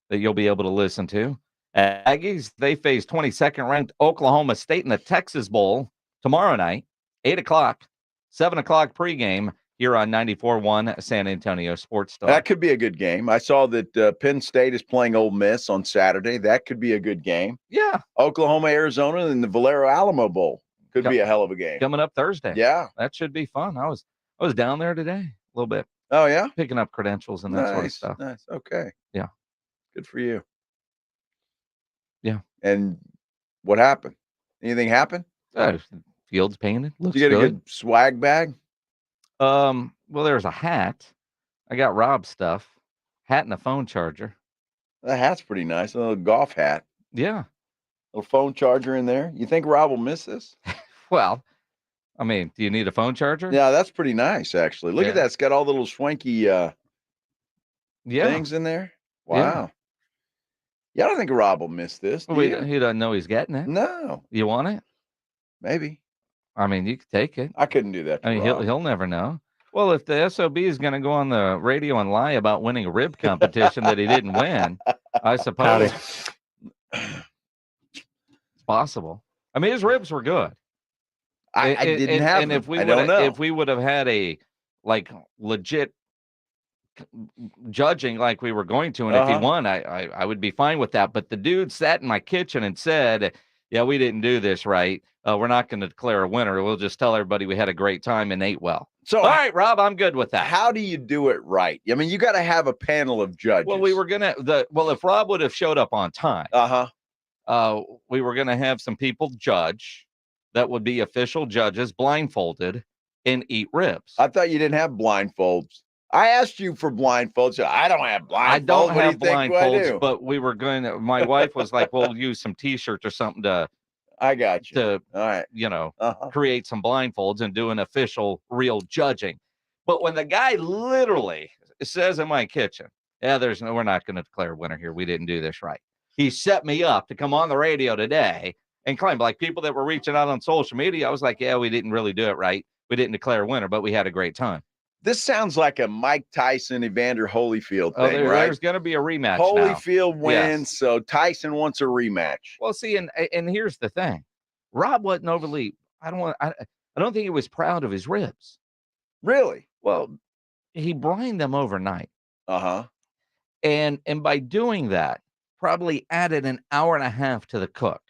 that you'll be able to listen to. Aggies, they face 22nd ranked Oklahoma State in the Texas Bowl tomorrow night, 8 o'clock, 7 o'clock pregame here on 94.1 San Antonio Sports Star. That could be a good game. I saw that Penn State is playing Ole Miss on Saturday. That could be a good game. Yeah. Oklahoma, Arizona, and the Valero Alamo Bowl could be a hell of a game. Coming up Thursday. Yeah. That should be fun. I was down there today a little bit. Oh, yeah? Picking up credentials and that sort of stuff. Nice. Okay. Yeah. Good for you. Yeah. And what happened? Anything happen? Field's painted. Looks Did you get good. a good swag bag? Well, there's a hat. I got Rob's stuff. Hat and a phone charger. The hat's pretty nice. A little golf hat. Yeah. Little phone charger in there. You think Rob will miss this? Well, I mean, do you need a phone charger? Yeah, that's pretty nice, actually. Look at that. It's got all the little swanky things in there. Wow. Yeah, I don't think Rob will miss this. He doesn't know he's getting it. No. You want it? Maybe. I mean, you could take it. I couldn't do that to I mean, Rob. he'll never know. Well, if the SOB is going to go on the radio and lie about winning a rib competition that he didn't win, I suppose it's possible. I mean, his ribs were good. I didn't have and them. if we I don't know. if we would have had a legit judging like we were going to, and if he won, I would be fine with that. But the dude sat in my kitchen and said, "Yeah, we didn't do this right. We're not going to declare a winner. We'll just tell everybody we had a great time and ate well." So, all right, Rob, I'm good with that. How do you do it right? I mean, you got to have a panel of judges. Well, we were gonna if Rob would have showed up on time, we were gonna have some people judge that would be official judges, blindfolded, and eat ribs. I thought you didn't have blindfolds. I asked you for blindfolds. I don't have blindfolds. I don't What have do you think I blindfolds, do? but we were going to. My wife was like, "We'll use some T-shirts or something to." I got you. To all right, create some blindfolds and do an official, real judging. But when the guy literally says in my kitchen, "Yeah, we're not going to declare a winner here. We didn't do this right." He set me up to come on the radio today and claim, like people that were reaching out on social media. I was like, "Yeah, we didn't really do it right. We didn't declare a winner, but we had a great time." This sounds like a Mike Tyson, Evander Holyfield thing, right? There's going to be a rematch. Holyfield wins, Yes. so Tyson wants a rematch. Well, see, and here's the thing: Rob wasn't overly. I don't think he was proud of his ribs. Really? Well, he brined them overnight. And by doing that, probably added an hour and a half to the cook.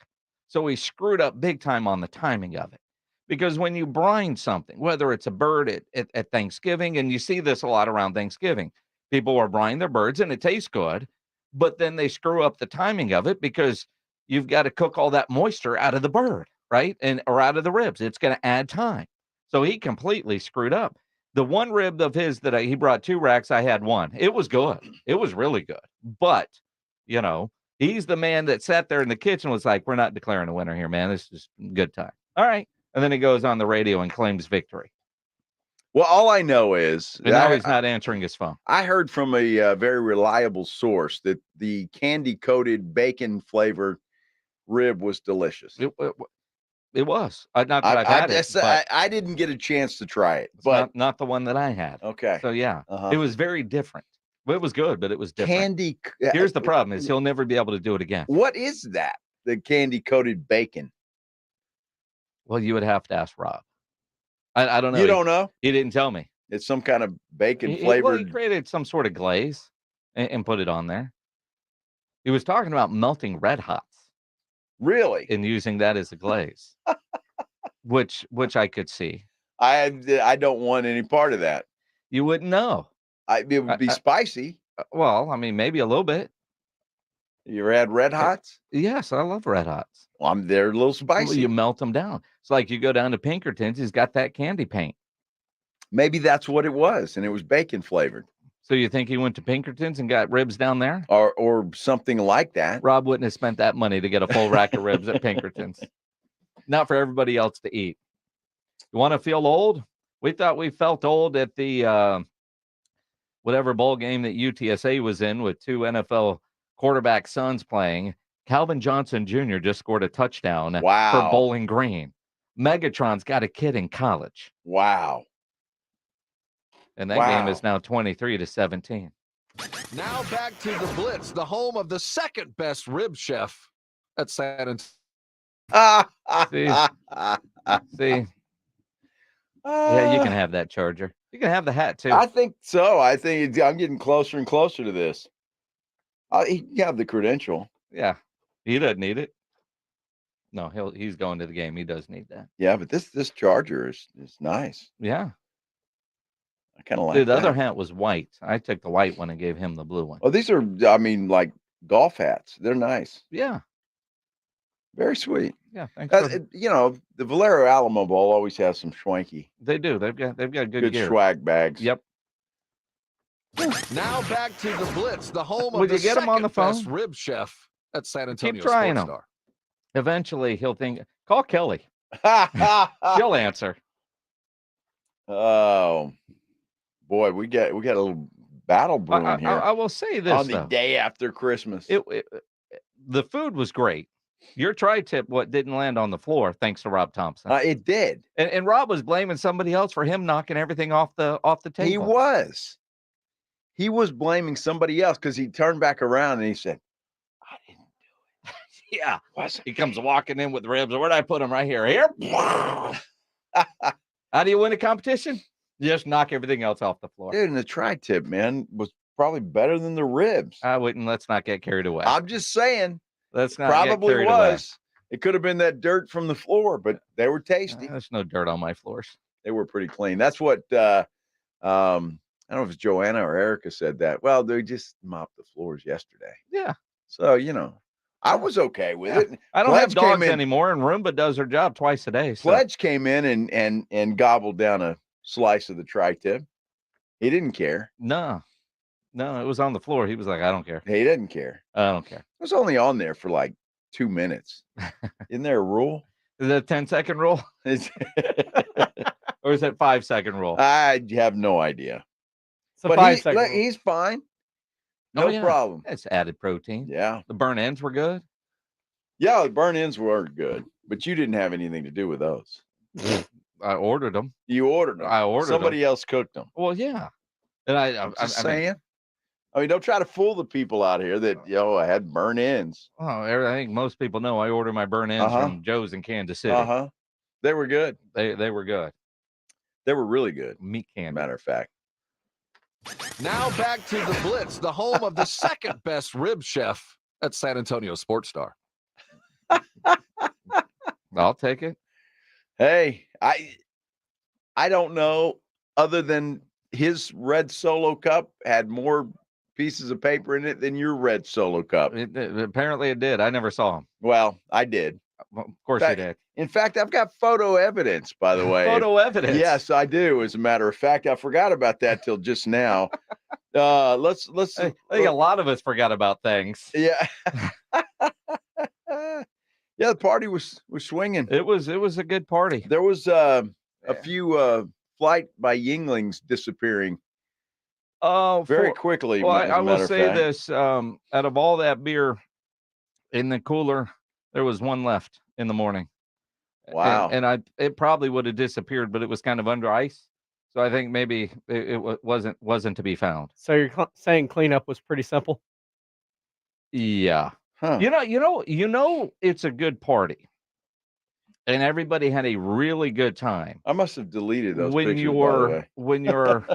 So he screwed up big time on the timing of it. Because when you brine something, whether it's a bird at Thanksgiving, and you see this a lot around Thanksgiving, people are brining their birds and it tastes good, but then they screw up the timing of it because you've got to cook all that moisture out of the bird, right? Or out of the ribs. It's going to add time. So he completely screwed up. The one rib of his that he brought 2 racks, I had 1. It was good. It was really good. But, he's the man that sat there in the kitchen was like, we're not declaring a winner here, man. This is a good time. All right. And then he goes on the radio and claims victory. Well, all I know is and now he's not answering his phone. I heard from a very reliable source that the candy-coated bacon-flavored rib was delicious. It was. Not that I've had it. I didn't get a chance to try it, but not the one that I had. Okay. So, yeah, It was very different. It was good, but it was different. Here's the problem is he'll never be able to do it again. What is that? The candy-coated bacon? Well, you would have to ask Rob. I don't know. You don't know? He didn't tell me. It's some kind of bacon-flavored. Well, he created some sort of glaze and put it on there. He was talking about melting Red Hots. Really? And using that as a glaze, which I could see. I don't want any part of that. You wouldn't know. It would be spicy. Well, I mean, maybe a little bit. You ever had Red Hots? Yes, I love Red Hots. Well, they're a little spicy. Well, you melt them down. It's like you go down to Pinkerton's. He's got that candy paint. Maybe that's what it was, and it was bacon flavored. So you think he went to Pinkerton's and got ribs down there? Or something like that. Rob wouldn't have spent that money to get a full rack of ribs at Pinkerton's. Not for everybody else to eat. You want to feel old? We thought we felt old at the whatever bowl game that UTSA was in with 2 NFL quarterback sons playing. Calvin Johnson Jr. just scored a touchdown for Bowling Green. Megatron's got a kid in college. Wow. And that game is now 23-17. Now back to the Blitz, the home of the second best rib chef at San Antonio. See? Yeah, you can have that charger. You can have the hat, too. I think so. I think I'm getting closer and closer to this. You have the credential. Yeah. He doesn't need it. No, he's going to the game. He does need that. Yeah, but this charger is nice. Yeah. I kind of like the that. other hat was white. I took the white one and gave him the blue one. Oh, these are, like golf hats. They're nice. Yeah. Very sweet. Yeah. Thanks. The Valero Alamo Bowl always has some schwanky. They do. They've got good gear. Swag bags. Yep. Now back to the Blitz, the home of Would the you get him on the phone? best rib chef at San Antonio. Keep trying him. Star. Eventually, he'll think. Call Kelly. She'll answer. Oh boy, we got a little battle brewing here. I will say this on the day after Christmas. The food was great. Your tri-tip, didn't land on the floor, thanks to Rob Thompson. It did, and Rob was blaming somebody else for him knocking everything off the table. He was blaming somebody else because he turned back around and he said, "I didn't do it." Yeah, he comes walking in with ribs. Where'd I put him? Right here. Here. How do you win a competition? You just knock everything else off the floor. Dude, and the tri-tip, man, was probably better than the ribs. I wouldn't. Let's not get carried away. I'm just saying. Let's not probably get carried was. Away. It could have been that dirt from the floor, but they were tasty. There's no dirt on my floors. They were pretty clean. That's what I don't know if it's Joanna or Erica said that. Well, they just mopped the floors yesterday. Yeah. So, I was okay with it. I don't have dogs anymore, and Roomba does her job twice a day. So. Pledge came in and gobbled down a slice of the tri-tip. He didn't care. No, it was on the floor. He was like, I don't care. He didn't care. I don't care. It was only on there for like 2 minutes. Isn't there a rule? Is it a 10-second rule? Or is it 5-second rule? I have no idea. It's a 5-second rule. He's fine. No problem. It's added protein. Yeah. The burn ends were good. Yeah, the burn ends were good, but you didn't have anything to do with those. I ordered them. You ordered them. I ordered Somebody them. else cooked them. Well, yeah. And I'm just saying. Don't try to fool the people out here that I had burn ends. Oh, I think most people know I order my burn ends from Joe's in Kansas City. They were good. They were good. They were really good. Meat candy. Matter of fact. Now back to the Blitz, the home of the second best rib chef at San Antonio Sports Star. I'll take it. Hey, I don't know, other than his red Solo cup had more pieces of paper in it than your red Solo cup. Apparently it did. I never saw him. Well, I did. Well, of course you did. In fact, I've got photo evidence, by the way. Photo evidence? Yes, I do. As a matter of fact, I forgot about that till just now. Let's. I think a lot of us forgot about things. Yeah. Yeah, the party was swinging. It was a good party. There was a few flight by Yinglings disappearing. Oh, very quickly. Well, as a I will matter say of fact. this: out of all that beer in the cooler, there was one left in the morning. Wow! And it probably would have disappeared, but it was kind of under ice, so I think maybe it wasn't to be found. So you're saying cleanup was pretty simple? Yeah. Huh. You know, it's a good party, and everybody had a really good time. I must have deleted those when pictures, by the way. when you're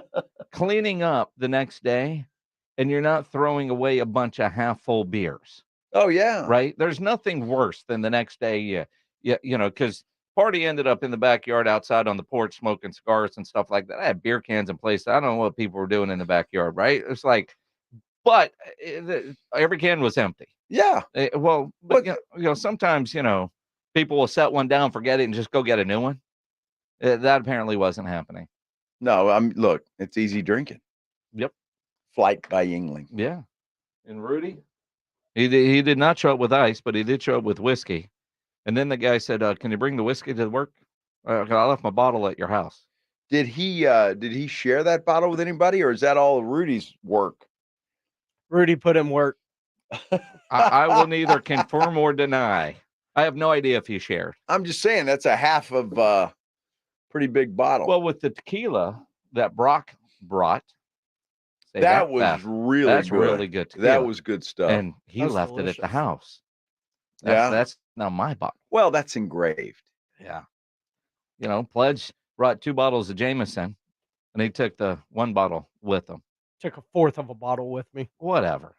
cleaning up the next day, and you're not throwing away a bunch of half full beers. Oh yeah, right. There's nothing worse than the next day. Because party ended up in the backyard outside on the porch smoking cigars and stuff like that. I had beer cans in place. I don't know what people were doing in the backyard, right? It's like, but every can was empty. Yeah. But sometimes, people will set one down, forget it, and just go get a new one. That apparently wasn't happening. No, look, it's easy drinking. Yep. Flight by Yingling. Yeah. And Rudy? He did not show up with ice, but he did show up with whiskey. And then the guy said, can you bring the whiskey to work? I left my bottle at your house. Did he share that bottle with anybody, or is that all Rudy's work? Rudy put in work. I will neither confirm or deny. I have no idea if he shared. I'm just saying that's a half of pretty big bottle. Well, with the tequila that Brock brought, that was really that's good. really good. Tequila. That was good stuff. And he That's left delicious. it at the house. Yeah. That's now my bottle. Well, that's engraved. Yeah. Pledge brought 2 bottles of Jameson, and he took the 1 bottle with him. Took a fourth of a bottle with me. Whatever.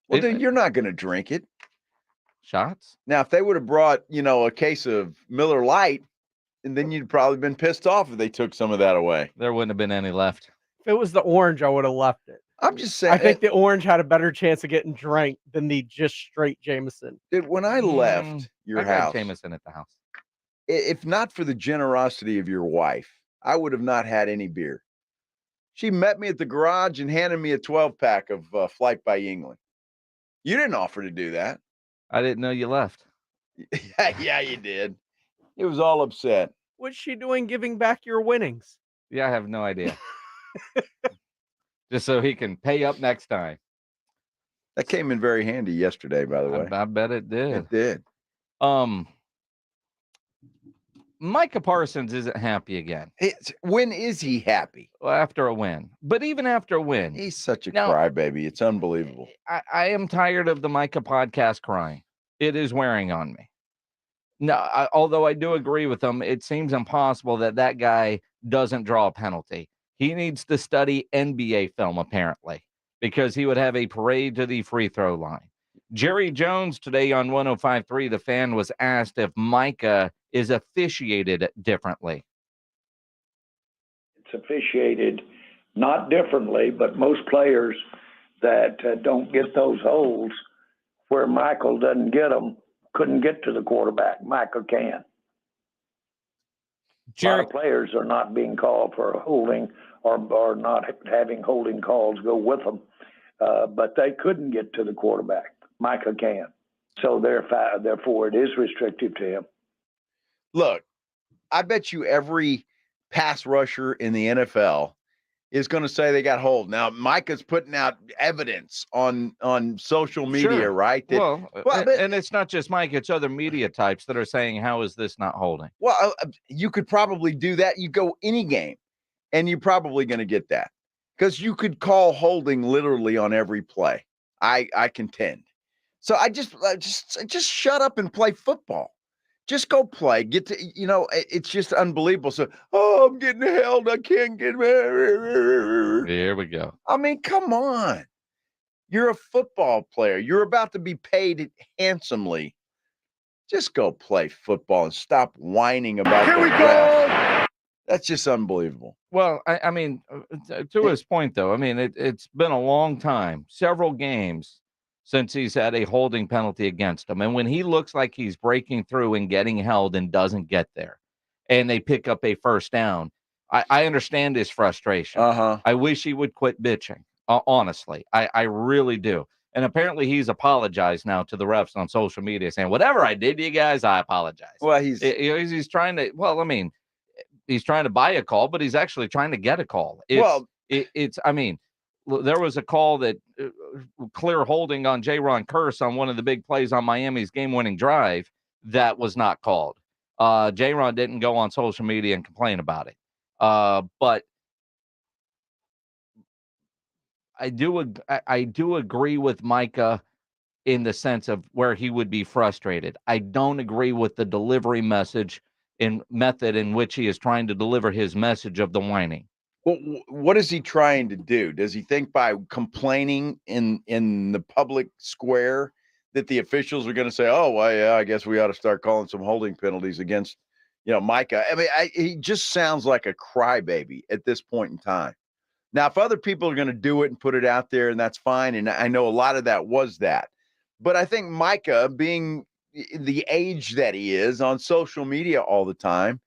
Well, then you're not going to drink it. Shots? Now, if they would have brought, a case of Miller Lite, and then you'd probably been pissed off if they took some of that away. There wouldn't have been any left. If it was the orange, I would have left it. I'm just saying. I think the orange had a better chance of getting drank than the just straight Jameson. Dude, when I left your I got house, Jameson at the house. If not for the generosity of your wife, I would have not had any beer. She met me at the garage and handed me a 12-pack of Flight by Yingling. You didn't offer to do that. I didn't know you left. Yeah, you did. It was all upset. What's she doing giving back your winnings? Yeah, I have no idea. Just so he can pay up next time. That came in very handy yesterday, by the way. I bet it did. It did. Micah Parsons isn't happy again. When is he happy? Well, after a win. But even after a win. He's such a crybaby. It's unbelievable. I am tired of the Micah podcast crying. It is wearing on me. No, although I do agree with him, it seems impossible that guy doesn't draw a penalty. He needs to study NBA film, apparently, because he would have a parade to the free throw line. Jerry Jones today on 105.3, the Fan, was asked if Micah is officiated differently. It's officiated not differently, but most players that don't get those holes where Michael doesn't get them couldn't get to the quarterback. Michael can. A lot of players are not being called for holding or not having holding calls go with them, but they couldn't get to the quarterback. Micah can. So therefore, it is restrictive to him. Look, I bet you every pass rusher in the NFL is going to say they got hold. Now, Micah's putting out evidence on social media, Sure. right? And it's not just Mike, it's other media types that are saying, how is this not holding? Well, you could probably do that. You go any game, and you're probably going to get that. Because you could call holding literally on every play. I contend. So I just shut up and play football. Just go play. Get to, it's just unbelievable. So, I'm getting held. I can't get. Here we go. I mean, come on. You're a football player. You're about to be paid handsomely. Just go play football and stop whining about Here we go. That's just unbelievable. Well, I mean, to his point, though, I mean, it's been a long time, several games since he's had a holding penalty against him. And when he looks like he's breaking through and getting held and doesn't get there, and they pick up a first down, I understand his frustration. I wish he would quit bitching, honestly. I really do. And apparently he's apologized now to the refs on social media, saying, whatever I did to you guys, I apologize. Well, he's trying to, well, I mean, he's trying to buy a call, but he's actually trying to get a call. I mean, there was a call that clear holding on Jaron Curse on one of the big plays on Miami's game-winning drive that was not called. Jaron didn't go on social media and complain about it. But I do agree with Micah in the sense of where he would be frustrated. I don't agree with the delivery message and method in which he is trying to deliver his message of the whining. Well, what is he trying to do? Does he think by complaining in the public square that the officials are going to say, oh, well, yeah, I guess we ought to start calling some holding penalties against, Micah? I mean, he just sounds like a crybaby at this point in time. Now, if other people are going to do it and put it out there, and that's fine, and I know a lot of that was that. But I think Micah, being the age that he is on social media all the time,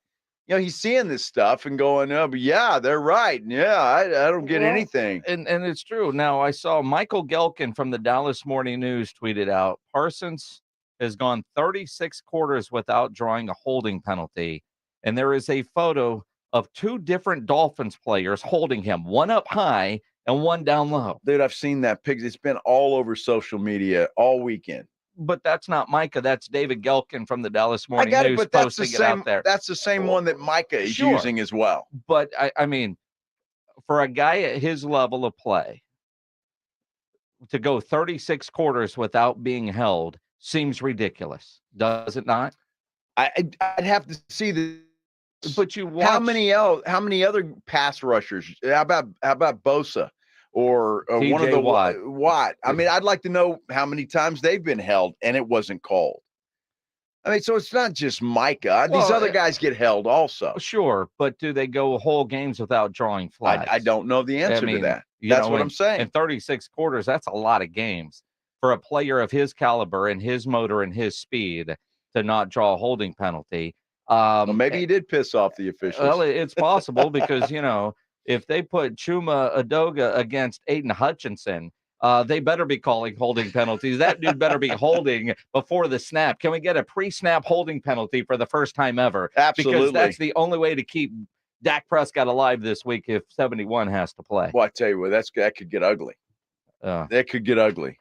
he's seeing this stuff and going, oh, but yeah, they're right. Yeah, I don't get anything. And it's true. Now, I saw Michael Gelkin from the Dallas Morning News tweeted out, Parsons has gone 36 quarters without drawing a holding penalty. And there is a photo of two different Dolphins players holding him, one up high and one down low. Dude, I've seen that picture. It's been all over social media all weekend. But that's not Micah. That's David Gelkin from the Dallas Morning News but that's posting it out there. That's the same one that Micah is using as well. But, I mean, for a guy at his level of play, to go 36 quarters without being held seems ridiculous. Does it not? I'd have to see the. But you watch, how many other pass rushers? How about Bosa or one of the Watt? I mean, I'd like to know how many times they've been held and it wasn't called. I mean, so it's not just Micah. These other guys get held also. Sure, but do they go whole games without drawing flags? I don't know the answer to that. That's what I'm saying. In 36 quarters, that's a lot of games for a player of his caliber and his motor and his speed to not draw a holding penalty. Well, maybe he did piss off the officials. Well, it's possible because, if they put Chuma Adoga against Aiden Hutchinson, they better be calling holding penalties. That dude better be holding before the snap. Can we get a pre-snap holding penalty for the first time ever? Absolutely. Because that's the only way to keep Dak Prescott alive this week if 71 has to play. Well, I tell you what, that could get ugly. That could get ugly.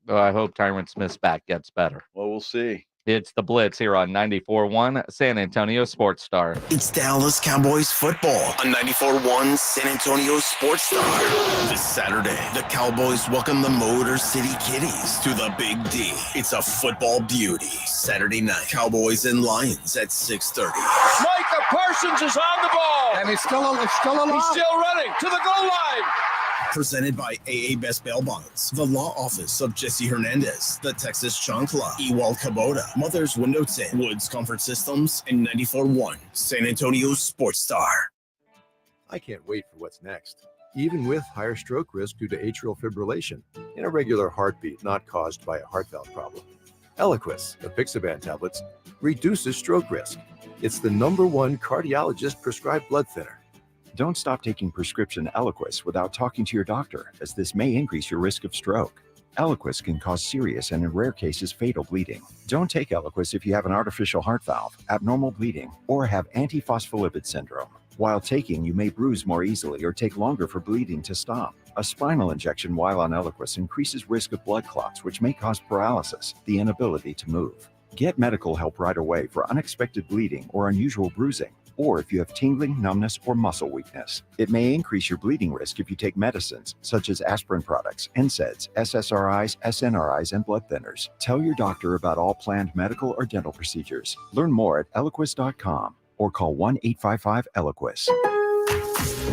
Well, I hope Tyron Smith's back gets better. Well, we'll see. It's the Blitz here on 94.1 San Antonio Sports Star. It's Dallas Cowboys football on 94.1 San Antonio Sports Star. This Saturday, the Cowboys welcome the Motor City Kitties to the Big D. It's a football beauty. Saturday night, Cowboys and Lions at 6:30. Micah Parsons is on the ball. And he's still alive. He's still running to the goal line. Presented by AA Best Bail Bonds, the law office of Jesse Hernandez, the Texas Chancla, Ewald Kubota, Mother's Window Tint, Woods Comfort Systems, and 94.1 San Antonio Sports Star. I can't wait for what's next. Even with higher stroke risk due to atrial fibrillation, an irregular heartbeat not caused by a heart valve problem. Eliquis, the Pixaban tablets, reduces stroke risk. It's the #1 cardiologist prescribed blood thinner. Don't stop taking prescription Eliquis without talking to your doctor, as this may increase your risk of stroke. Eliquis can cause serious and in rare cases fatal bleeding. Don't take Eliquis if you have an artificial heart valve, abnormal bleeding, or have antiphospholipid syndrome. While taking, you may bruise more easily or take longer for bleeding to stop. A spinal injection while on Eliquis increases risk of blood clots, which may cause paralysis, the inability to move. Get medical help right away for unexpected bleeding or unusual bruising, or if you have tingling, numbness, or muscle weakness. It may increase your bleeding risk if you take medicines such as aspirin products, NSAIDs, SSRIs, SNRIs, and blood thinners. Tell your doctor about all planned medical or dental procedures. Learn more at Eliquis.com or call 1-855-ELIQUIS.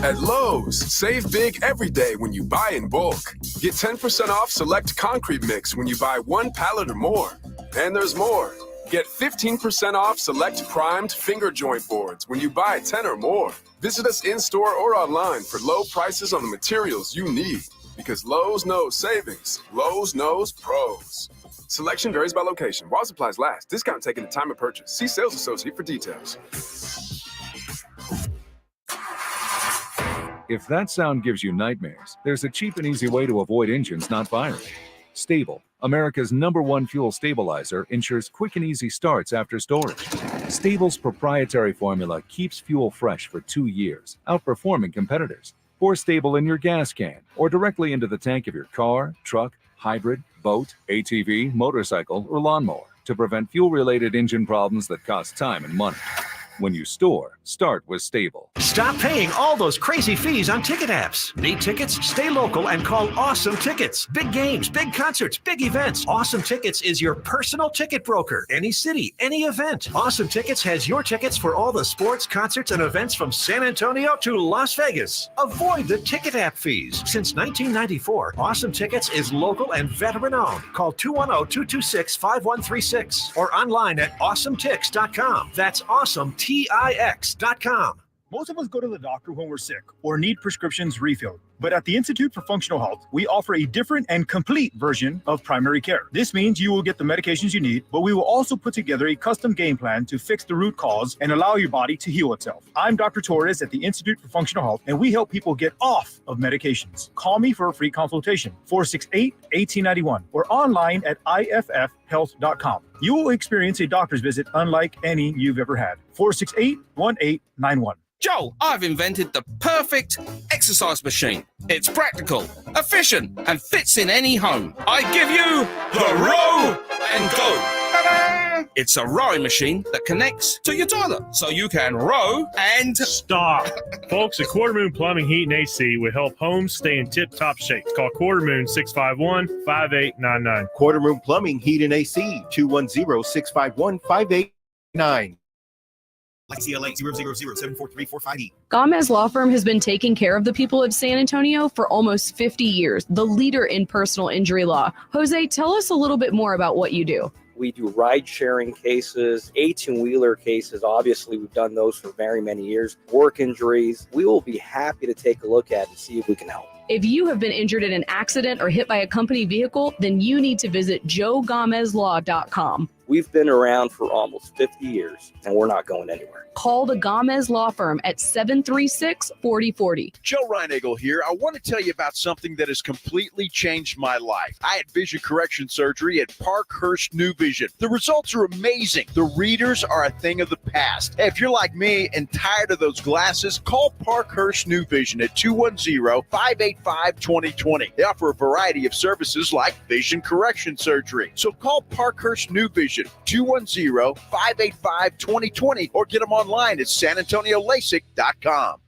At Lowe's, save big every day when you buy in bulk. Get 10% off select concrete mix when you buy 1 pallet or more. And there's more. Get 15% off select primed finger joint boards when you buy 10 or more. Visit us in-store or online for low prices on the materials you need. Because Lowe's knows savings. Lowe's knows pros. Selection varies by location. While supplies last. Discount taken at time of purchase. See sales associate for details. If that sound gives you nightmares, there's a cheap and easy way to avoid engines not firing. Stable, America's #1 fuel stabilizer, ensures quick and easy starts after storage. Stable's proprietary formula keeps fuel fresh for 2 years, outperforming competitors. Pour Stable in your gas can or directly into the tank of your car, truck, hybrid, boat, ATV, motorcycle, or lawnmower to prevent fuel-related engine problems that cost time and money. When you store, start with Stable. Stop paying all those crazy fees on ticket apps. Need tickets? Stay local and call Awesome Tickets. Big games, big concerts, big events. Awesome Tickets is your personal ticket broker. Any city, any event. Awesome Tickets has your tickets for all the sports, concerts, and events from San Antonio to Las Vegas. Avoid the ticket app fees. Since 1994, Awesome Tickets is local and veteran-owned. Call 210-226-5136 or online at awesometix.com. That's awesometix.com. Most of us go to the doctor when we're sick or need prescriptions refilled. But at the Institute for Functional Health, we offer a different and complete version of primary care. This means you will get the medications you need, but we will also put together a custom game plan to fix the root cause and allow your body to heal itself. I'm Dr. Torres at the Institute for Functional Health, and we help people get off of medications. Call me for a free consultation, 468-1891, or online at iffhealth.com. You will experience a doctor's visit unlike any you've ever had. 468-1891. Joel, I've invented the perfect exercise machine. It's practical, efficient, and fits in any home. I give you the Row and Go. Ta-da! It's a rowing machine that connects to your toilet, so you can row and... Stop. Folks, at Quarter Moon Plumbing, Heat, and AC will help homes stay in tip-top shape. Call Quarter Moon 651-5899. Quarter Moon Plumbing, Heat, and AC, 210-651-5899. CLA 000743458. Gomez Law Firm has been taking care of the people of San Antonio for almost 50 years, the leader in personal injury law. Jose, tell us a little bit more about what you do. We do ride-sharing cases, 18-wheeler cases. Obviously, we've done those for very many years. Work injuries. We will be happy to take a look at and see if we can help. If you have been injured in an accident or hit by a company vehicle, then you need to visit joegomezlaw.com. We've been around for almost 50 years, and we're not going anywhere. Call the Gomez Law Firm at 736-4040. Joe Reinagel here. I want to tell you about something that has completely changed my life. I had vision correction surgery at Parkhurst New Vision. The results are amazing. The readers are a thing of the past. Hey, if you're like me and tired of those glasses, call Parkhurst New Vision at 210-585-2020. They offer a variety of services like vision correction surgery. So call Parkhurst New Vision, 210-585-2020, or get them online at sanantoniolasik.com.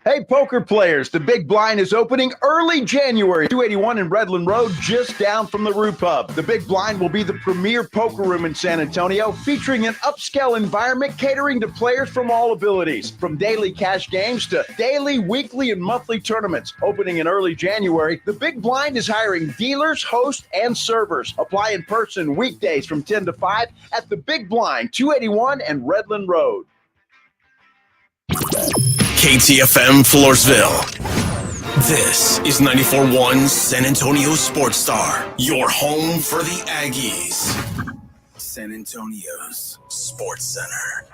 Hey, poker players, the Big Blind is opening early January, 281 in Redland Road, just down from the Roo Pub. The Big Blind will be the premier poker room in San Antonio, featuring an upscale environment catering to players from all abilities, from daily cash games to daily, weekly, and monthly tournaments. Opening in early January, the Big Blind is hiring dealers, hosts, and servers. Apply in person weekdays from 10 to 5 at the Big Blind, 281 and Redland Road. KTFM Floresville. This is 94.1 San Antonio Sports Star, your home for the Aggies. San Antonio's Sports Center.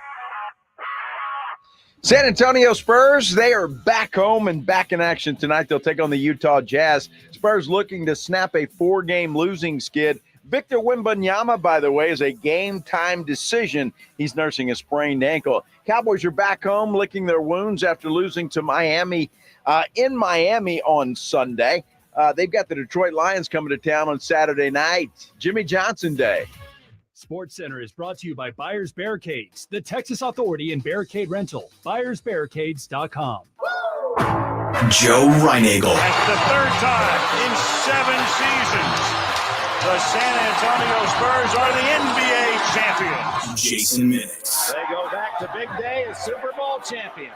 San Antonio Spurs, they are back home and back in action tonight. They'll take on the Utah Jazz. Spurs looking to snap a 4-game losing skid. Victor Wembanyama, by the way, is a game-time decision. He's nursing a sprained ankle. Cowboys are back home licking their wounds after losing to Miami in Miami on Sunday. They've got the Detroit Lions coming to town on Saturday night. Jimmy Johnson Day. Sports Center is brought to you by Buyers Barricades, the Texas Authority in Barricade Rental. BuyersBarricades.com. Joe Reinagel. That's the third time in 7 seasons. The San Antonio Spurs are the NBA champions. Jason Minix. They go back to big day as Super Bowl champions.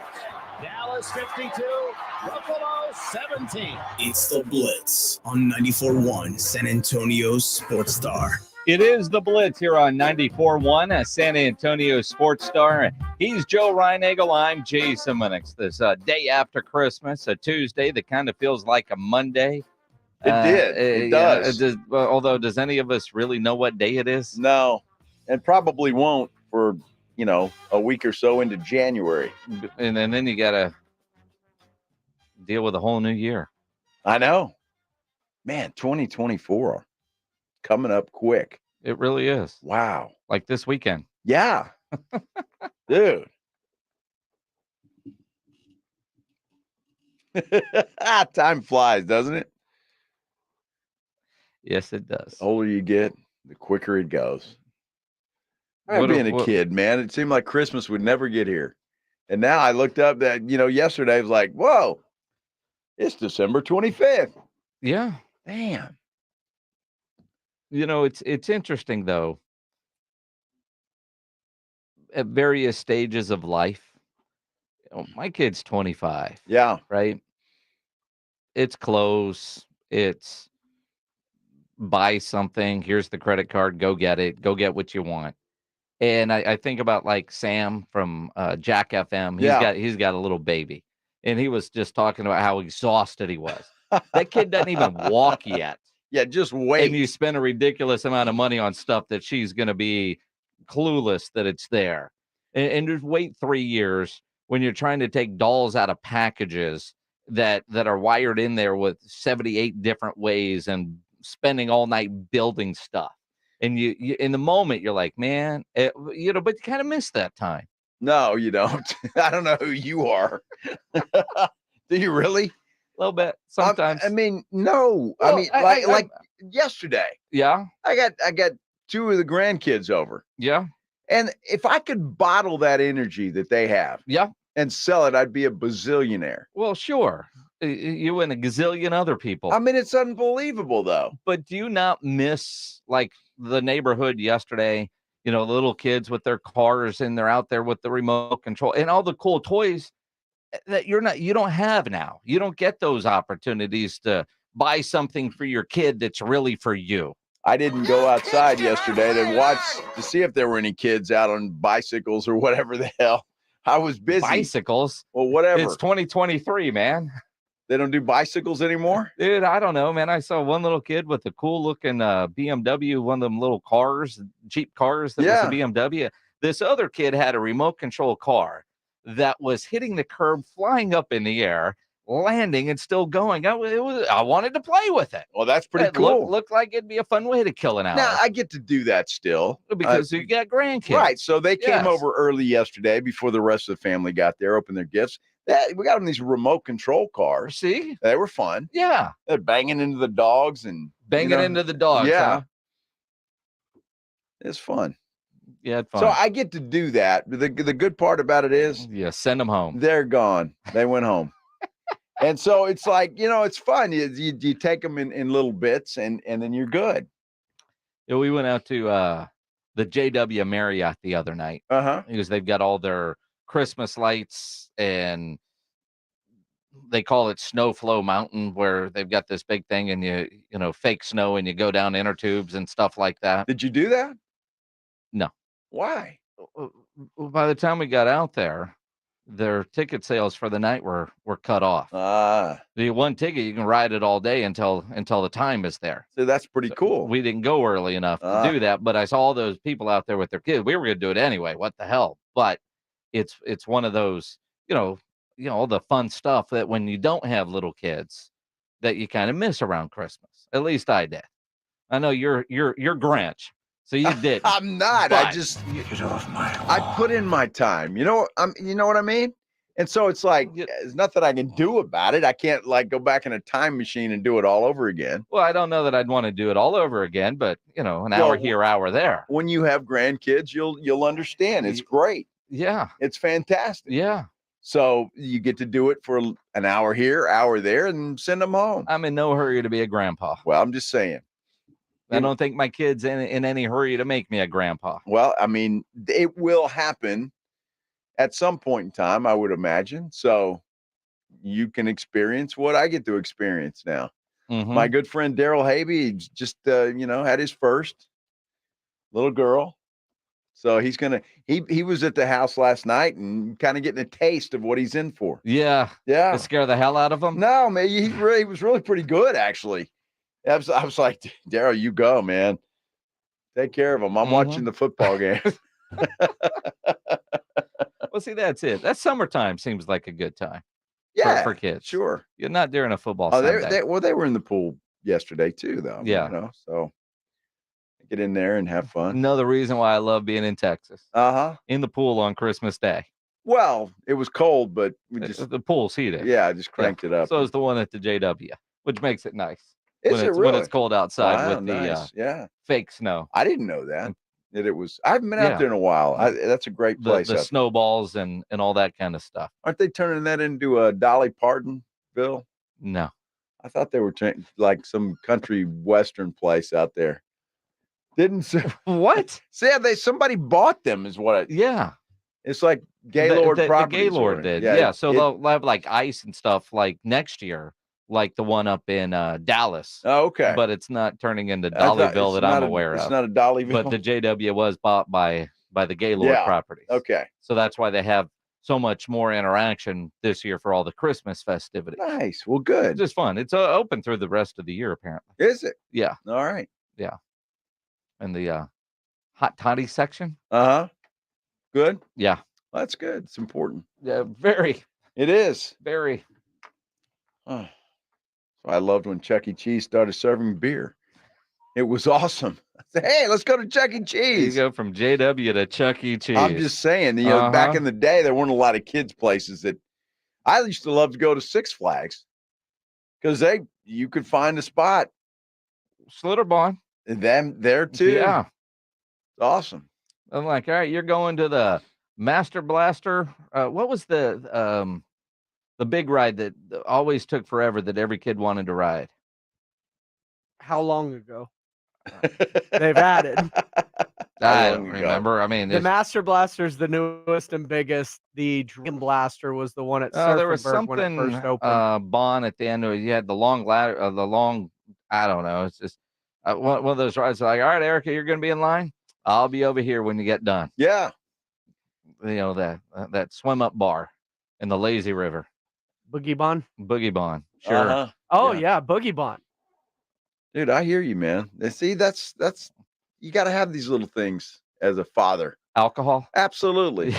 Dallas 52, Buffalo 17. It's the Blitz on 94.1 San Antonio's Sports Star. It is the Blitz here on 94.1, a San Antonio Sports Star. He's Joe Reinagel. I'm Jason Minix. This day after Christmas, a Tuesday that kind of feels like a Monday. It does. Although, does any of us really know what day it is? No, and probably won't for, a week or so into January. And then you got to deal with a whole new year. I know. Man, 2024 coming up quick. It really is. Wow. Like this weekend. Yeah. Dude. Time flies, doesn't it? Yes, it does. The older you get, the quicker it goes. Being a kid, man, it seemed like Christmas would never get here. And now I looked up that, yesterday I was like, whoa, it's December 25th. Yeah. Damn. It's interesting, though. At various stages of life, my kid's 25. Yeah. Right? It's close. It's buy something. Here's the credit card. Go get it. Go get what you want. And I think about like Sam from Jack FM. He's got a little baby. And he was just talking about how exhausted he was. That kid doesn't even walk yet. Yeah, just wait. And you spend a ridiculous amount of money on stuff that she's going to be clueless that it's there. And just wait 3 years when you're trying to take dolls out of packages that are wired in there with 78 different ways and spending all night building stuff. And you in the moment, you're like, man, but you kind of miss that time. No, you don't. I don't know who you are. Do you really? A little bit sometimes. No. Well, like yesterday. Yeah. I got two of the grandkids over. Yeah. And if I could bottle that energy that they have, yeah, and sell it, I'd be a bazillionaire. Well, sure. You and a gazillion other people. It's unbelievable, though. But do you not miss like the neighborhood yesterday? The little kids with their cars and they're out there with the remote control and all the cool toys that you don't have now. You don't get those opportunities to buy something for your kid that's really for you. I didn't go outside yesterday to see if there were any kids out on bicycles or whatever the hell. I was busy. Bicycles? Well, whatever. It's 2023, man. They don't do bicycles anymore? Dude, I don't know, man. I saw one little kid with a cool looking BMW, one of them little cars, cheap cars that was a BMW. This other kid had a remote control car that was hitting the curb, flying up in the air, landing and still going. I wanted to play with it. Well, that's pretty cool. Looked like it'd be a fun way to kill an hour. Now, I get to do that still. Because you got grandkids. Right. So they came over early yesterday before the rest of the family got there, opened their gifts. We got them these remote control cars. See? They were fun. Yeah. They're banging into the dogs and into the dogs. Yeah. Huh? It's fun. Yeah, it's fun. So I get to do that. The good part about it is send them home. They're gone. They went home. And so it's like, it's fun. You take them in little bits and then you're good. Yeah, we went out to the JW Marriott the other night. Because they've got all their Christmas lights and they call it Snow Flow Mountain, where they've got this big thing and you fake snow and you go down inner tubes and stuff like that. Did you do that? No. Why? By the time we got out there, their ticket sales for the night were cut off. The one ticket, you can ride it all day until the time is there. So that's pretty cool. We didn't go early enough to do that, but I saw all those people out there with their kids. We were going to do it anyway. What the hell? But it's one of those, all the fun stuff that when you don't have little kids that you kind of miss around Christmas. At least I did. I know you're Grinch, so you did. I'm not. I just get off my lawn. I put in my time. You know what I mean? And so it's like there's nothing I can do about it. I can't like go back in a time machine and do it all over again. Well, I don't know that I'd want to do it all over again, but an hour here, hour there. When you have grandkids, you'll understand. It's great. Yeah. It's fantastic. Yeah. So you get to do it for an hour here, hour there, and send them home. I'm in no hurry to be a grandpa. Well, I'm just saying. I don't think my kid's in any hurry to make me a grandpa. Well, it will happen at some point in time, I would imagine. So you can experience what I get to experience now. Mm-hmm. My good friend Daryl Havey just, had his first. little girl. So he's gonna. He was at the house last night and kind of getting a taste of what he's in for. Yeah. Yeah. To scare the hell out of him? No, man, he was really pretty good, actually. I was like, Daryl, you go, man. Take care of him. I'm watching the football game. Well, see, that's it. That summertime seems like a good time. Yeah, for kids. Sure. You're not during a football Oh, Sunday. they were in the pool yesterday too, though. Yeah. So get in there and have fun. Another reason why I love being in Texas. Uh-huh. In the pool on Christmas Day. Well, it was cold, but we just the pool's heated. Yeah, I just cranked it up. So is the one at the JW, which makes it nice. Is when it it's really? when it's cold outside Wow, with the nice. fake snow. I didn't know that it was. I haven't been out there in a while. That's a great place. The snowballs and all that kind of stuff. Aren't they turning that into a Dolly Partonville? No, I thought they were like some country western place out there. Didn't what? See, somebody bought them is what. Yeah, it's like Gaylord properties. The Gaylord did. Yeah, so they'll have like ice and stuff like next year, like the one up in Dallas. Oh, okay. But it's not turning into Dollyville that I'm aware of. It's not a Dollyville. But the JW was bought by the Gaylord properties. Okay. So that's why they have so much more interaction this year for all the Christmas festivities. Nice. Well, good. It's just fun. It's open through the rest of the year, apparently. Is it? Yeah. All right. Yeah. And the hot toddy section. Uh-huh. Good. Yeah. Well, that's good. It's important. Yeah, very. It is. Very. Oh. So I loved when Chuck E. Cheese started serving beer. It was awesome. I said, hey, let's go to Chuck E. Cheese. You go from JW to Chuck E. Cheese. I'm just saying, back in the day, there weren't a lot of kids' places that I used to love to go to Six Flags because you could find a spot. Slitterbahn. And them there too. Yeah. It's awesome. I'm like, all right, you're going to the Master Blaster. What was the big ride that always took forever that every kid wanted to ride? How long ago? They've added. I don't remember. I mean, the Master Blaster is the newest and biggest. The Dream Blaster was the one at there was Surfenberg when it first something opened. Bon at the end of it. You had the long ladder, I don't know. It's just one of those rides. Like, all right, Erica, you're going to be in line. I'll be over here when you get done. Yeah. That swim up bar in the lazy river. Boogie Bon. Boogie Bon. Sure. Uh-huh. Oh yeah, Boogie Bon. Dude, I hear you, man. See, that's you got to have these little things as a father. Alcohol? Absolutely.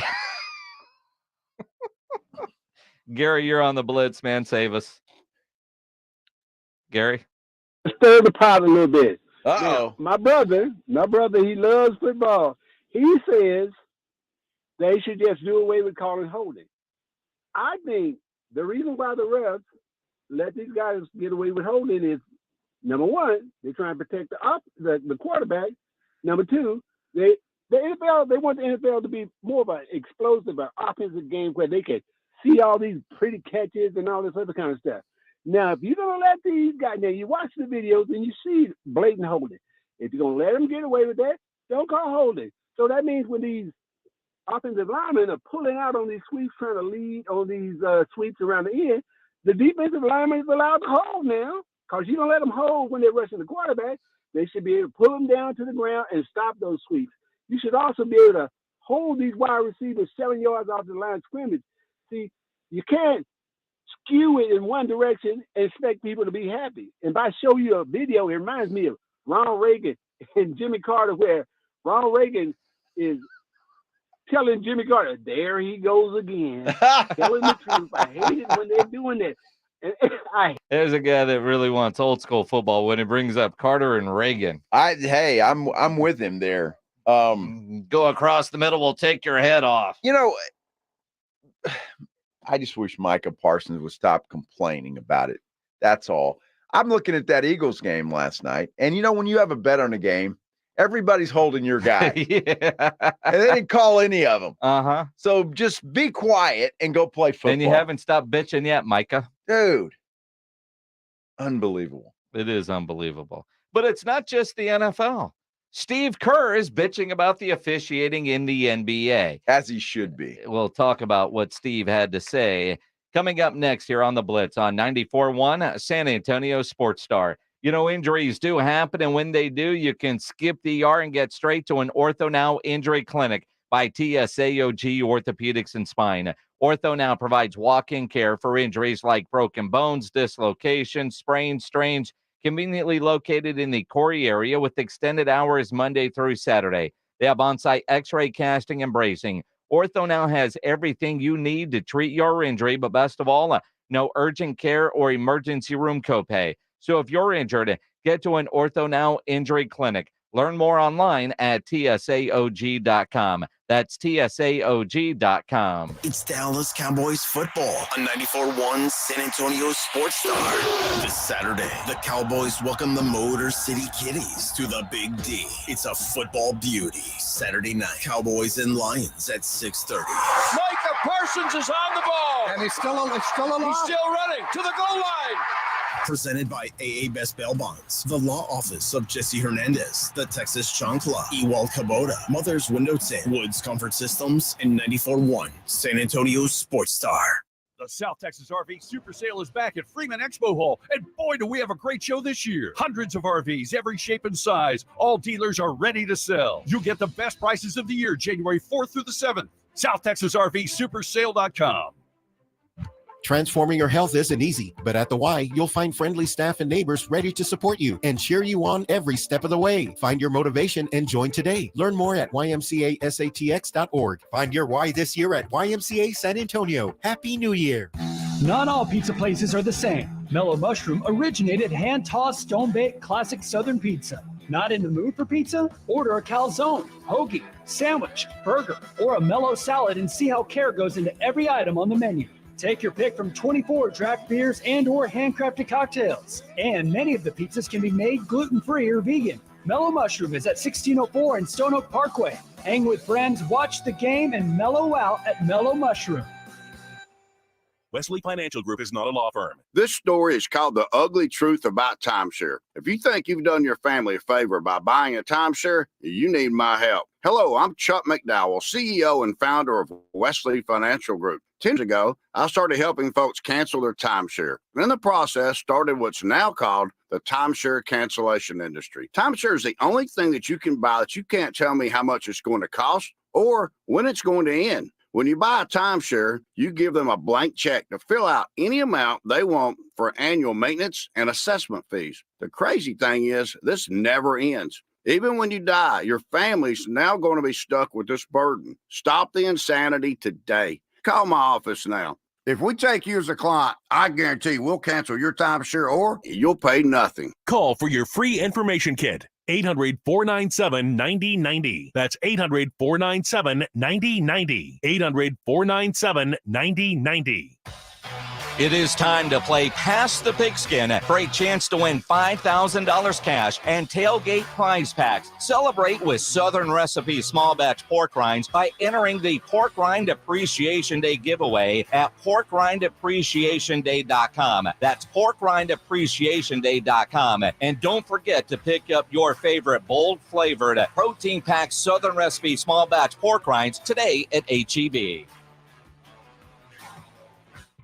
Gary, you're on the Blitz, man. Save us. Gary? Stir the pot a little bit. Uh-oh. Now, my brother, he loves football. He says they should just do away with calling holding. I think the reason why the refs let these guys get away with holding is, number one, they're trying to protect the quarterback. Number two, the NFL, they want the NFL to be more of an explosive, offensive game where they can see all these pretty catches and all this other kind of stuff. Now, if you're going to let these guys, now you watch the videos and you see blatant holding. If you're going to let them get away with that, don't call holding. So that means when these offensive linemen are pulling out on these sweeps, trying to lead on these sweeps around the end, the defensive lineman is allowed to hold now, because you don't let them hold when they're rushing the quarterback. They should be able to pull them down to the ground and stop those sweeps. You should also be able to hold these wide receivers 7 yards off the line of scrimmage. See, you can't skew it in one direction and expect people to be happy. And if I show you a video, it reminds me of Ronald Reagan and Jimmy Carter, where Ronald Reagan is telling Jimmy Carter, there he goes again, telling the truth. I hate it when they're doing that. There's a guy that really wants old school football when he brings up Carter and Reagan. I'm with him there. Go across the middle, we'll take your head off. I just wish Micah Parsons would stop complaining about it. That's all. I'm looking at that Eagles game last night, and when you have a bet on a game, everybody's holding your guy. Yeah. And they didn't call any of them. Uh-huh. So just be quiet and go play football. And you haven't stopped bitching yet, Micah. Dude. Unbelievable. It is unbelievable. But it's not just the NFL. Steve Kerr is bitching about the officiating in the NBA. As he should be. We'll talk about what Steve had to say coming up next here on the Blitz on 94.1 San Antonio Sports Star. You know, injuries do happen, and when they do, you can skip the ER and get straight to an Ortho Now Injury Clinic by TSAOG Orthopedics and Spine. Ortho Now provides walk-in care for injuries like broken bones, dislocations, sprains, strains, conveniently located in the Corey area with extended hours Monday through Saturday. They have on-site x-ray, casting, and bracing. Ortho Now has everything you need to treat your injury, but best of all, no urgent care or emergency room copay. So if you're injured, get to an Ortho Now Injury Clinic. Learn more online at TSAOG.com. That's TSAOG.com. It's Dallas Cowboys football on 94.1 San Antonio Sports Star. This Saturday, the Cowboys welcome the Motor City Kitties to the Big D. It's a football beauty. Saturday night, Cowboys and Lions at 6:30. Micah Parsons is on the ball. And he's still alive. He's still running to the goal line. Presented by AA Best Bail Bonds, the law office of Jesse Hernandez, the Texas Chancla, Ewald Kubota, Mother's Window Tint, Woods Comfort Systems, and 94.1 San Antonio Sports Star. The South Texas RV Super Sale is back at Freeman Expo Hall, and boy, do we have a great show this year. Hundreds of RVs, every shape and size. All dealers are ready to sell. You'll get the best prices of the year, January 4th through the 7th. South Texas RV Supersale.com. Transforming your health isn't easy, but at the Y, you'll find friendly staff and neighbors ready to support you and cheer you on every step of the way. Find your motivation and join today. Learn more at ymcasatx.org. Find your Y this year at YMCA San Antonio. Happy New Year. Not all pizza places are the same. Mellow Mushroom originated hand-tossed, stone-baked classic Southern pizza. Not in the mood for pizza? Order a calzone, hoagie, sandwich, burger, or a mellow salad and see how care goes into every item on the menu. Take your pick from 24 draft beers and or handcrafted cocktails. And many of the pizzas can be made gluten-free or vegan. Mellow Mushroom is at 1604 in Stone Oak Parkway. Hang with friends, watch the game, and mellow out at Mellow Mushroom. Wesley Financial Group is not a law firm. This story is called The Ugly Truth About Timeshare. If you think you've done your family a favor by buying a timeshare, you need my help. Hello, I'm Chuck McDowell, CEO and founder of Wesley Financial Group. 10 years ago, I started helping folks cancel their timeshare. In the process, started what's now called the timeshare cancellation industry. Timeshare is the only thing that you can buy that you can't tell me how much it's going to cost or when it's going to end. When you buy a timeshare, you give them a blank check to fill out any amount they want for annual maintenance and assessment fees. The crazy thing is, this never ends. Even when you die, your family's now going to be stuck with this burden. Stop the insanity today. Call my office now. If we take you as a client, I guarantee we'll cancel your timeshare or you'll pay nothing. Call for your free information kit. 800-497-9090. That's 800-497-9090. 800-497-9090. It is time to play Pass the Pigskin for a chance to win $5,000 cash and tailgate prize packs. Celebrate with Southern Recipe Small Batch Pork Rinds by entering the Pork Rind Appreciation Day giveaway at porkrindappreciationday.com. That's porkrindappreciationday.com. And don't forget to pick up your favorite bold-flavored, protein-packed Southern Recipe Small Batch Pork Rinds today at H-E-B.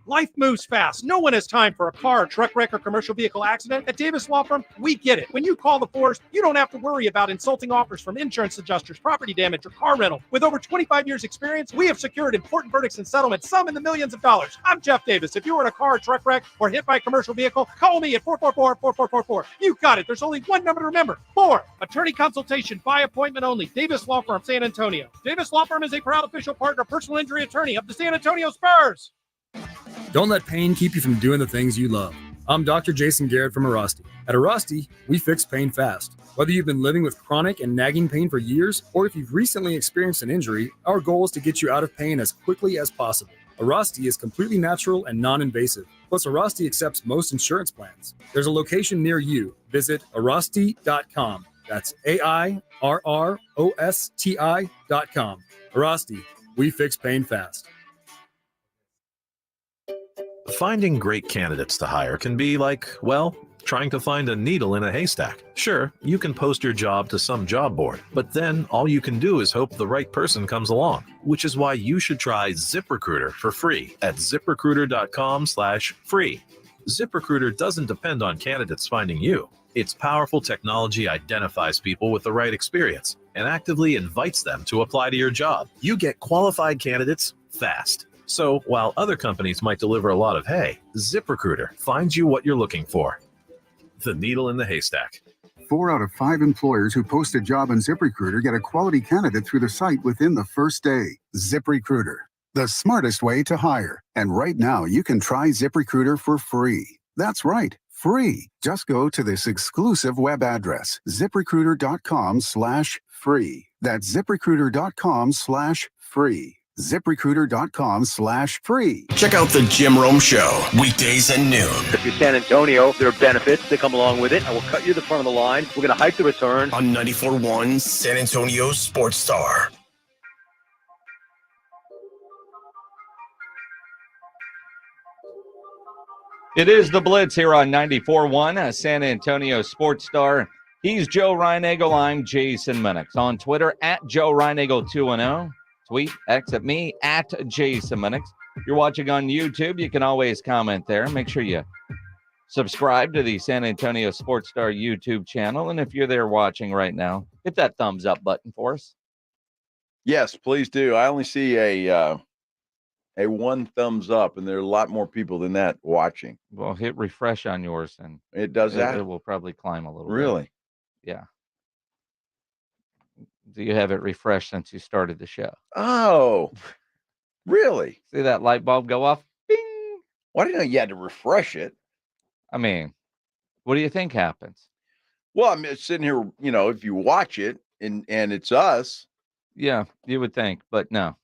Life moves fast. No one has time for a car, truck wreck, or commercial vehicle accident. At Davis Law Firm, we get it. When you call the force, you don't have to worry about insulting offers from insurance adjusters, property damage, or car rental. With over 25 years experience, we have secured important verdicts and settlements, some in the millions of dollars. I'm Jeff Davis. If you were in a car, truck wreck, or hit by a commercial vehicle, call me at 444-4444. You got it. There's only one number to remember. 4. Attorney consultation by appointment only. Davis Law Firm, San Antonio. Davis Law Firm is a proud official partner, personal injury attorney of the San Antonio Spurs. Don't let pain keep you from doing the things you love. I'm Dr. Jason Garrett from Arasti. At Arasti, we fix pain fast. Whether you've been living with chronic and nagging pain for years, or if you've recently experienced an injury, our goal is to get you out of pain as quickly as possible. Arasti is completely natural and non-invasive. Plus, Arasti accepts most insurance plans. There's a location near you. Visit arasti.com. That's AIRROSTI.com. Arasti, we fix pain fast. Finding great candidates to hire can be like, well, trying to find a needle in a haystack. Sure, you can post your job to some job board, but then all you can do is hope the right person comes along, which is why you should try ZipRecruiter for free at ziprecruiter.com/free. ZipRecruiter doesn't depend on candidates finding you. Its powerful technology identifies people with the right experience and actively invites them to apply to your job. You get qualified candidates fast. So while other companies might deliver a lot of hay, ZipRecruiter finds you what you're looking for. The needle in the haystack. 4 out of 5 employers who post a job on ZipRecruiter get a quality candidate through the site within the first day. ZipRecruiter, the smartest way to hire. And right now, you can try ZipRecruiter for free. That's right, free. Just go to this exclusive web address, ZipRecruiter.com/free. That's ZipRecruiter.com/free. ZipRecruiter.com/free. Check out the Jim Rome Show, weekdays at noon. If you're San Antonio, there are benefits that come along with it. I will cut you to the front of the line. We're going to hike the return. On 94.1 San Antonio Sports Star. It is the Blitz here on 94.1 San Antonio Sports Star. He's Joe Reinego. I'm Jason Minix. On Twitter, at Joe Reinego210. Tweet, X at me, at Jason Minix. If you're watching on YouTube, you can always comment there. Make sure you subscribe to the San Antonio Sports Star YouTube channel. And if you're there watching right now, hit that thumbs up button for us. Yes, please do. I only see a one thumbs up, and there are a lot more people than that watching. Well, hit refresh on yours, and it does that. It will probably climb a little bit. Really? Yeah. Do you have it refreshed since you started the show? Oh, really? See that light bulb go off? Bing! Why didn't I know you had to refresh it? I mean, what do you think happens? Well, I'm sitting here, if you watch it and it's us. Yeah, you would think, but no.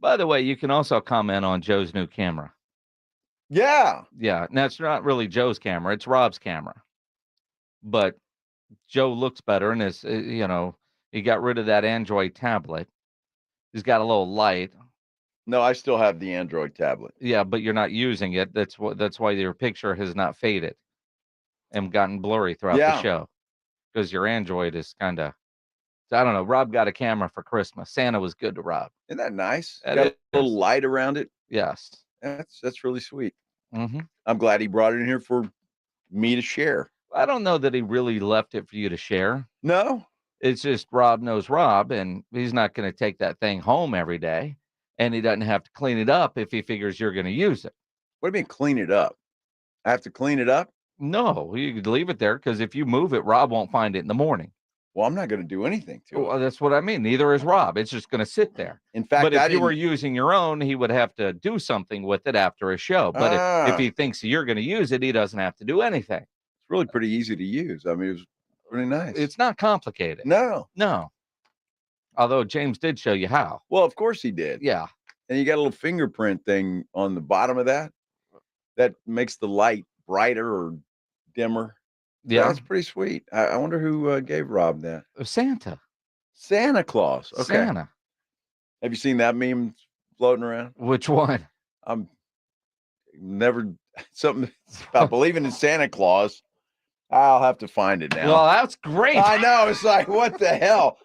By the way, you can also comment on Joe's new camera. Yeah. Yeah. Now, it's not really Joe's camera. It's Rob's camera. But Joe looks better, and is, he got rid of that Android tablet. He's got a little light. No, I still have the Android tablet. Yeah, but you're not using it. That's why your picture has not faded and gotten blurry throughout the show. Because your Android is kind of, I don't know. Rob got a camera for Christmas. Santa was good to Rob. Isn't that nice? Got a little light around it. Yes. That's really sweet. Mm-hmm. I'm glad he brought it in here for me to share. I don't know that he really left it for you to share. No. It's just Rob knows Rob, and he's not going to take that thing home every day, and he doesn't have to clean it up if he figures you're going to use it. What do you mean clean it up? I have to clean it up? No, you could leave it there, because if you move it, Rob won't find it in the morning. Well, I'm not going to do anything to it. Well, that's what I mean. Neither is Rob. It's just going to sit there. In fact, but if you were using your own, he would have to do something with it after a show. But if he thinks you're going to use it, he doesn't have to do anything. It's really pretty easy to use. I mean, it was pretty nice. It's not complicated. No. Although James did show you how. Well, of course he did. Yeah. And you got a little fingerprint thing on the bottom of that makes the light brighter or dimmer. Yeah. That's pretty sweet. I wonder who gave Rob that. Santa Claus. Okay. Santa. Have you seen that meme floating around? Which one? I'm never something about believing in Santa Claus. I'll have to find it now. Well, that's great. I know. It's like, what the hell?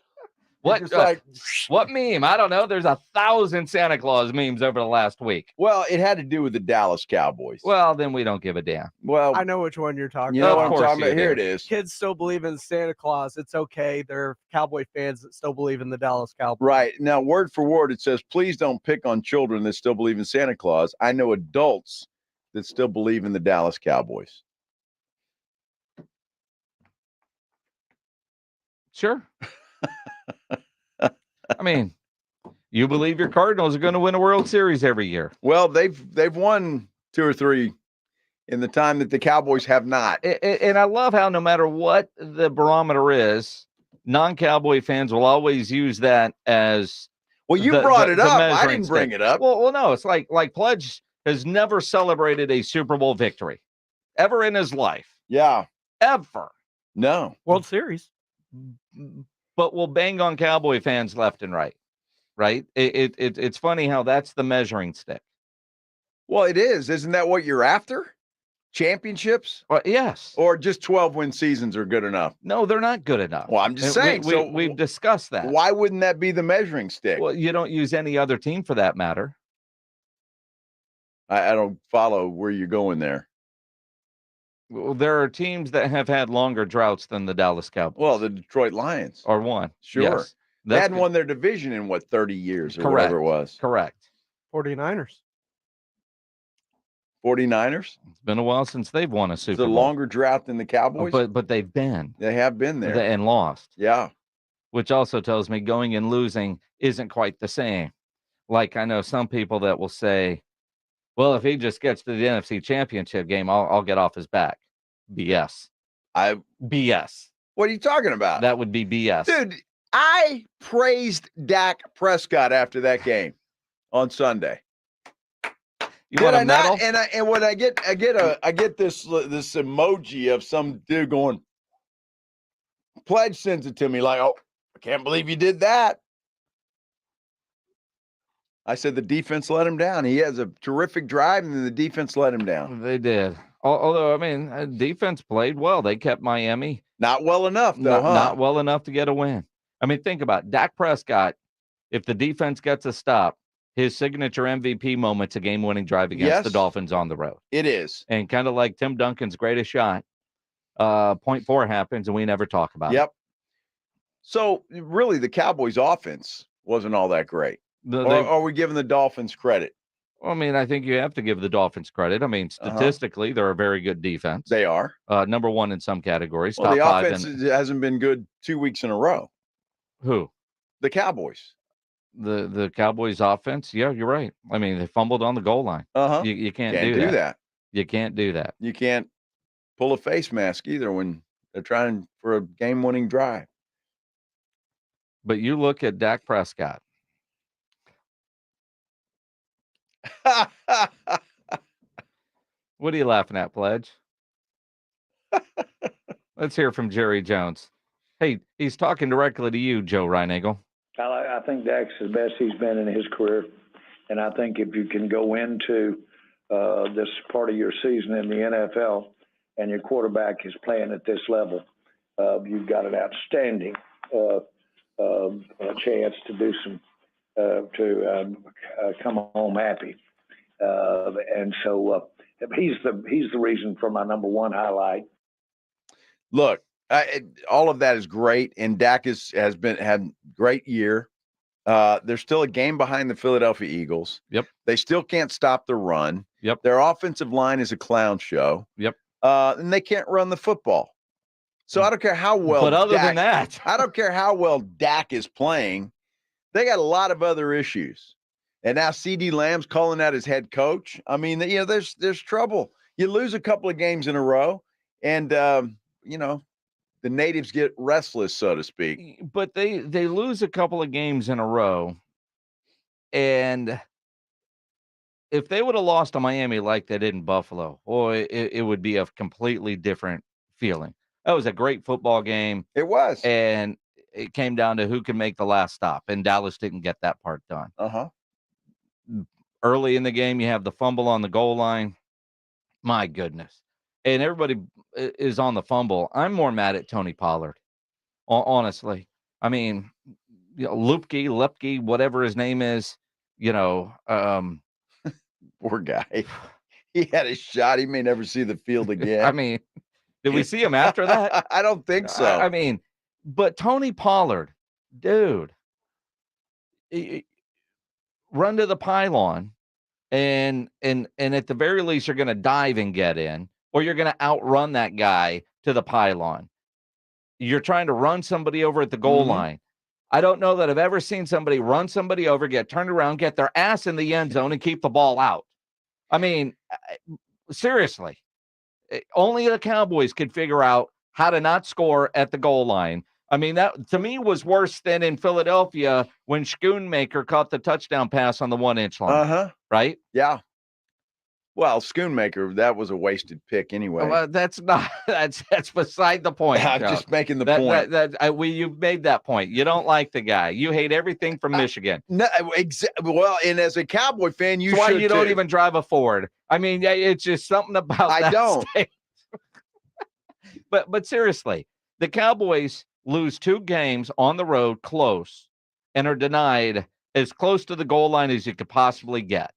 What meme? I don't know. There's 1,000 Santa Claus memes over the last week. Well, it had to do with the Dallas Cowboys. Well, then we don't give a damn. Well, I know which one you're talking you know about. what I'm talking about. Here it is. Kids still believe in Santa Claus. It's okay. They're Cowboy fans that still believe in the Dallas Cowboys. Right. Now, word for word, it says, please don't pick on children that still believe in Santa Claus. I know adults that still believe in the Dallas Cowboys. Sure. I mean, you believe your Cardinals are going to win a World Series every year. Well, they've won 2 or 3 in the time that the Cowboys have not. And I love how no matter what the barometer is, non-Cowboy fans will always use that as well. You brought it up. I didn't bring it up. Well, no. It's like Pledge has never celebrated a Super Bowl victory ever in his life. Yeah, ever. No World Series. But we'll bang on Cowboy fans left and right. Right? It's funny how that's the measuring stick. Well, it is. Isn't that what you're after? Championships? Well, yes. Or just 12-win seasons are good enough? No, they're not good enough. Well, I'm just saying. We've discussed that. Why wouldn't that be the measuring stick? Well, you don't use any other team for that matter. I don't follow where you're going there. Well, there are teams that have had longer droughts than the Dallas Cowboys. Well, the Detroit Lions. Or one. Sure. Yes. They hadn't won their division in, 30 years or Correct. whatever it was. Correct. 49ers. 49ers? It's been a while since they've won a Super It's a Bowl. longer drought than the Cowboys? But they've been. They have been there. And lost. Yeah. Which also tells me going and losing isn't quite the same. Like I know some people that will say, well, if he just gets to the NFC Championship game, I'll get off his back. BS. BS. What are you talking about? That would be BS. Dude, I praised Dak Prescott after that game on Sunday. You want a medal? And when I get this emoji of some dude going, Pledge sends it to me like, oh, I can't believe you did that. I said the defense let him down. He has a terrific drive, and then the defense let him down. They did. Although, I mean, defense played well. They kept Miami. Not well enough, though, Not well enough to get a win. I mean, think about it. Dak Prescott, if the defense gets a stop, his signature MVP moment's a game-winning drive against the Dolphins on the road. It is. And kind of like Tim Duncan's greatest shot, 0.4 happens, and we never talk about it. Yep. So, really, the Cowboys' offense wasn't all that great. Or are we giving the Dolphins credit? Well, I mean, I think you have to give the Dolphins credit. I mean, statistically, they're a very good defense. They are. Number one in some categories. Well, top the five offense hasn't been good 2 weeks in a row. Who? The Cowboys. The Cowboys offense? Yeah, you're right. I mean, they fumbled on the goal line. You can't do that. You can't do that. You can't pull a face mask either when they're trying for a game-winning drive. But you look at Dak Prescott. What are you laughing at, Pledge? Let's hear from Jerry Jones. Hey, he's talking directly to you, Joe Reinagle. I think Dak's the best he's been in his career. And I think if you can go into this part of your season in the NFL and your quarterback is playing at this level, you've got an outstanding chance to do some come home happy. And so he's the reason for my number one highlight. Look, all of that is great, and Dak had a great year. They're still a game behind the Philadelphia Eagles. Yep. They still can't stop the run. Yep. Their offensive line is a clown show. Yep. And they can't run the football. So I don't care how well. But other than that, I don't care how well Dak is playing. They got a lot of other issues. And now CD Lamb's calling out his head coach. I mean, there's trouble. You lose a couple of games in a row, and the natives get restless, so to speak. But they lose a couple of games in a row, and if they would have lost to Miami like they did in Buffalo, boy, it would be a completely different feeling. That was a great football game. It was. And it came down to who can make the last stop, and Dallas didn't get that part done. Early in the game, you have the fumble on the goal line. My goodness. And everybody is on the fumble. I'm more mad at Tony Pollard, honestly. I mean, Lupke, whatever his name is, poor guy. He had a shot. He may never see the field again. I mean, did we see him after that? I don't think so. I mean, but Tony Pollard, dude, run to the pylon, and at the very least, you're going to dive and get in, or you're going to outrun that guy to the pylon. You're trying to run somebody over at the goal line. I don't know that I've ever seen somebody run somebody over, get turned around, get their ass in the end zone, and keep the ball out. I mean, seriously, only the Cowboys could figure out how to not score at the goal line. I mean, that to me was worse than in Philadelphia when Schoonmaker caught the touchdown pass on the 1-inch line. Right? Yeah. Well, Schoonmaker, that was a wasted pick anyway. Well, that's beside the point. I'm just making the point. You've made that point. You don't like the guy. You hate everything from Michigan. No, well, and as a Cowboy fan, that's why you don't even drive a Ford. I mean, it's just something about that. I don't. State. But seriously, the Cowboys lose 2 games on the road close and are denied as close to the goal line as you could possibly get.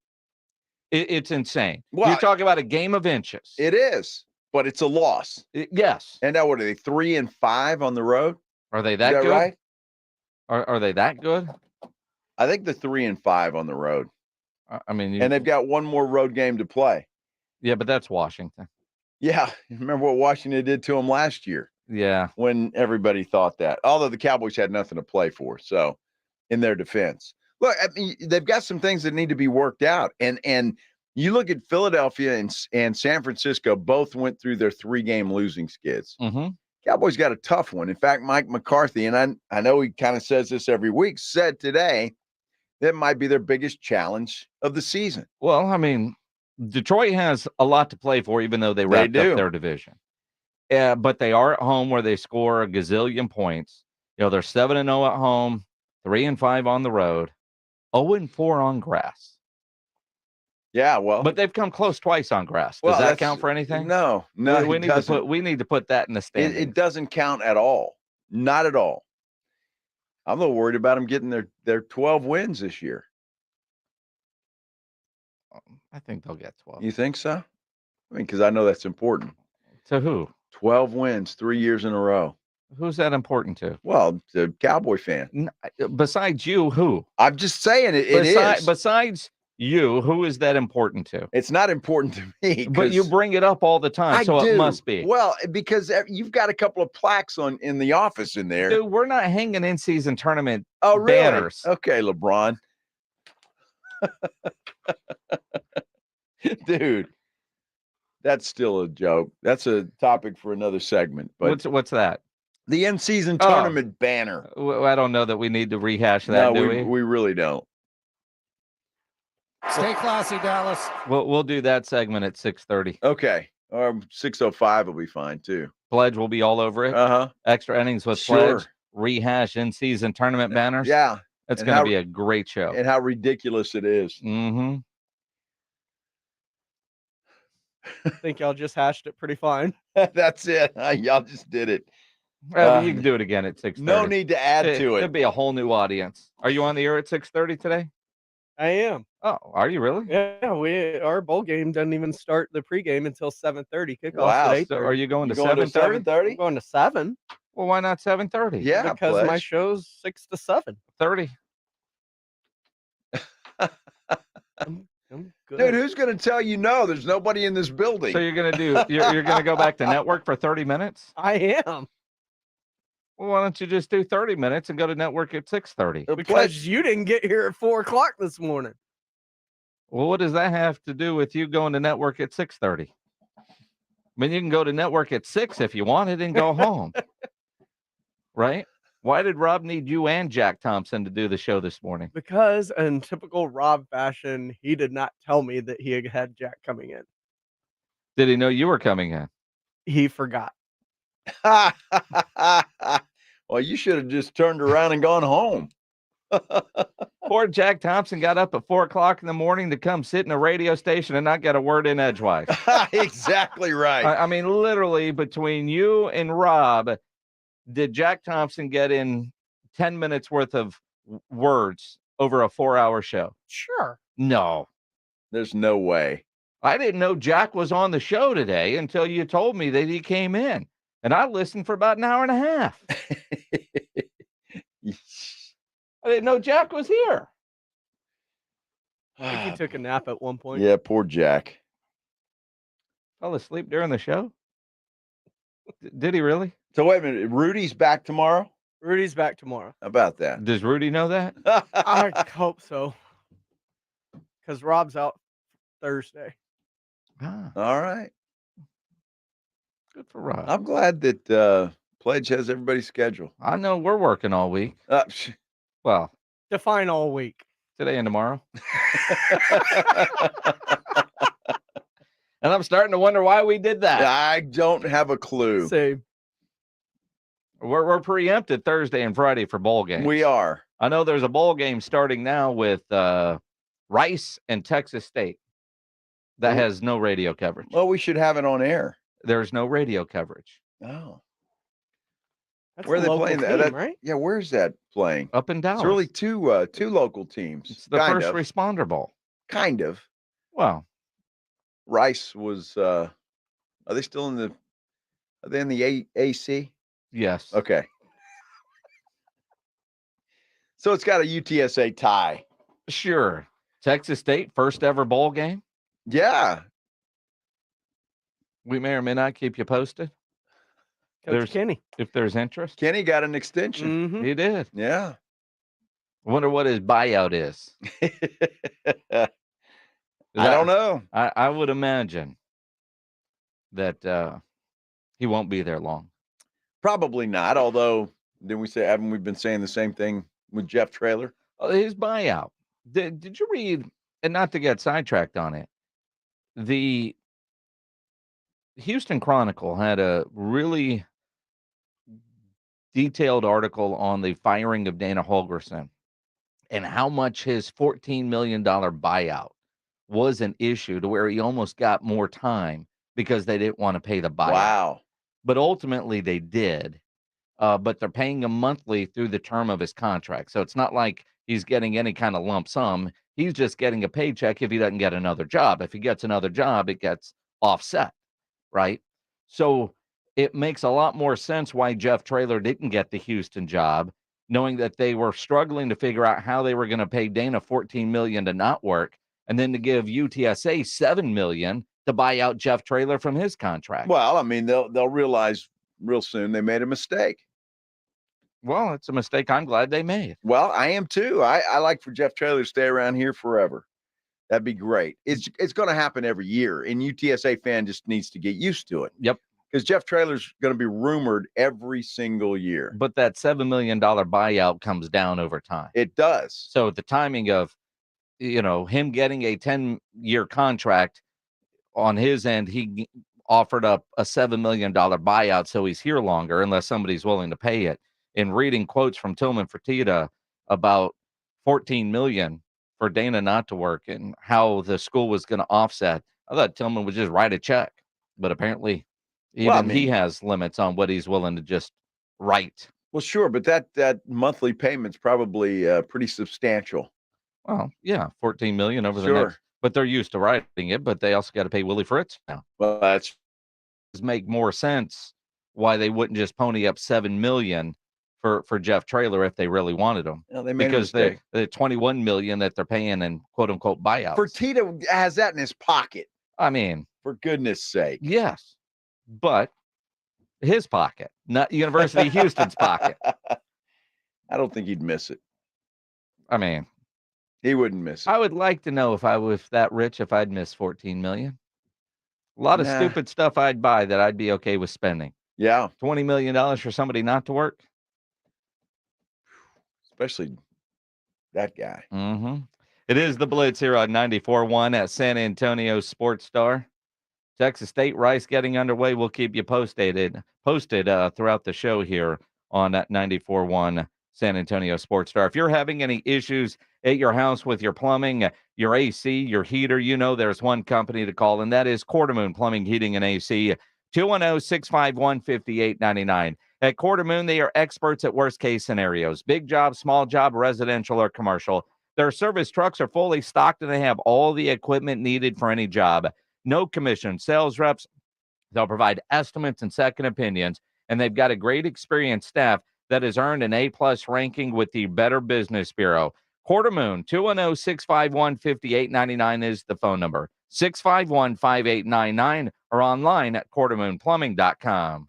It's insane. Well, you're talking about a game of inches. It is. but it's a loss. Yes. And now what are they, 3-5 on the road? Are they Is that good? right? Are they that good? I think they're 3-5 on the road. I mean, and they've got one more road game to play. Yeah, but that's Washington. Yeah. Remember what Washington did to them last year? Yeah. When everybody thought that. Although the Cowboys had nothing to play for. So, in their defense. Look, I mean, they've got some things that need to be worked out. And you look at Philadelphia and San Francisco, both went through their 3-game losing skids. Mm-hmm. Cowboys got a tough one. In fact, Mike McCarthy, and I know he kind of says this every week, said today that might be their biggest challenge of the season. Well, I mean, Detroit has a lot to play for, even though they wrapped up their division. But they are at home where they score a gazillion points. You know, they're 7-0 at home, 3-5 on the road, 0-4 on grass. Yeah, well, but they've come close twice on grass. Does that count for anything? No, we need to put that in the standings. It doesn't count at all. Not at all. I'm a little worried about them getting their 12 wins this year. I think they'll get 12. You think so? I mean, because I know that's important. To who? 12 wins, 3 years in a row. Who's that important to? Well, the Cowboy fan. Besides you, who? I'm just saying it is. Besides you, who is that important to? It's not important to me. But you bring it up all the time, so it must be. Well, because you've got a couple of plaques in the office in there. Dude, we're not hanging in-season tournament really? banners. Okay, LeBron. Dude, that's still a joke. That's a topic for another segment. But what's that? The in-season tournament banner. I don't know that we need to rehash that, do we? We really don't. Stay classy, Dallas. We'll do that segment at 6:30. Okay. 6:05 will be fine, too. Pledge will be all over it. Uh-huh. Extra innings with Pledge. Rehash in-season tournament banners. Yeah. It's going to be a great show. And how ridiculous it is. Mm-hmm. I think y'all just hashed it pretty fine. That's it. Y'all just did it. You can do it again at 6:30. No need to add to it. It'll be a whole new audience. Are you on the air at 6:30 today? I am. Oh, are you really? Yeah, our bowl game doesn't even start the pregame until 7:30. Kickoff Wow. at 8:30. So are you going to 7:30? 7:30? I'm going to 7. Well, why not 7:30? Yeah, because my show's 6 to 7. 30. I'm good. Dude, who's going to tell you no? There's nobody in this building. So you're going to you're going to go back to network for 30 minutes? I am. Well, why don't you just do 30 minutes and go to network at 6:30? Because you didn't get here at 4 o'clock this morning. Well, what does that have to do with you going to network at 6:30? I mean, you can go to network at 6 if you wanted and go home. Right? Why did Rob need you and Jack Thompson to do the show this morning? Because in typical Rob fashion, he did not tell me that he had Jack coming in. Did he know you were coming in? He forgot. Well, you should have just turned around and gone home. Poor Jack Thompson got up at 4 o'clock in the morning to come sit in a radio station and not get a word in edgewise. Exactly right. I mean, literally between you and Rob, did Jack Thompson get in 10 minutes worth of words over a 4-hour show? Sure. No. There's no way. I didn't know Jack was on the show today until you told me that he came in. And I listened for about an hour and a half. I didn't know Jack was here. I think he took a nap at one point. Yeah, poor Jack. Fell asleep during the show? Did he really? So wait a minute. Rudy's back tomorrow? Rudy's back tomorrow. How about that? Does Rudy know that? I hope so. Because Rob's out Thursday. Ah, All right. good for Rob. I'm glad that Pledge has everybody's schedule. I know we're working all week. Well, Define all week. today and tomorrow. And I'm starting to wonder why we did that. I don't have a clue. Same. We're preempted Thursday and Friday for bowl games. We are. I know there's a bowl game starting now with Rice and Texas State that has no radio coverage. Well, we should have it on air. There's no radio coverage. Oh. That's Where are a they local playing team, that? right? Yeah, where's that playing? Up in Dallas. It's really two local teams. It's the kind first of. responder bowl. Kind of. Well, Rice was Are they still in the? Are they in the AC? Yes. Okay. So it's got a UTSA tie. Sure. Texas State, first ever bowl game. Yeah. We may or may not keep you posted. Coach Kenny. If there's interest. Kenny got an extension. Mhm. He did. Yeah. I wonder what his buyout is. I don't know. I would imagine that he won't be there long. Probably not. Although, haven't we been saying the same thing with Jeff Traylor? His buyout. Did you read, and not to get sidetracked on it, the Houston Chronicle had a really detailed article on the firing of Dana Holgorsen and how much his $14 million buyout was an issue to where he almost got more time because they didn't want to pay the buyout. Wow. But ultimately they did. But they're paying him monthly through the term of his contract. So it's not like he's getting any kind of lump sum. He's just getting a paycheck if he doesn't get another job. If he gets another job, it gets offset, right? So it makes a lot more sense why Jeff Traylor didn't get the Houston job, knowing that they were struggling to figure out how they were going to pay Dana $14 million to not work, and then to give UTSA $7 million to buy out Jeff Traylor from his contract. Well, I mean, they'll realize real soon they made a mistake. Well, it's a mistake I'm glad they made. Well, I am too. I like for Jeff Traylor to stay around here forever. That'd be great. It's going to happen every year, and UTSA fan just needs to get used to it. Yep. Because Jeff Traylor's going to be rumored every single year. But that $7 million buyout comes down over time. It does. So the timing of, him getting a 10-year contract on his end, he offered up a $7 million buyout so he's here longer unless somebody's willing to pay it. In reading quotes from Tillman Fertitta about $14 million for Dana not to work and how the school was going to offset, I thought Tillman would just write a check. But apparently he has limits on what he's willing to just write. Well, sure, but that monthly payment's probably pretty substantial. Well, yeah, $14 million over the next. But they're used to writing it, but they also got to pay Willie Fritz now. Well, that's make more sense why they wouldn't just pony up $7 million for Jeff Traylor if they really wanted him. Well, they made because a mistake. the $21 million that they're paying in quote unquote buyouts. Fertitta has that in his pocket. I mean, for goodness sake. Yes, but his pocket, not University of Houston's pocket. I don't think he'd miss it. I mean, he wouldn't miss it. I would like to know if I was that rich, if I'd miss $14 million. A lot of stupid stuff I'd buy that I'd be okay with spending. Yeah. $20 million for somebody not to work. Especially that guy. Mm-hmm. It is the Blitz here on 94.1 at San Antonio Sports Star. Texas State Rice getting underway. We'll keep you posted throughout the show here on 94.1 San Antonio Sports Star. If you're having any issues at your house with your plumbing, your AC, your heater, there's one company to call, and that is Quartermoon Plumbing, Heating, and AC. 210-651-5899. At Quartermoon, they are experts at worst-case scenarios. Big job, small job, residential or commercial. Their service trucks are fully stocked, and they have all the equipment needed for any job. No commission. Sales reps, they'll provide estimates and second opinions, and they've got a great experienced staff that has earned an A-plus ranking with the Better Business Bureau. Quartermoon, 210-651-5899 is the phone number. 651-5899 or online at quartermoonplumbing.com.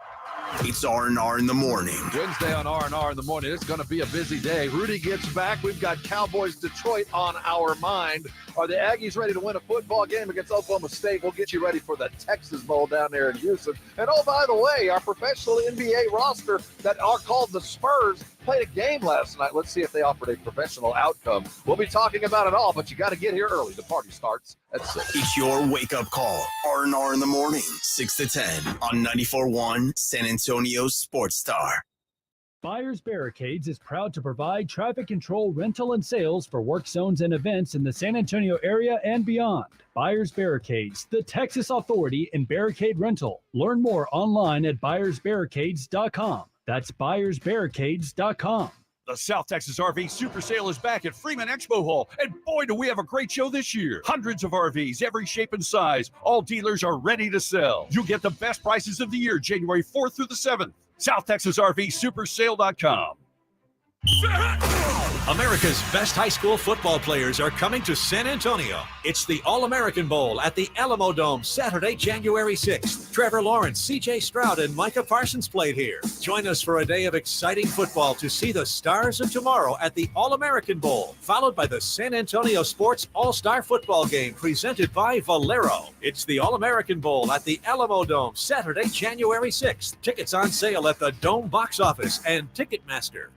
It's R&R in the morning. Wednesday on R&R in the morning. It's going to be a busy day. Rudy gets back. We've got Cowboys Detroit on our mind. Are the Aggies ready to win a football game against Oklahoma State? We'll get you ready for the Texas Bowl down there in Houston. And oh, by the way, our professional NBA roster that are called the Spurs played a game last night. Let's see if they offered a professional outcome. We'll be talking about it all, but you got to get here early. The party starts at 6. It's your wake-up call. R&R in the morning, 6 to 10 on 94.1 San Antonio Sports Star. Buyers Barricades is proud to provide traffic control, rental, and sales for work zones and events in the San Antonio area and beyond. Buyers Barricades, the Texas authority in barricade rental. Learn more online at buyersbarricades.com. That's buyersbarricades.com. The South Texas RV Super Sale is back at Freeman Expo Hall, and boy, do we have a great show this year. Hundreds of RVs, every shape and size. All dealers are ready to sell. You'll get the best prices of the year, January 4th through the 7th. SouthTexasRVSupersale.com. America's best high school football players are coming to San Antonio. It's the All-American Bowl at the Alamo Dome, Saturday, January 6th. Trevor Lawrence, C.J. Stroud, and Micah Parsons played here. Join us for a day of exciting football to see the stars of tomorrow at the All-American Bowl, followed by the San Antonio Sports All-Star Football Game presented by Valero. It's the All-American Bowl at the Alamo Dome, Saturday, January 6th. Tickets on sale at the Dome box office and Ticketmaster.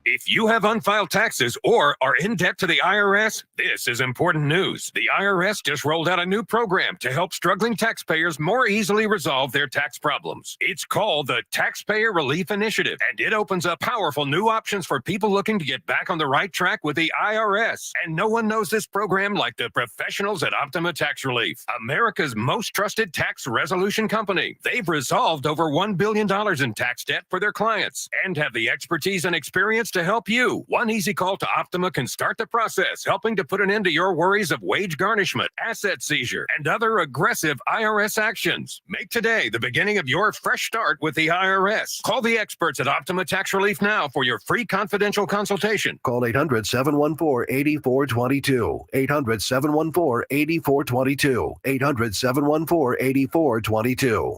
If you have unfiled taxes or are in debt to the IRS, this is important news. The IRS just rolled out a new program to help struggling taxpayers more easily resolve their tax problems. It's called the Taxpayer Relief Initiative, and it opens up powerful new options for people looking to get back on the right track with the IRS. And no one knows this program like the professionals at Optima Tax Relief, America's most trusted tax resolution company. They've resolved over $1 billion in tax debt for their clients and have the expertise and experience to help you. One easy call to Optima can start the process, helping to put an end to your worries of wage garnishment, asset seizure, and other aggressive IRS actions. Make today the beginning of your fresh start with the IRS. Call the experts at Optima Tax Relief now for your free confidential consultation. Call 800-714-8422. 800-714-8422. 800-714-8422.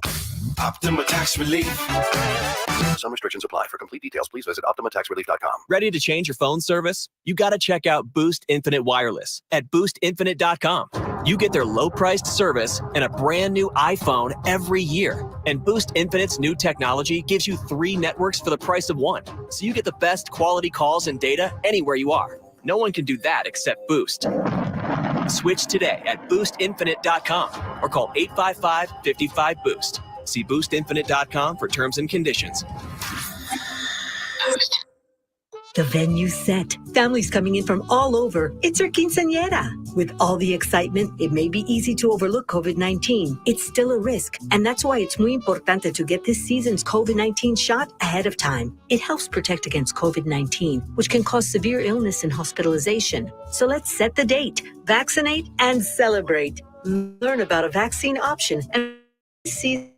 Optima Tax Relief. Some restrictions apply. For complete details, please visit OptimaTaxRelief.com. Ready to change your phone service? You got to check out Boost Infinite Wireless at BoostInfinite.com. You get their low-priced service and a brand new iPhone every year. And Boost Infinite's new technology gives you 3 networks for the price of 1. So you get the best quality calls and data anywhere you are. No one can do that except Boost. Switch today at BoostInfinite.com or call 855-55-BOOST. See BoostInfinite.com for terms and conditions. The venue's set. Families coming in from all over. It's our quinceañera. With all the excitement, it may be easy to overlook COVID-19. It's still a risk, and that's why it's muy importante to get this season's COVID-19 shot ahead of time. It helps protect against COVID-19, which can cause severe illness and hospitalization. So let's set the date, vaccinate, and celebrate. Learn about a vaccine option and see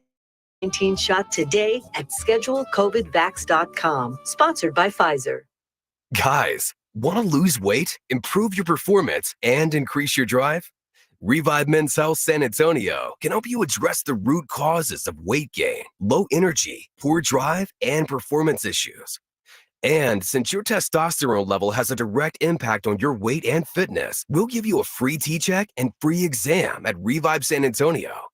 19 shot today at schedulecovidvax.com. Sponsored by Pfizer. Guys, want to lose weight, improve your performance, and increase your drive? Revive Men's Health San Antonio can help you address the root causes of weight gain, low energy, poor drive, and performance issues. And since your testosterone level has a direct impact on your weight and fitness, we'll give you a free T-check and free exam at Revive San Antonio.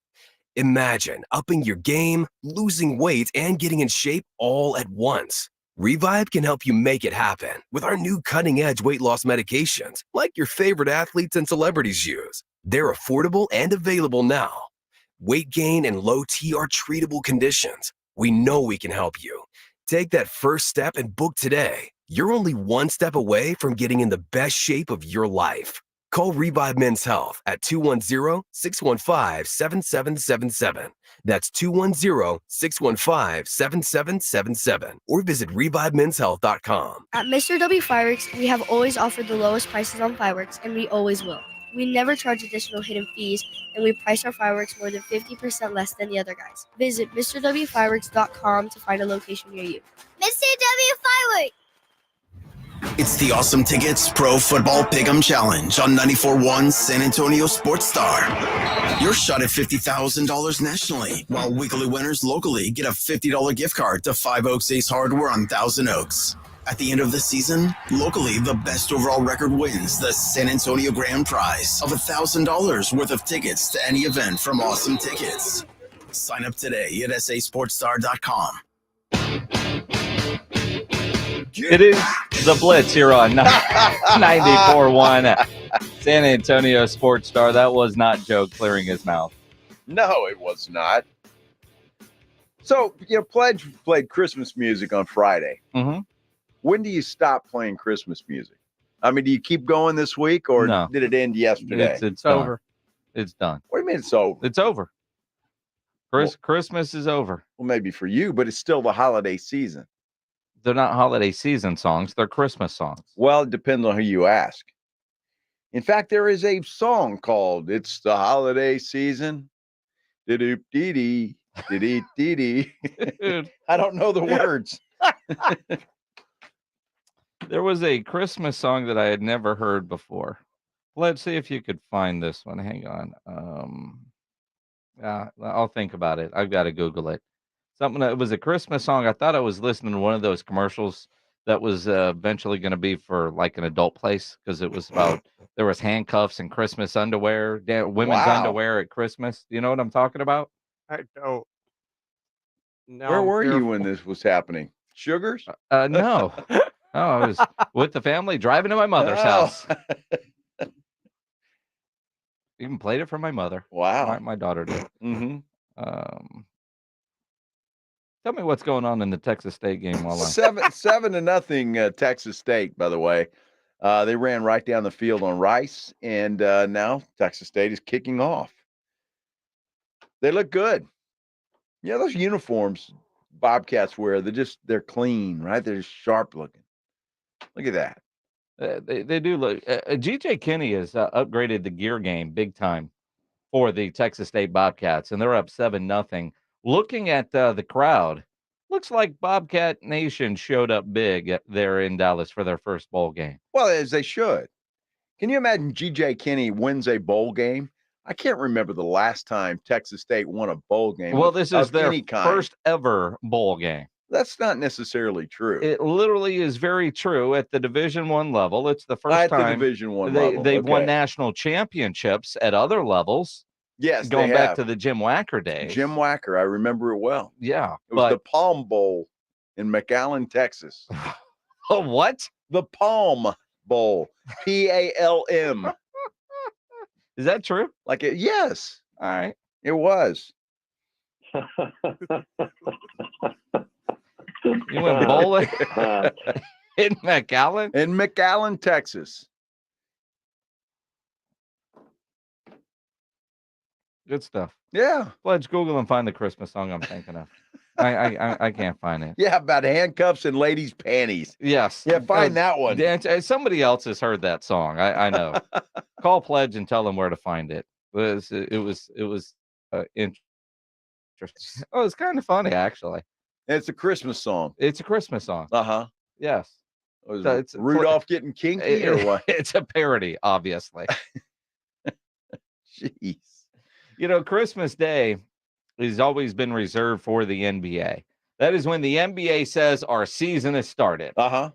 Imagine upping your game, losing weight, and getting in shape all at once. Revive can help you make it happen with our new cutting-edge weight loss medications, like your favorite athletes and celebrities use. They're affordable and available now. Weight gain and low T are treatable conditions. We know we can help you. Take that first step and book today. You're only one step away from getting in the best shape of your life. Call Revive Men's Health at 210-615-7777. That's 210-615-7777. Or visit ReviveMen'sHealth.com. At Mr. W Fireworks, we have always offered the lowest prices on fireworks, and we always will. We never charge additional hidden fees, and we price our fireworks more than 50% less than the other guys. Visit MrWFireworks.com to find a location near you. Mr. W Fireworks! It's the Awesome Tickets Pro Football Pick'em Challenge on 94.1 San Antonio Sports Star. Your shot at $50,000 nationally, while weekly winners locally get a $50 gift card to 5 Oaks Ace Hardware on Thousand Oaks. At the end of the season, locally, the best overall record wins the San Antonio Grand Prize of $1,000 worth of tickets to any event from Awesome Tickets. Sign up today at sasportstar.com. It is the Blitz here on 94.1 San Antonio Sports Star. That was not Joe clearing his mouth. No, it was not. So, Pledge played Christmas music on Friday. Mm-hmm. When do you stop playing Christmas music? I mean, do you keep going this week, or did it end yesterday? It's over. It's done. What do you mean it's over? It's over. Christmas is over. Well, maybe for you, but it's still the holiday season. They're not holiday season songs. They're Christmas songs. Well, it depends on who you ask. In fact, there is a song called "It's the Holiday Season." Dee-dee-dee-dee, dee-dee-dee-dee. I don't know the words. There was a Christmas song that I had never heard before. Let's see if you could find this one. Hang on. I'll think about it. I've got to Google it. It was a Christmas song. I thought I was listening to one of those commercials that was eventually going to be for like an adult place, because it was about there was handcuffs and Christmas underwear, women's underwear at Christmas. Do you know what I'm talking about? I don't. Now Where I'm were you fearful. when this was happening? Sugars? No. Oh, I was with the family driving to my mother's house. Even played it for my mother. Wow. My daughter did. Mm-hmm. Tell me what's going on in the Texas State game while I'm 7-0 Texas State, by the way. They ran right down the field on Rice, and now Texas State is kicking off. They look good. Yeah, those uniforms Bobcats wear, they're clean, right? They're just sharp looking. Look at that. They do look. GJ Kinney has upgraded the gear game big time for the Texas State Bobcats, and they're up 7-0. Looking at the crowd, looks like Bobcat Nation showed up big there in Dallas for their first bowl game. Well, as they should. Can you imagine GJ Kinney wins a bowl game? I can't remember the last time Texas State won a bowl game. Well, this is their any kind. first ever bowl game. That's not necessarily true. It literally is very true at the Division I level. It's the first At the time Division I level. they've won Okay. national championships at other levels. Yes, going they back have. to the Jim Wacker days. Jim Wacker, I remember it well. Yeah, It was the Palm Bowl in McAllen, Texas. Oh, what? The Palm Bowl. PALM. Is that true? Like it? Yes. All right. It was. You went bowling in McAllen? In McAllen, Texas. Good stuff. Yeah. Let's Google and find the Christmas song I'm thinking of. I can't find it. Yeah, about handcuffs and ladies' panties. Yes. Yeah, find that one. Somebody else has heard that song. I know. Call Pledge and tell them where to find it. It was interesting. Oh, it's kind of funny actually. It's a Christmas song. It's a Christmas song. Uh-huh. Yes. It's Rudolph getting kinky or what? It's a parody, obviously. Jeez. You know, Christmas Day has always been reserved for the NBA. That is when the NBA says our season has started. Uh-huh.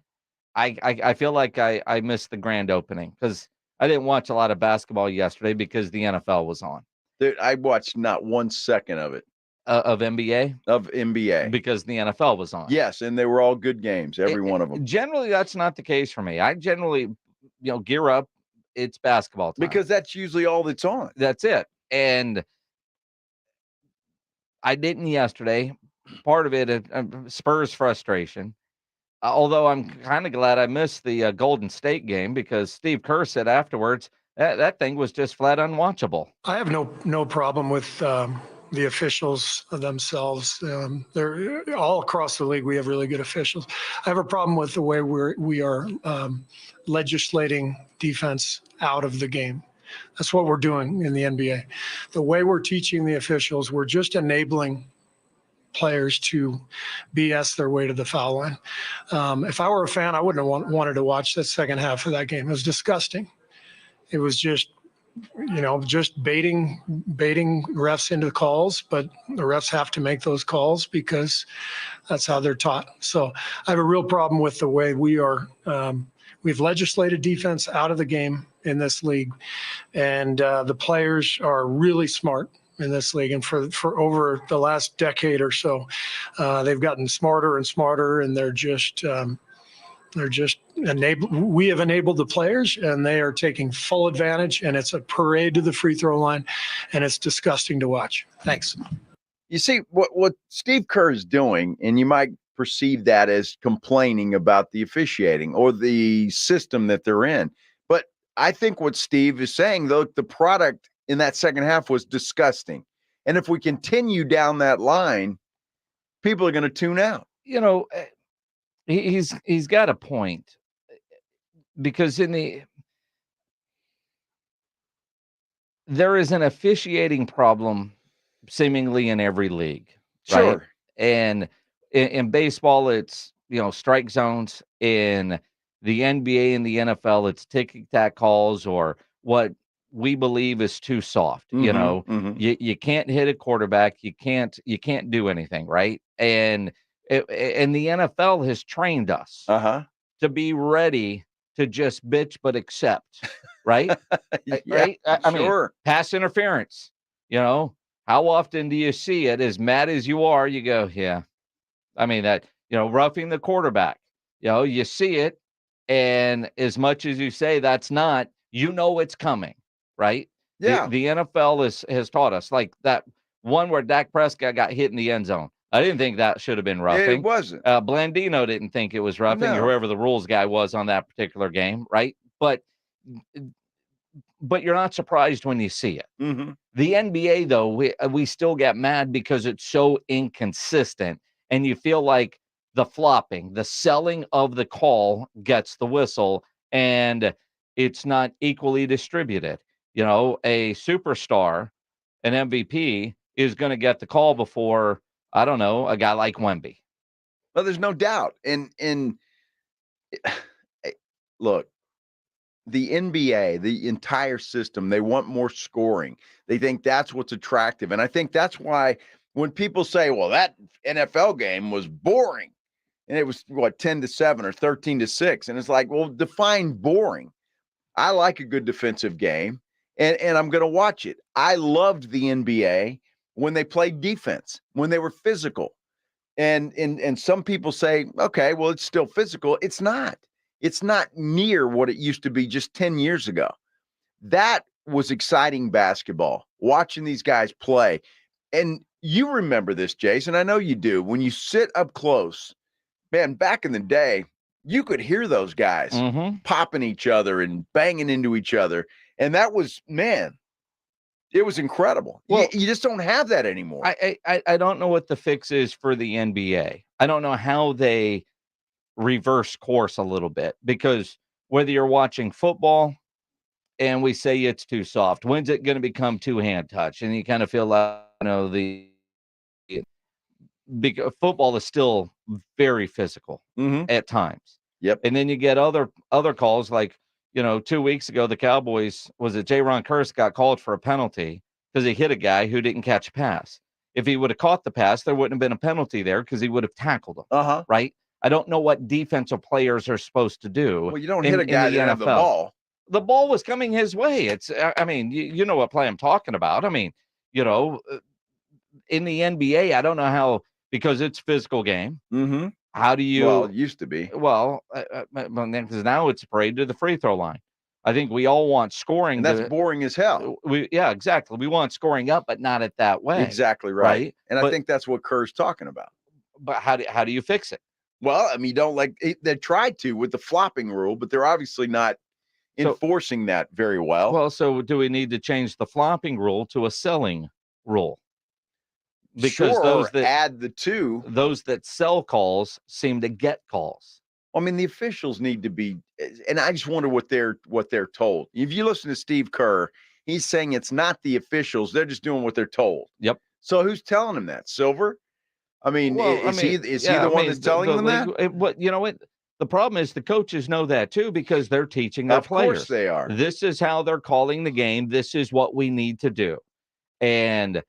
I feel like I missed the grand opening because I didn't watch a lot of basketball yesterday because the NFL was on. Dude, I watched not 1 second of it. Of NBA? Of NBA. Because the NFL was on. Yes, and they were all good games, every one of them. Generally, that's not the case for me. I generally, gear up. It's basketball time. Because that's usually all that's on. That's it. And I didn't yesterday. Part of it, Spurs frustration. Although I'm kind of glad I missed the Golden State game because Steve Kerr said afterwards that thing was just flat unwatchable. I have no problem with the officials themselves. They're all across the league. We have really good officials. I have a problem with the way we are legislating defense out of the game. That's what we're doing in the NBA. The way we're teaching the officials, we're just enabling players to BS their way to the foul line. If I were a fan, I wouldn't have wanted to watch the second half of that game. It was disgusting. It was just baiting refs into calls, but the refs have to make those calls because that's how they're taught. So I have a real problem with the way we are. We've legislated defense out of the game in this league, and the players are really smart in this league. And for over the last decade or so, they've gotten smarter and smarter, and they're just enabled. We have enabled the players, and they are taking full advantage. And it's a parade to the free throw line, and it's disgusting to watch. Thanks. You see what Steve Kerr is doing, and you might perceive that as complaining about the officiating or the system that they're in. But I think what Steve is saying, though, the product in that second half was disgusting. And if we continue down that line, people are going to tune out. He's got a point, because there is an officiating problem seemingly in every league, right? Sure. And in baseball, it's, strike zones. In the NBA and the NFL, it's ticky-tack calls, or what we believe is too soft. You can't hit a quarterback. You can't do anything, right? And the NFL has trained us to be ready to just bitch but accept, right? Right? I mean, pass interference. How often do you see it? As mad as you are, you go, yeah. I mean, that, roughing the quarterback, you see it. And as much as you say that's not, it's coming, right? Yeah. The NFL has taught us, like that one where Dak Prescott got hit in the end zone. I didn't think that should have been roughing. It wasn't. Blandino didn't think it was roughing, or whoever the rules guy was on that particular game, right? But you're not surprised when you see it. The NBA, though, we still get mad because it's so inconsistent, and you feel like the flopping, the selling of the call gets the whistle, and it's not equally distributed. A superstar, an MVP, is going to get the call before, I don't know, a guy like Wemby. Well, there's no doubt. And look, the NBA, the entire system, they want more scoring. They think that's what's attractive. And I think that's why when people say, well, that NFL game was boring, and it was, 10-7 or 13-6. And it's like, well, define boring. I like a good defensive game, and I'm going to watch it. I loved the NBA when they played defense, when they were physical. And some people say, okay, well, it's still physical. It's not. It's not near what it used to be just 10 years ago. That was exciting basketball, watching these guys play. And you remember this, Jason. I know you do. When you sit up close, man, back in the day, you could hear those guys popping each other and banging into each other. And that was, man, it was incredible. Well, you just don't have that anymore. I don't know what the fix is for the NBA. I don't know how they reverse course a little bit, because whether you're watching football and we say it's too soft, when's it going to become two-hand touch? And you kind of feel like, because football is still very physical at times. Yep. And then you get other calls, like, 2 weeks ago, the Cowboys, was it Jaron Curse, got called for a penalty because he hit a guy who didn't catch a pass. If he would have caught the pass, there wouldn't have been a penalty there, because he would have tackled him. Right? I don't know what defensive players are supposed to do. Well, you don't hit a guy that have the ball. The ball was coming his way. I mean, you know what play I'm talking about. I mean, in the NBA, I don't know how, because it's a physical game. How do you? Well, it used to be. Well, because now it's parade to the free throw line. I think we all want scoring. And that's boring as hell. Yeah, exactly. We want scoring up, but not it that way. Exactly right. And I think that's what Kerr's talking about. But how do you fix it? Well, I mean, you don't they tried to with the flopping rule, but they're obviously not enforcing that very well. Well, so do we need to change the flopping rule to a selling rule? Because those that add the two, those that sell calls seem to get calls. I mean, the officials need to be, and I just wonder what they're told. If you listen to Steve Kerr, he's saying it's not the officials; they're just doing what they're told. Yep. So who's telling him that? Silver? I mean, is he the one that's telling them that? What the problem is, the coaches know that too, because they're teaching their players. Of course they are. This is how they're calling the game. This is what we need to do, and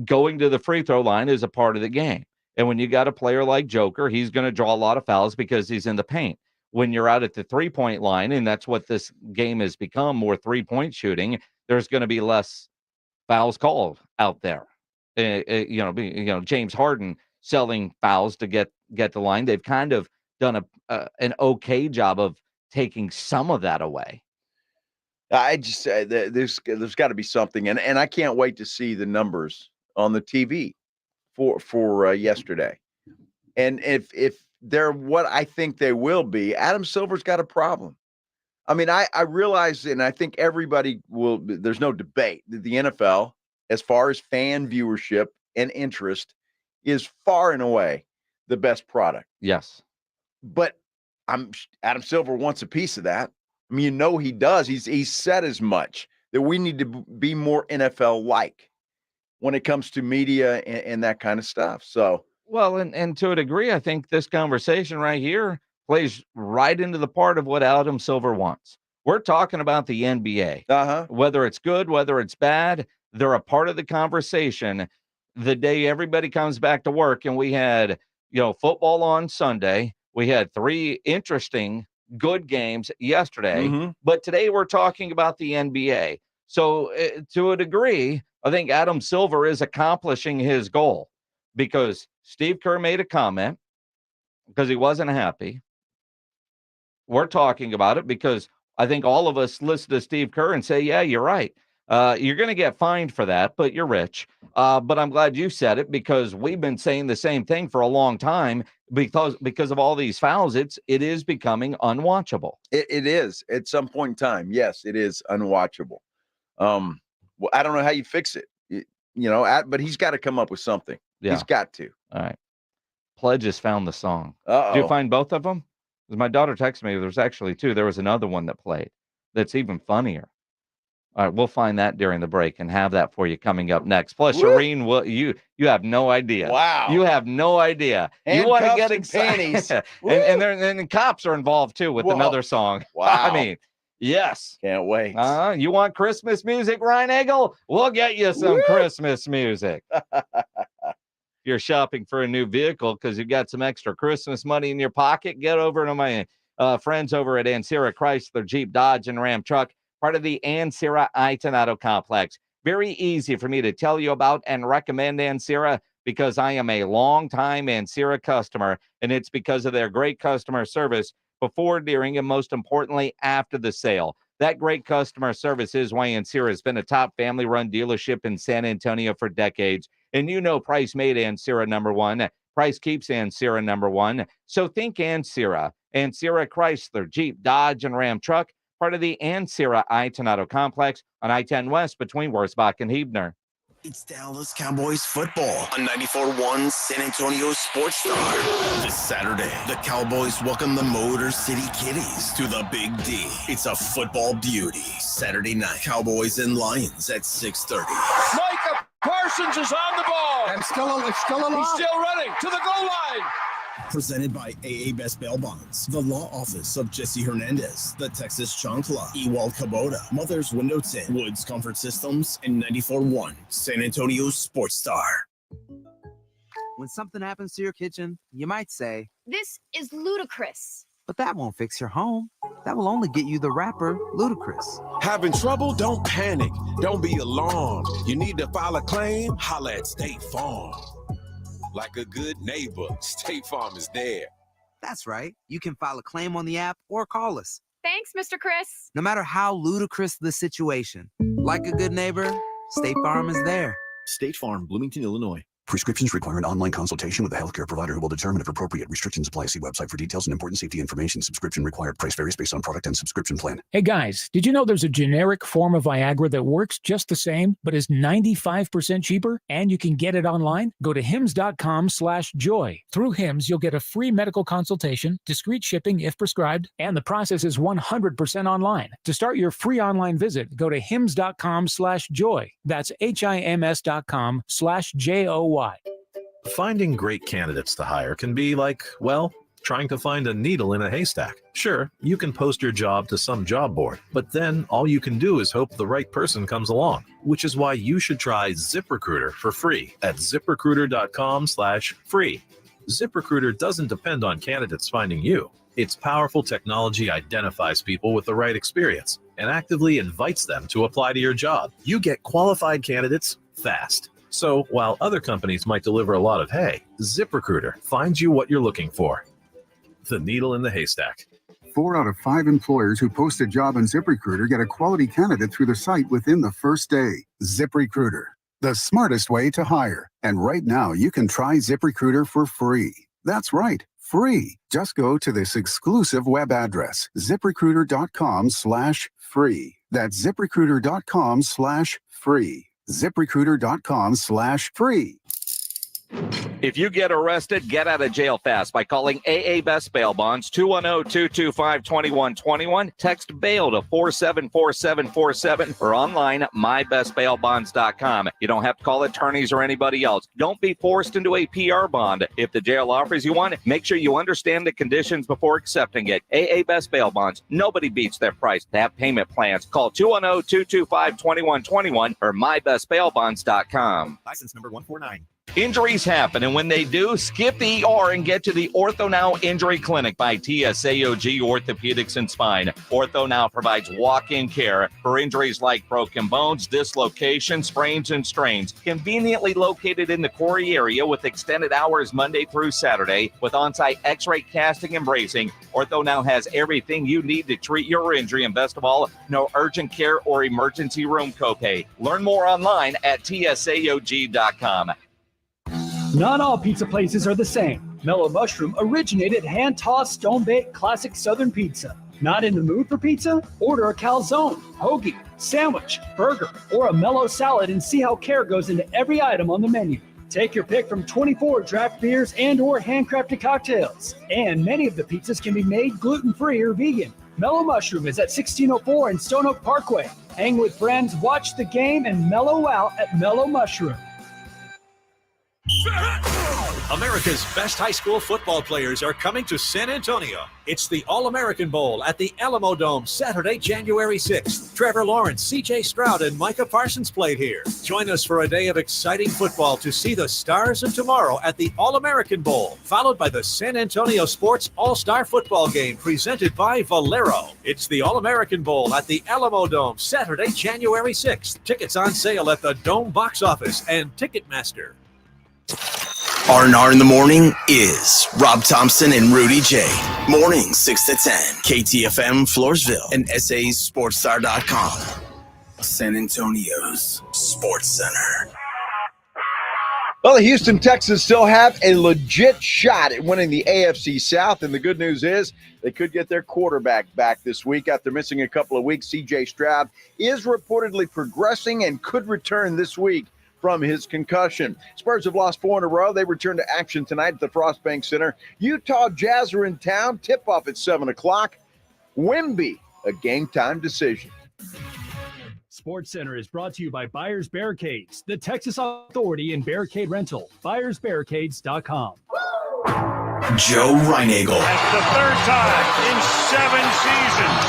going to the free throw line is a part of the game. And when you got a player like Joker, he's going to draw a lot of fouls because he's in the paint. When you're out at the 3-point line, and that's what this game has become, more 3-point shooting, there's going to be less fouls called out there. James Harden selling fouls to get the line. They've kind of done an okay job of taking some of that away. I just say that there's got to be something, and I can't wait to see the numbers on the TV for yesterday. And if they're what I think they will be, Adam Silver's got a problem. I mean, I realize, and I think everybody will. There's no debate that the NFL, as far as fan viewership and interest, is far and away the best product. Yes. But Adam Silver wants a piece of that. I mean, he does. He's said as much that we need to be more NFL-like when it comes to media and that kind of stuff. So, well, and to a degree, I think this conversation right here plays right into the part of what Adam Silver wants. We're talking about the NBA. Whether it's good, whether it's bad, they're a part of the conversation. The day everybody comes back to work, and we had, football on Sunday. We had 3 interesting, good games yesterday. But today we're talking about the NBA. So to a degree, I think Adam Silver is accomplishing his goal, because Steve Kerr made a comment because he wasn't happy. We're talking about it because I think all of us listen to Steve Kerr and say, yeah, you're right. You're going to get fined for that, but you're rich. But I'm glad you said it, because we've been saying the same thing for a long time, because of all these fouls. It is becoming unwatchable. It is at some point in time. Yes, it is unwatchable. Well, I don't know how you fix it, but he's got to come up with something. Yeah. He's got to. All right. Pledges found the song. Uh-oh. Did you find both of them? Because my daughter texted me. There's actually 2. There was another one that played that's even funnier. All right, we'll find that during the break and have that for you coming up next. Plus, Charean, you have no idea. Wow. You have no idea. You want to get excited. and the cops are involved, too, with another song. Wow. I mean, yes. Can't wait. You want Christmas music, Ryan Eggle? We'll get you some Christmas music. If you're shopping for a new vehicle because you've got some extra Christmas money in your pocket, get over to my friends over at Ancira Chrysler, Jeep, Dodge, and Ram Truck, part of the Ancira Auto Complex. Very easy for me to tell you about and recommend Ancira, because I am a long-time Ancira customer, and it's because of their great customer service before, during, and most importantly, after the sale. That great customer service is why Ancira has been a top family-run dealership in San Antonio for decades. And Price made Ancira number 1. Price keeps Ancira number 1. So think Ancira. Ancira Chrysler, Jeep, Dodge, and Ram Truck, part of the Ancira Auto Complex on I-10 West between Wurzbach and Huebner. It's Dallas Cowboys football on 94.1 San Antonio Sports Star. This Saturday, the Cowboys welcome the Motor City Kitties to the Big D. It's a football beauty. Saturday night, Cowboys and Lions at 6:30. Micah Parsons is on the ball. I'm still alive. He's still running to the goal line. Presented by AA Best Bail Bonds, the law office of Jesse Hernandez, the Texas Chancla, Ewald Kubota, Mother's Window Tint, Woods Comfort Systems, and 94.1 San Antonio Sports Star. When something happens to your kitchen, you might say, "This is ludicrous." but that won't fix your home. That will only get you the rapper, Ludacris. Having trouble? Don't panic. Don't be alarmed. You need to file a claim? Holla at State Farm. Like a good neighbor, State Farm is there. That's right. You can file a claim on the app or call us. Thanks, Mr. Chris. No matter how ludicrous the situation, like a good neighbor, State Farm is there. State Farm, Bloomington, Illinois. Prescriptions require an online consultation with a healthcare provider who will determine if appropriate. Restrictions apply. See website for details and important safety information. Subscription required. Price varies based on product and subscription plan. Hey guys, did you know there's a generic form of Viagra that works just the same, but is 95% cheaper? And you can get it online? Go to hims.com/joy. Through Hims, you'll get a free medical consultation, discreet shipping if prescribed, and the process is 100% online. To start your free online visit, go to hims.com/joy. That's HIMS.com/JOY. Finding great candidates to hire can be like, well, trying to find a needle in a haystack. Sure, you can post your job to some job board, but then all you can do is hope the right person comes along, which is why you should try ZipRecruiter for free at ZipRecruiter.com/free. ZipRecruiter doesn't depend on candidates finding you. Its powerful technology identifies people with the right experience and actively invites them to apply to your job. You get qualified candidates fast. So while other companies might deliver a lot of hay, ZipRecruiter finds you what you're looking for. The needle in the haystack. 4 out of 5 employers who post a job on ZipRecruiter get a quality candidate through the site within the first day. ZipRecruiter, the smartest way to hire. And right now, you can try ZipRecruiter for free. That's right, free. Just go to this exclusive web address, ZipRecruiter.com/free. That's ZipRecruiter.com/free. ZipRecruiter.com/free. If you get arrested, get out of jail fast by calling AA Best Bail Bonds, 210-225-2121. Text bail to 474747 or online, mybestbailbonds.com. You don't have to call attorneys or anybody else. Don't be forced into a PR bond. If the jail offers you one, make sure you understand the conditions before accepting it. AA Best Bail Bonds. Nobody beats their price. They have payment plans. Call 210-225-2121 or mybestbailbonds.com. License number 149. Injuries happen, and when they do, skip the ER and get to the Ortho Now Injury Clinic by TSAOG Orthopedics and Spine. Ortho Now provides walk-in care for injuries like broken bones, dislocations, sprains, and strains. Conveniently located in the Quarry area with extended hours Monday through Saturday with on-site x-ray casting and bracing, Ortho Now has everything you need to treat your injury, and best of all, no urgent care or emergency room copay. Learn more online at tsaog.com. Not all pizza places are the same. Mellow Mushroom originated hand-tossed, stone-baked classic Southern pizza. Not in the mood for pizza? Order a calzone, hoagie, sandwich, burger, or a mellow salad and see how care goes into every item on the menu. Take your pick from 24 draft beers and or handcrafted cocktails. And many of the pizzas can be made gluten-free or vegan. Mellow Mushroom is at 1604 and Stone Oak Parkway. Hang with friends, watch the game, and mellow out at Mellow Mushroom. America's best high school football players are coming to San Antonio. It's the All-American Bowl at the Alamo Dome, Saturday, January 6th. Trevor Lawrence, C.J. Stroud, and Micah Parsons played here. Join us for a day of exciting football to see the stars of tomorrow at the All-American Bowl, followed by the San Antonio Sports All-Star Football Game presented by Valero. It's the All-American Bowl at the Alamo Dome, Saturday, January 6th. Tickets on sale at the Dome box office and Ticketmaster. R&R in the morning is Rob Thompson and Rudy J. Morning 6 to 10. KTFM Floresville and SASportsStar.com. San Antonio's Sports Center. Well, the Houston Texans still have a legit shot at winning the AFC South, and the good news is they could get their quarterback back this week after missing a couple of weeks. C.J. Stroud is reportedly progressing and could return this week from his concussion. Spurs have lost 4 in a row. They return to action tonight at the Frostbank Center. Utah Jazz are in town. Tip-off at 7 o'clock. Wemby, a game-time decision. Sports Center is brought to you by Buyers Barricades, the Texas Authority in Barricade Rental. BuyersBarricades.com. Joe Reinagel. That's the third time in 7 seasons,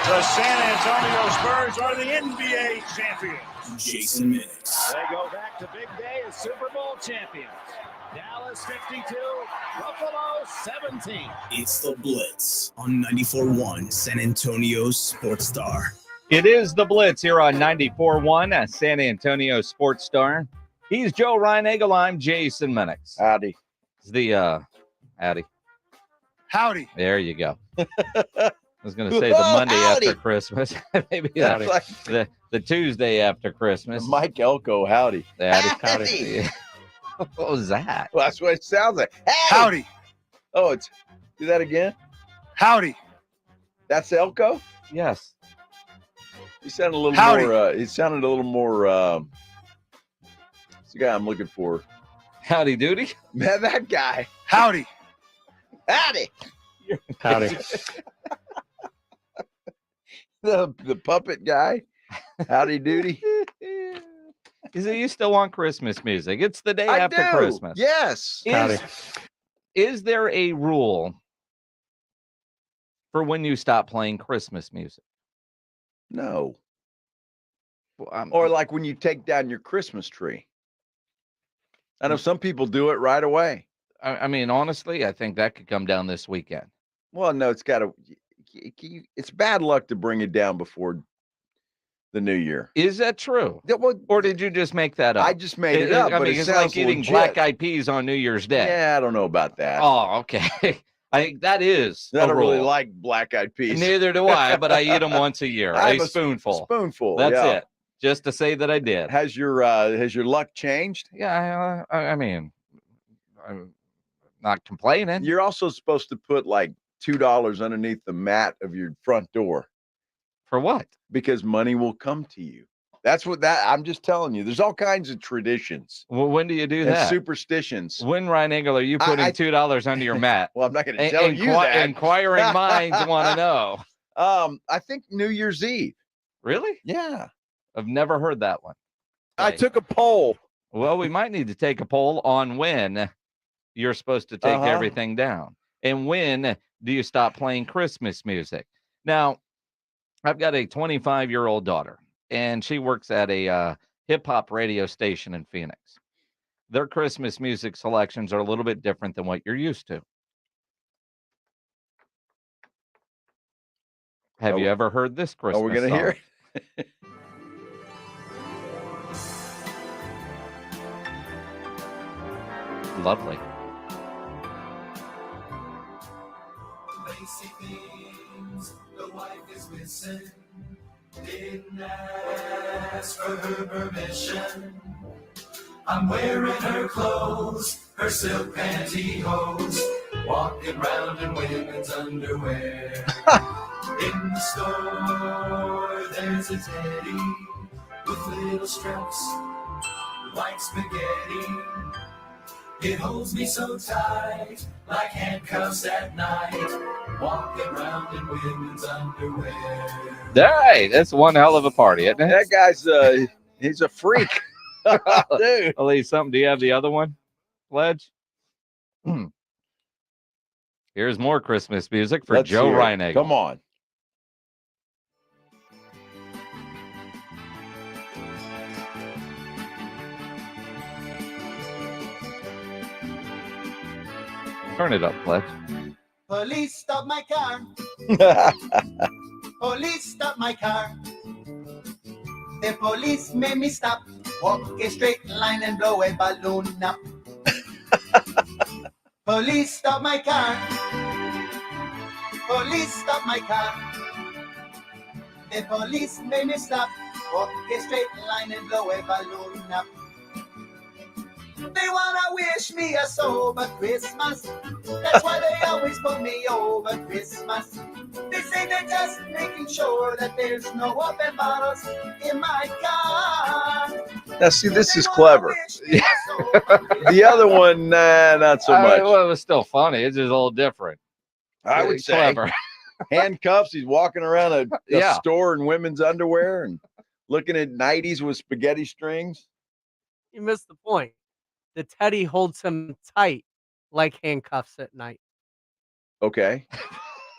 the San Antonio Spurs are the NBA champions. Jason Minix. They go back to big day as Super Bowl champions. Dallas 52, Buffalo 17. It's the Blitz on 94.1 San Antonio Sports Star. It is the Blitz here on 94.1 San Antonio Sports Star. He's Joe Reinagel. I'm Jason Minix. Howdy. It's the howdy. Howdy. There you go. I was going to say the Monday howdy. after Christmas. Maybe That's like the Tuesday after Christmas. Mike Elko, howdy. Howdy. What was that? Well, that's what it sounds like. Howdy. Oh, it's do that again. Howdy. That's Elko. Yes. He sounded a little Howdy. more. He sounded a little more. It's the guy I'm looking for. Howdy doody. Man, that guy. Howdy. Howdy. Howdy. The puppet guy. Howdy doody. You still want Christmas music? It's the day I after do. Christmas. Yes. Is there a rule for when you stop playing Christmas music? No. Well, Or like when you take down your Christmas tree. I know some people do it right away. I mean, honestly, I think that could come down this weekend. Well, no, it's got to. It's bad luck to bring it down before the new year. Is that true? Well, or did you just make that up? I just made it up. I but mean, it it's sounds like eating legit. black-eyed peas on New Year's Day. Yeah, I don't know about that. Oh, okay. I think that is. I don't a really rule. like black-eyed peas. Neither do I, but I eat them once a year. I A have spoonful. Spoonful. That's yeah. it. Just to say that I did. Has your luck changed? Yeah, I mean, I'm not complaining. You're also supposed to put like $2 underneath the mat of your front door. For what? Because money will come to you. That's what I'm just telling you. There's all kinds of traditions. Well, when do you do and that? Superstitions. When, Ryan Engel, are you putting $2 under your mat? Well, I'm not going to tell you that. Inquiring minds want to know. I think New Year's Eve. Really? Yeah. I've never heard that one. I took a poll. Well, we might need to take a poll on when you're supposed to take everything down. And when do you stop playing Christmas music? Now, I've got a 25-year-old daughter, and she works at a hip-hop radio station in Phoenix. Their Christmas music selections are a little bit different than what you're used to. Have you ever heard this Christmas song? Are we going to hear it? Lovely. Basic things the wife is missing. Didn't ask for her permission. I'm wearing her clothes, her silk pantyhose, walking around in women's underwear. In the store, there's a teddy with little straps like spaghetti. It holds me so tight, like handcuffs at night, walking around in women's underwear. All right, that's one hell of a party, isn't it? That guy's he's a freak. Dude. Elise, something. Do you have the other one, Pledge? Here's more Christmas music for Joe Reinagel. Come on. Turn it up, Pledge. Police stop my car. Police stop my car. The police made me stop. Walk a straight line and blow a balloon up. Police stop my car. Police stop my car. The police made me stop. Walk a straight line and blow a balloon up. They wanna wish me a sober Christmas. That's why they always put me over Christmas. They say they're just making sure that there's no open bottles in my car. Now, see, this is clever. The other one, not so much. Well, it was still funny. It's just a little different. I would say clever. Handcuffs. He's walking around a store in women's underwear and looking at 90s with spaghetti strings. You missed the point. The teddy holds him tight like handcuffs at night. Okay.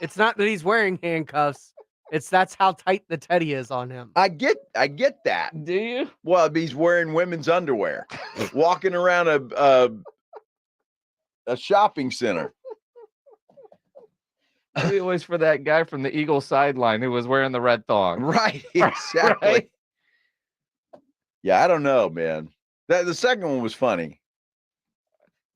It's not that he's wearing handcuffs. That's how tight the teddy is on him. I get that. Do you? Well, he's wearing women's underwear, walking around a shopping center. Maybe it was for that guy from the Eagle sideline who was wearing the red thong. Right, exactly. Right? Yeah, I don't know, man. The second one was funny.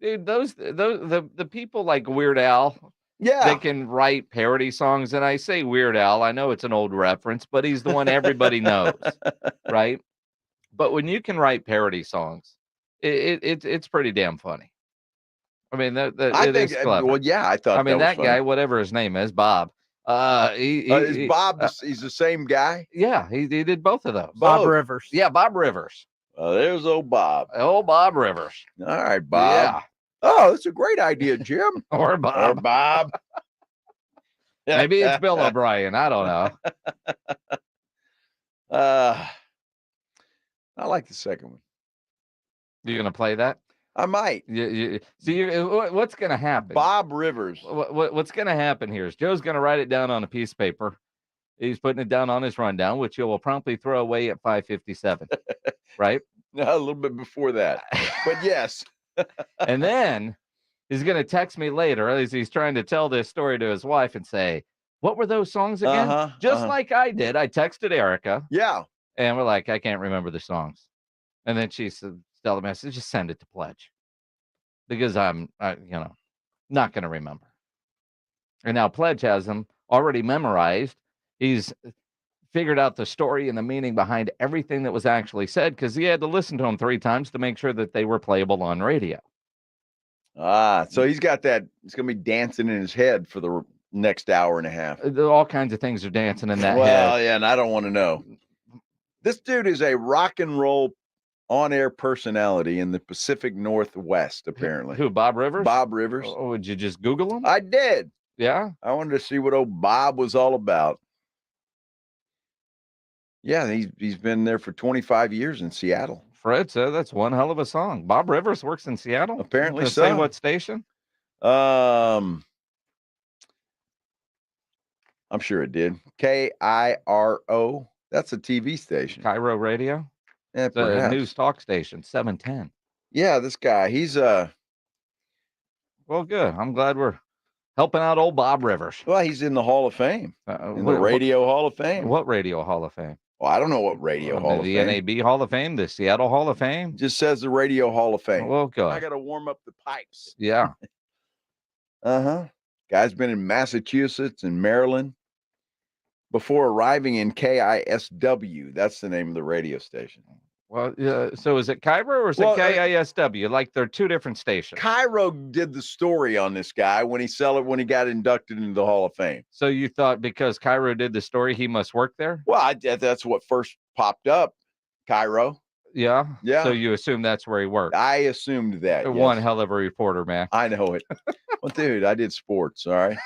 Dude, the people like Weird Al, they can write parody songs. And I say Weird Al, I know it's an old reference, but he's the one everybody knows, right? But when you can write parody songs, it's pretty damn funny. I mean, it is clever. Well, yeah, I thought. I mean, that was guy, funny. whatever his name is, Bob. Is Bob? He's the same guy. Yeah, he did both of those. Bob Rivers. Yeah, Bob Rivers. There's old Bob. Old Bob Rivers. All right, Bob. Yeah. Oh, that's a great idea, Jim. Or Bob. Or Bob. Maybe it's Bill O'Brien. I don't know. I like the second one. You gonna play that? I might. See, what's gonna happen? Bob Rivers. What's gonna happen here is Joe's gonna write it down on a piece of paper. He's putting it down on his rundown, which you will promptly throw away at 5:57. Right? No, a little bit before that. But yes. And then he's going to text me later as he's trying to tell this story to his wife and say, what were those songs again? Just like I did. I texted Erica. Yeah. And we're like, I can't remember the songs. And then she said, tell the message, just send it to Pledge. Because I'm not going to remember. And now Pledge has them already memorized. He's figured out the story and the meaning behind everything that was actually said because he had to listen to them 3 times to make sure that they were playable on radio. So he's got that. It's going to be dancing in his head for the next hour and a half. All kinds of things are dancing in that head. Well, yeah, and I don't want to know. This dude is a rock and roll on-air personality in the Pacific Northwest, apparently. Who, Bob Rivers? Bob Rivers. Oh, would you just Google him? I did. Yeah? I wanted to see what old Bob was all about. Yeah, he's been there for 25 years in Seattle. Fred said that's one hell of a song. Bob Rivers works in Seattle? Apparently Does it so. say what station? I'm sure it did. KIRO. That's a TV station. Cairo Radio? Yeah, It's a perhaps. news talk station, 710. Yeah, this guy, he's Well, good. I'm glad we're helping out old Bob Rivers. well, he's in the Hall of Fame. In the Radio Hall of Fame. What Radio Hall of Fame? Well, I don't know what Radio Hall of The Fame. NAB Hall of Fame, the Seattle Hall of Fame. Just says the Radio Hall of Fame. Well, good. I got to warm up the pipes. Yeah. Guy's been in Massachusetts and Maryland before arriving in KISW. That's the name of the radio station. Well, so is it Cairo or is it KISW? Like they're two different stations. Cairo did the story on this guy when he got inducted into the Hall of Fame. So you thought because Cairo did the story, he must work there? Well, that's what first popped up. Cairo. Yeah. Yeah. So you assume that's where he worked. I assumed that. One yes. hell of a reporter, man. I know it. Well, dude, I did sports. All right.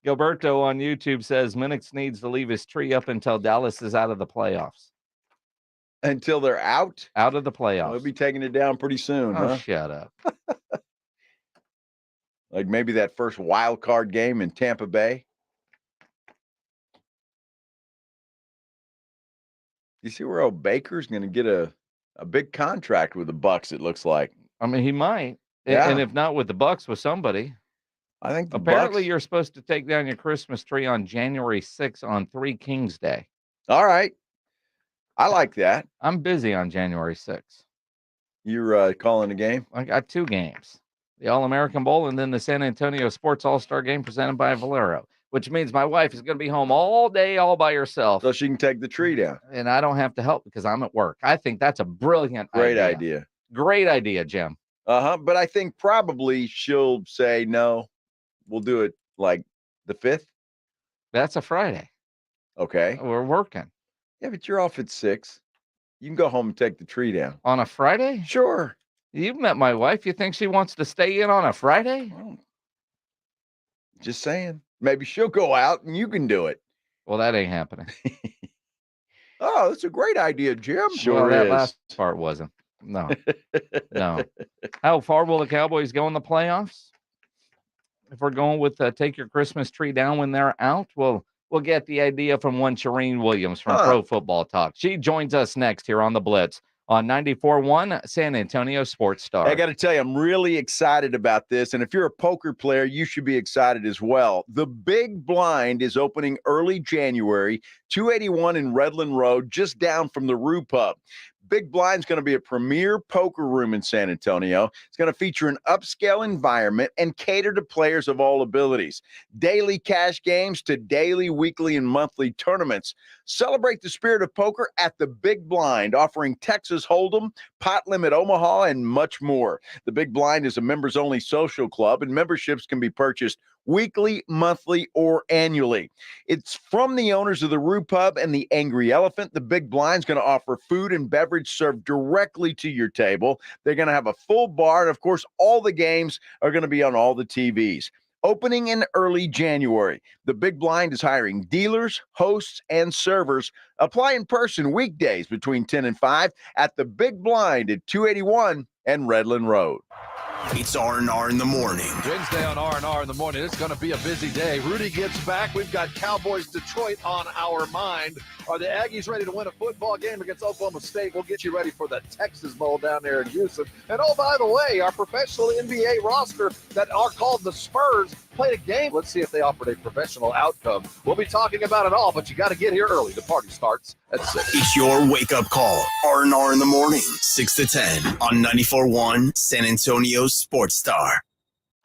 Gilberto on YouTube says Minix needs to leave his tree up until Dallas is out of the playoffs. Until they're out? Out of the playoffs. We'll be taking it down pretty soon, Oh, huh? shut up. Like maybe that first wild card game in Tampa Bay. You see where old Baker's going to get a big contract with the Bucks, it looks like. I mean, he might. Yeah. And if not with the Bucks, with somebody. I think apparently you're supposed to take down your Christmas tree on January 6th on 3 Kings Day. All right. I like that. I'm busy on January 6th. You're calling a game? I got 2 games. The All-American Bowl and then the San Antonio Sports All-Star Game presented by Valero, which means my wife is going to be home all day all by herself. So she can take the tree down. And I don't have to help because I'm at work. I think that's a brilliant Great idea. Great idea, Jim. But I think probably she'll say, no, we'll do it like the 5th. That's a Friday. Okay. We're working. Yeah, but you're off at 6. You can go home and take the tree down. On a Friday? Sure. You've met my wife. You think she wants to stay in on a Friday? Well, just saying. Maybe she'll go out and you can do it. Well, that ain't happening. Oh, that's a great idea, Jim. Well, that last part wasn't. No. No. How far will the Cowboys go in the playoffs? If we're going with take your Christmas tree down when they're out, we'll get the idea from one Charean Williams from Pro Football Talk. She joins us next here on the Blitz on 94.1 San Antonio Sports Star. I got to tell you, I'm really excited about this. And if you're a poker player, you should be excited as well. The Big Blind is opening early January, 281 in Redland Road, just down from the Rue Pub. Big Blind's going to be a premier poker room in San Antonio. It's going to feature an upscale environment and cater to players of all abilities. Daily cash games to daily, weekly, and monthly tournaments. Celebrate the spirit of poker at the Big Blind, offering Texas Hold'em, Pot Limit Omaha, and much more. The Big Blind is a members-only social club, and memberships can be purchased weekly, monthly, or annually. It's from the owners of the Rue Pub and the Angry Elephant. The Big Blind's going to offer food and beverage served directly to your table. They're going to have a full bar, and of course, all the games are going to be on all the TVs. Opening in early January, the Big Blind is hiring dealers, hosts, and servers. Apply in person weekdays between 10 and 5 at the Big Blind at 281 and Redland Road. It's R&R in the morning. Wednesday on R&R in the morning. It's going to be a busy day. Rudy gets back. We've got Cowboys Detroit on our mind. Are the Aggies ready to win a football game against Oklahoma State? We'll get you ready for the Texas Bowl down there in Houston. And oh, by the way, our professional NBA roster that are called the Spurs played a game. Let's see if they offered a professional outcome. We'll be talking about it all, but you got to get here early. The party starts at 6. It's your wake-up call. R&R in the morning, 6 to 10 on 94.1 San Antonio Sports Star.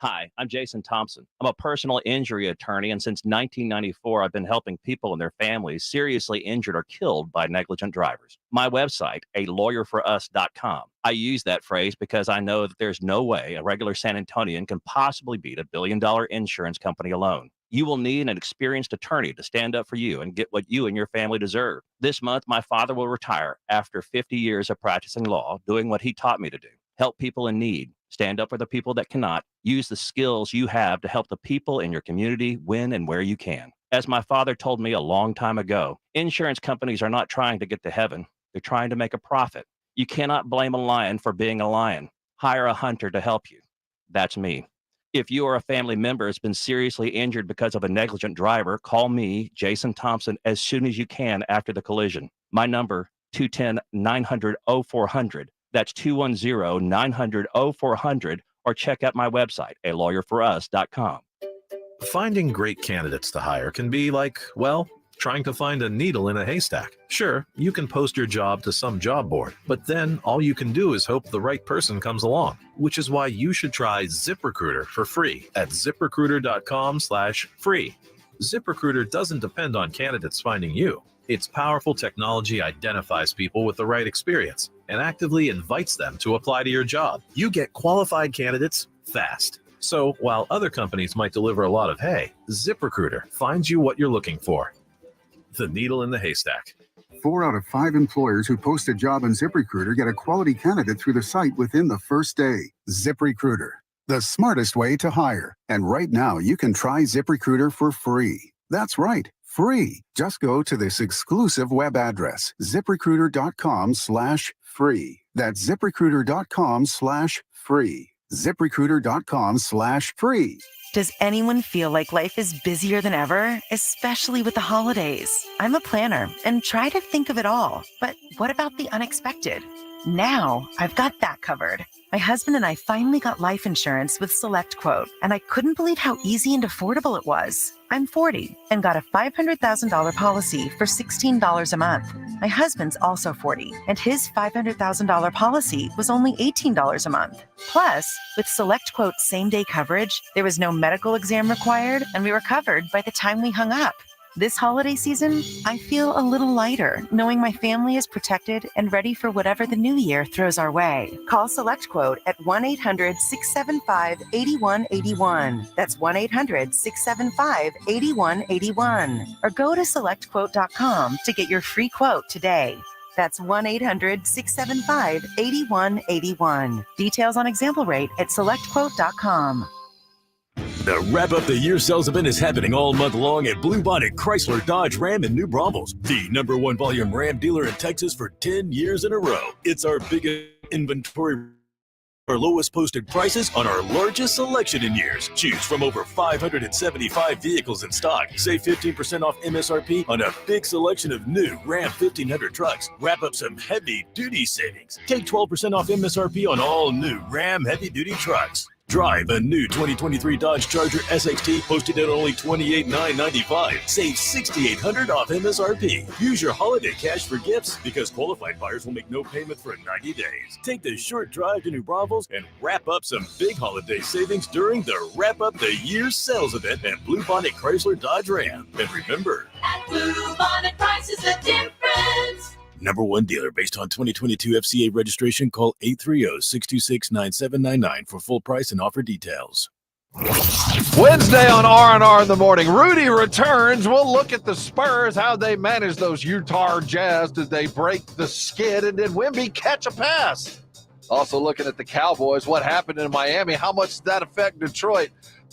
Hi, I'm Jason Thompson. I'm a personal injury attorney, and since 1994, I've been helping people and their families seriously injured or killed by negligent drivers. My website, alawyerforus.com. I use that phrase because I know that there's no way a regular San Antonian can possibly beat a billion-dollar insurance company alone. You will need an experienced attorney to stand up for you and get what you and your family deserve. This month, my father will retire after 50 years of practicing law, doing what he taught me to do. Help people in need. Stand up for the people that cannot. Use the skills you have to help the people in your community win and where you can. As my father told me a long time ago, insurance companies are not trying to get to heaven. They're trying to make a profit. You cannot blame a lion for being a lion. Hire a hunter to help you. That's me. If you or a family member has been seriously injured because of a negligent driver, call me, Jason Thompson, as soon as you can after the collision. My number, 210-900-0400. That's 210-900-0400, or check out my website, alawyerforus.com. Finding great candidates to hire can be like, well, trying to find a needle in a haystack. Sure, you can post your job to some job board, but then all you can do is hope the right person comes along, which is why you should try ZipRecruiter for free at ziprecruiter.com/free. ZipRecruiter doesn't depend on candidates finding you. Its powerful technology identifies people with the right experience and actively invites them to apply to your job. You get qualified candidates fast. So while other companies might deliver a lot of hay, ZipRecruiter finds you what you're looking for. The needle in the haystack. 4 out of 5 employers who post a job on ZipRecruiter get a quality candidate through the site within the first day. ZipRecruiter, the smartest way to hire. And right now, you can try ZipRecruiter for free. That's right, free. Just go to this exclusive web address, ziprecruiter.com/free. That's ziprecruiter.com/free. ZipRecruiter.com/free. Does anyone feel like life is busier than ever, especially with the holidays? I'm a planner and try to think of it all. But what about the unexpected? Now I've got that covered. My husband and I finally got life insurance with SelectQuote, and I couldn't believe how easy and affordable it was. I'm 40 and got a $500,000 policy for $16 a month. My husband's also 40, and his $500,000 policy was only $18 a month. Plus, with SelectQuote same-day coverage, there was no medical exam required, and we were covered by the time we hung up. This holiday season, I feel a little lighter, knowing my family is protected and ready for whatever the new year throws our way. Call SelectQuote at 1-800-675-8181. That's 1-800-675-8181. Or go to SelectQuote.com to get your free quote today. That's 1-800-675-8181. Details on example rate at SelectQuote.com. The Wrap Up the Year sales event is happening all month long at Blue Bonnet Chrysler Dodge Ram in New Braunfels, the #1 volume Ram dealer in Texas for 10 years in a row. It's our biggest inventory, our lowest posted prices on our largest selection in years. Choose from over 575 vehicles in stock. Save 15% off MSRP on a big selection of new Ram 1500 trucks. Wrap up some heavy duty savings. Take 12% off MSRP on all new Ram heavy duty trucks. Drive a new 2023 Dodge Charger SXT posted at only $28,995. Save $6,800 off MSRP. Use your holiday cash for gifts because qualified buyers will make no payment for 90 days. Take the short drive to New Braunfels and wrap up some big holiday savings during the Wrap Up the Year sales event at Blue Bonnet Chrysler Dodge Ram. And remember, at Blue Bonnet, price is the difference. #1 dealer based on 2022 FCA registration. Call 830-626-9799 for full price and offer details. Wednesday on R&R in the morning, Rudy returns. We'll look at the Spurs, how they manage those Utah Jazz. Did they break the skid, and did Wemby catch a pass? Also looking at the Cowboys, what happened in Miami, how much did that affect Detroit?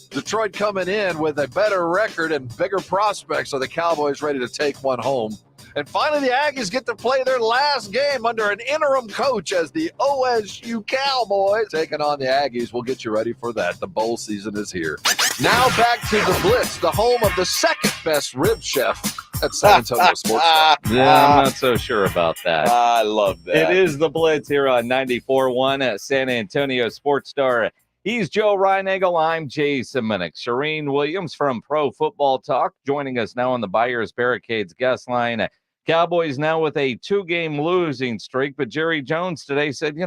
Detroit coming in with a better record and bigger prospects, so the Cowboys ready to take one home. And finally, the Aggies get to play their last game under an interim coach as the OSU Cowboys taking on the Aggies. We'll get you ready for that. The bowl season is here. Now back to the Blitz, the home of the second best rib chef at San Antonio Sports. Yeah, I'm not so sure about that. I love that. It is the Blitz here on 94.1 at San Antonio Sports Star. He's Joe Reinagel. I'm Jason Minnick. Charean Williams from Pro Football Talk joining us now on the Buyers Barricades guest line. Cowboys now with a 2-game losing streak, but Jerry Jones today said,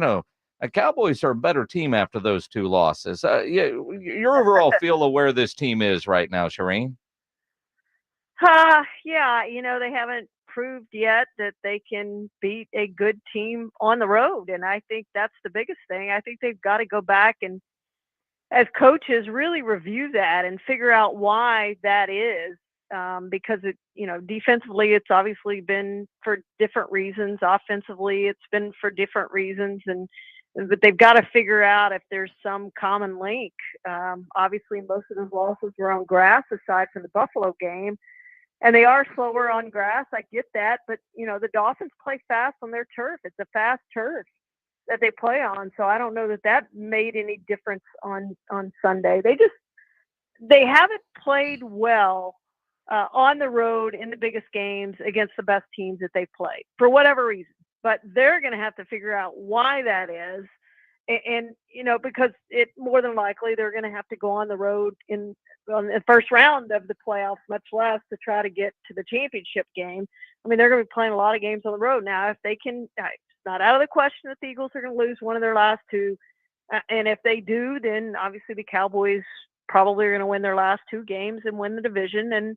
Cowboys are a better team after those two losses. Yeah, your overall feel of where this team is right now, Charean? Yeah, they haven't proved yet that they can beat a good team on the road, and I think that's the biggest thing. I think they've got to go back and, as coaches, really review that and figure out why that is. Because defensively, it's obviously been for different reasons. Offensively, it's been for different reasons, but they've got to figure out if there's some common link. Obviously, most of those losses were on grass, aside from the Buffalo game, and they are slower on grass. I get that, but the Dolphins play fast on their turf. It's a fast turf that they play on, so I don't know that made any difference on Sunday. They haven't played well on the road in the biggest games against the best teams that they played for whatever reason. But they're going to have to figure out why that is. And because it more than likely they're going to have to go on the road on the first round of the playoffs, much less to try to get to the championship game. I mean, they're going to be playing a lot of games on the road. Now, if they can, it's not out of the question that the Eagles are going to lose one of their last two. And if they do, then obviously the Cowboys probably are going to win their last two games and win the division.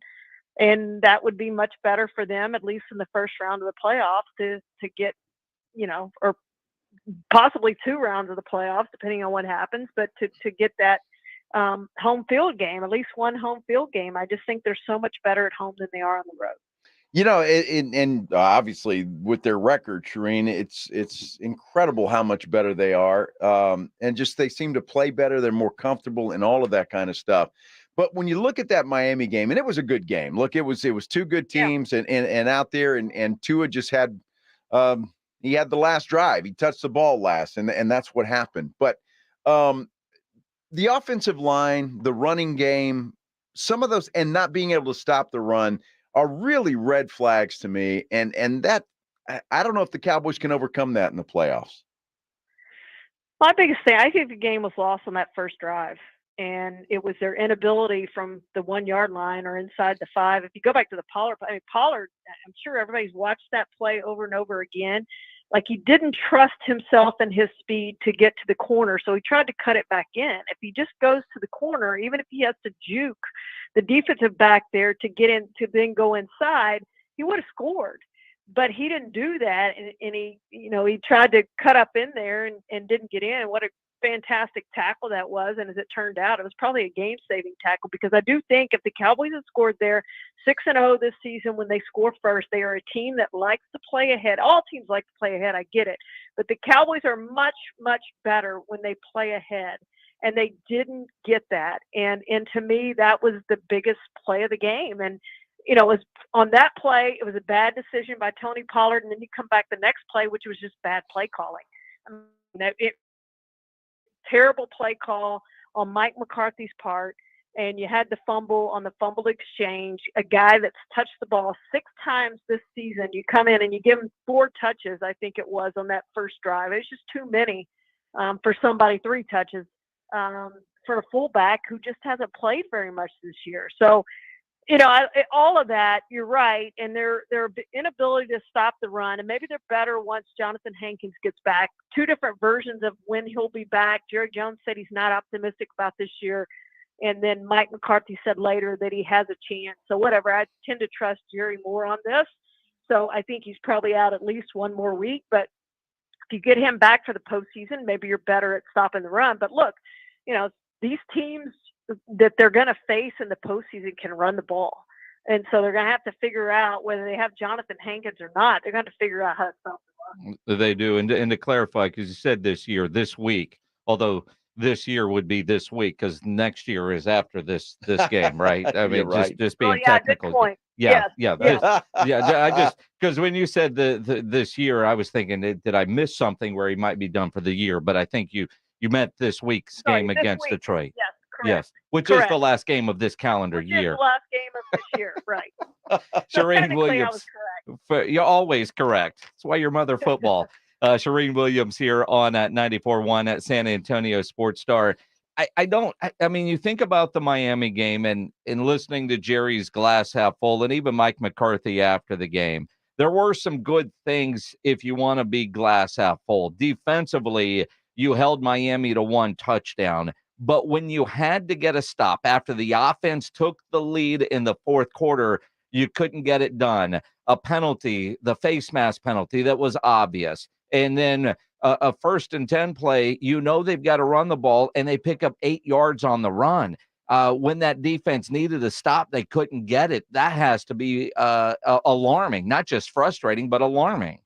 And that would be much better for them, at least in the first round of the playoffs, to get, or possibly two rounds of the playoffs, depending on what happens, but to get that home field game, at least one home field game. I just think they're so much better at home than they are on the road. And obviously with their record, Charean, it's incredible how much better they are. And just they seem to play better. They're more comfortable and all of that kind of stuff. But when you look at that Miami game, and it was a good game. Look, it was two good teams, and out there, and Tua just had he had the last drive. He touched the ball last, and that's what happened. But the offensive line, the running game, some of those, and not being able to stop the run are really red flags to me. And that I don't know if the Cowboys can overcome that in the playoffs. My biggest thing, I think the game was lost on that first drive. And it was their inability from the 1 yard line or inside the 5. If you go back to the Pollard, Pollard, I'm sure everybody's watched that play over and over again. Like, he didn't trust himself and his speed to get to the corner, so he tried to cut it back in. If he just goes to the corner, even if he has to juke the defensive back there to get in, to then go inside, he would have scored. But he didn't do that, and he tried to cut up in there and didn't get in. What a fantastic tackle that was, and as it turned out, it was probably a game-saving tackle, because I do think if the Cowboys had scored there 6-0 this season when they score first, they are a team that likes to play ahead. All teams like to play ahead, I get it, but the Cowboys are much, much better when they play ahead, and they didn't get that, and to me, that was the biggest play of the game. And it was on that play, it was a bad decision by Tony Pollard, and then you come back the next play, which was just bad play calling. Terrible play call on Mike McCarthy's part, and you had the fumble on the fumble exchange, a guy that's touched the ball 6 times this season. You come in and you give him 4 touches, I think it was, on that first drive. It's just too many for somebody, 3 touches for a fullback who just hasn't played very much this year. So, all of that, you're right, and their inability to stop the run, and maybe they're better once Jonathan Hankins gets back. 2 different versions of when he'll be back. Jerry Jones said he's not optimistic about this year, and then Mike McCarthy said later that he has a chance. So whatever, I tend to trust Jerry more on this. So I think he's probably out at least 1 more week, but if you get him back for the postseason, maybe you're better at stopping the run. But look, these teams that they're going to face in the postseason can run the ball. And so they're going to have to figure out whether they have Jonathan Hankins or not. They're going to figure out how to stop the run. They do. And to clarify, because you said this week, although this year would be this week because next year is after this game, right? I mean, right. just being Good technical. point. Yeah. Yes. I just, because when you said this year, I was thinking, did I miss something where he might be done for the year? But I think you meant this week's game against Detroit. Yes. Correct. Yes, which is the last game of this calendar year. Is the last game of this year, right? Charean So Williams, you're always correct. That's why you're Mother Football. Charean Williams here on at 94.1 at San Antonio Sports Star. I mean, you think about the Miami game and listening to Jerry's glass half full, and even Mike McCarthy after the game. There were some good things if you want to be glass half full. Defensively, You held Miami to 1 touchdown. But when you had to get a stop after the offense took the lead in the fourth quarter, you couldn't get it done. A penalty, the face mask penalty that was obvious. And then a 1st and 10 play, they've got to run the ball, and they pick up 8 yards on the run. When that defense needed a stop, they couldn't get it. That has to be alarming, not just frustrating, but alarming.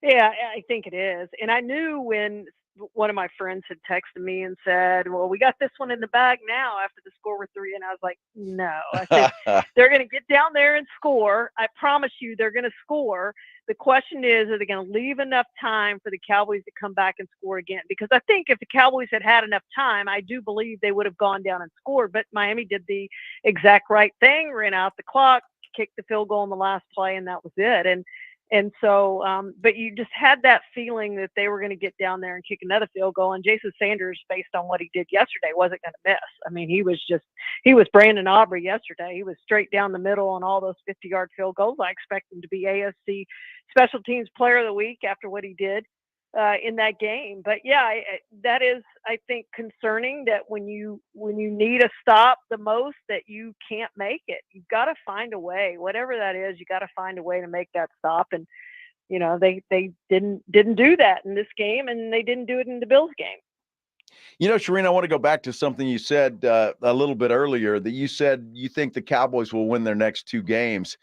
Yeah, I think it is. And I knew when one of my friends had texted me and said, well, we got this one in the bag now after the score was 3. And I was like, no. I said, they're going to get down there and score. I promise you they're going to score. The question is, are they going to leave enough time for the Cowboys to come back and score again? Because I think if the Cowboys had enough time, I do believe they would have gone down and scored. But Miami did the exact right thing, ran out the clock, kicked the field goal in the last play, and that was it. And so, but you just had that feeling that they were going to get down there and kick another field goal. And Jason Sanders, based on what he did yesterday, wasn't going to miss. I mean, he was Brandon Aubrey yesterday. He was straight down the middle on all those 50-yard field goals. I expect him to be AFC Special Teams Player of the Week after what he did in that game. But yeah, that is, I think, concerning that when you need a stop the most, that you can't make it. You've got to find a way, whatever that is. You got to find a way to make that stop. And they didn't do that in this game, and they didn't do it in the Bills game. Charean, I want to go back to something you said a little bit earlier, that you said you think the Cowboys will win their next 2 games.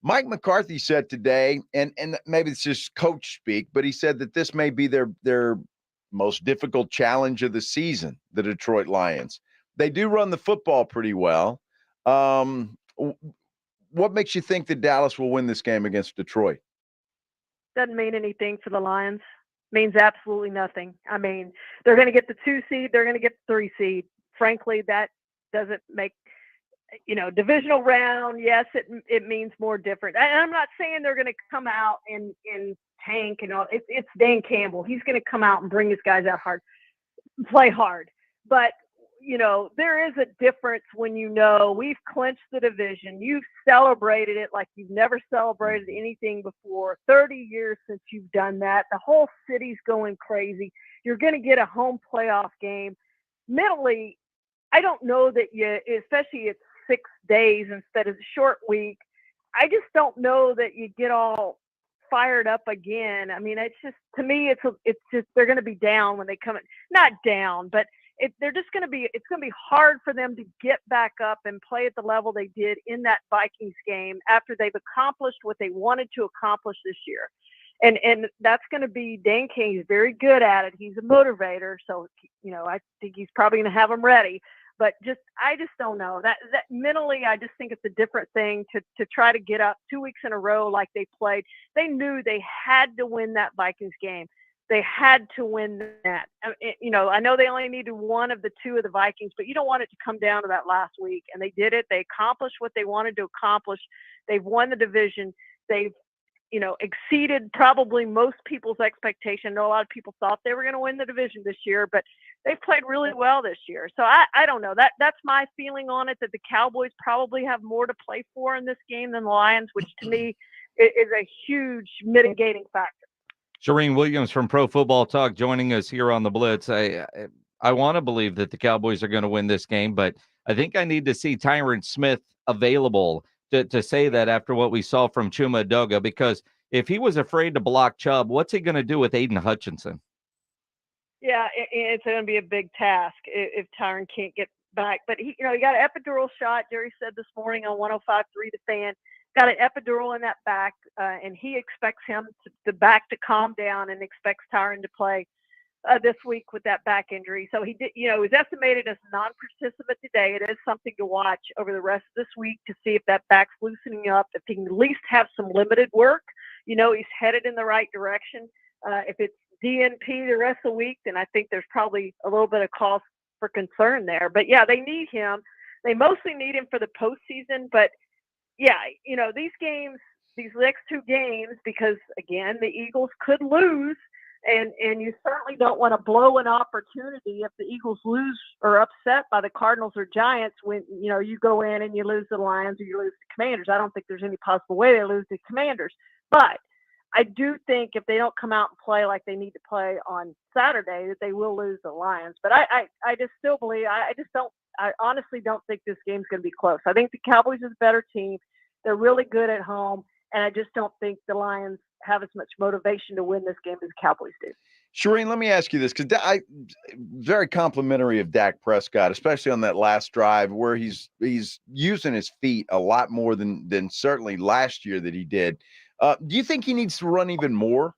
Mike McCarthy said today, and maybe it's just coach speak, but he said that this may be their most difficult challenge of the season, the Detroit Lions. They do run the football pretty well. What makes you think that Dallas will win this game against Detroit? Doesn't mean anything for the Lions. Means absolutely nothing. I mean, they're going to get the 2 seed. They're going to get the 3 seed. Frankly, that doesn't make – divisional round, yes, it means more different. And I'm not saying they're going to come out and tank and all. It's Dan Campbell. He's going to come out and bring his guys out hard, play hard. But, there is a difference when we've clinched the division. You've celebrated it like you've never celebrated anything before. 30 years since you've done that. The whole city's going crazy. You're going to get a home playoff game. Mentally, I don't know that especially it's 6 days instead of a short week. I just don't know that you get all fired up again. I mean, it's just, to me, it's just, they're going to be down when they come in. Not down, but it's going to be hard for them to get back up and play at the level they did in that Vikings game after they've accomplished what they wanted to accomplish this year. And that's going to be, Dan King's very good at it. He's a motivator. So, I think he's probably going to have them ready. But I just don't know that mentally, I just think it's a different thing to try to get up 2 weeks in a row like they played. They knew they had to win that Vikings game. They had to win that. I know they only needed 1 of the 2 of the Vikings, but you don't want it to come down to that last week. And they did it. They accomplished what they wanted to accomplish. They've won the division. They've exceeded probably most people's expectation. I know a lot of people thought they were going to win the division this year, but they've played really well this year. So I don't know. That's my feeling on it, that the Cowboys probably have more to play for in this game than the Lions, which to me is a huge mitigating factor. Charean Williams from Pro Football Talk joining us here on the Blitz. I want to believe that the Cowboys are going to win this game, but I think I need to see Tyron Smith available to say that after what we saw from Chuma Edoga, because if he was afraid to block Chubb, what's he going to do with Aiden Hutchinson? Yeah, it's going to be a big task if Tyron can't get back. But he got an epidural shot. Jerry said this morning on 105.3 The Fan, got an epidural in that back, and he expects him the back to calm down and expects Tyron to play this week with that back injury. So he did, it was estimated as non-participant today. It is something to watch over the rest of this week to see if that back's loosening up, if he can at least have some limited work. He's headed in the right direction. If it's DNP the rest of the week, then I think there's probably a little bit of cause for concern there. But yeah, they need him. They mostly need him for the postseason. But yeah, these games, these next 2 games, because again, the Eagles could lose. And you certainly don't want to blow an opportunity if the Eagles lose or upset by the Cardinals or Giants when, you go in and you lose the Lions or you lose the Commanders. I don't think there's any possible way they lose the Commanders. But I do think if they don't come out and play like they need to play on Saturday, that they will lose the Lions. But I just still believe, I honestly don't think this game's going to be close. I think the Cowboys is a better team. They're really good at home. And I just don't think the Lions have as much motivation to win this game as the Cowboys do. Charean, let me ask you this, because I very complimentary of Dak Prescott, especially on that last drive where he's using his feet a lot more than certainly last year that he did. Do you think he needs to run even more?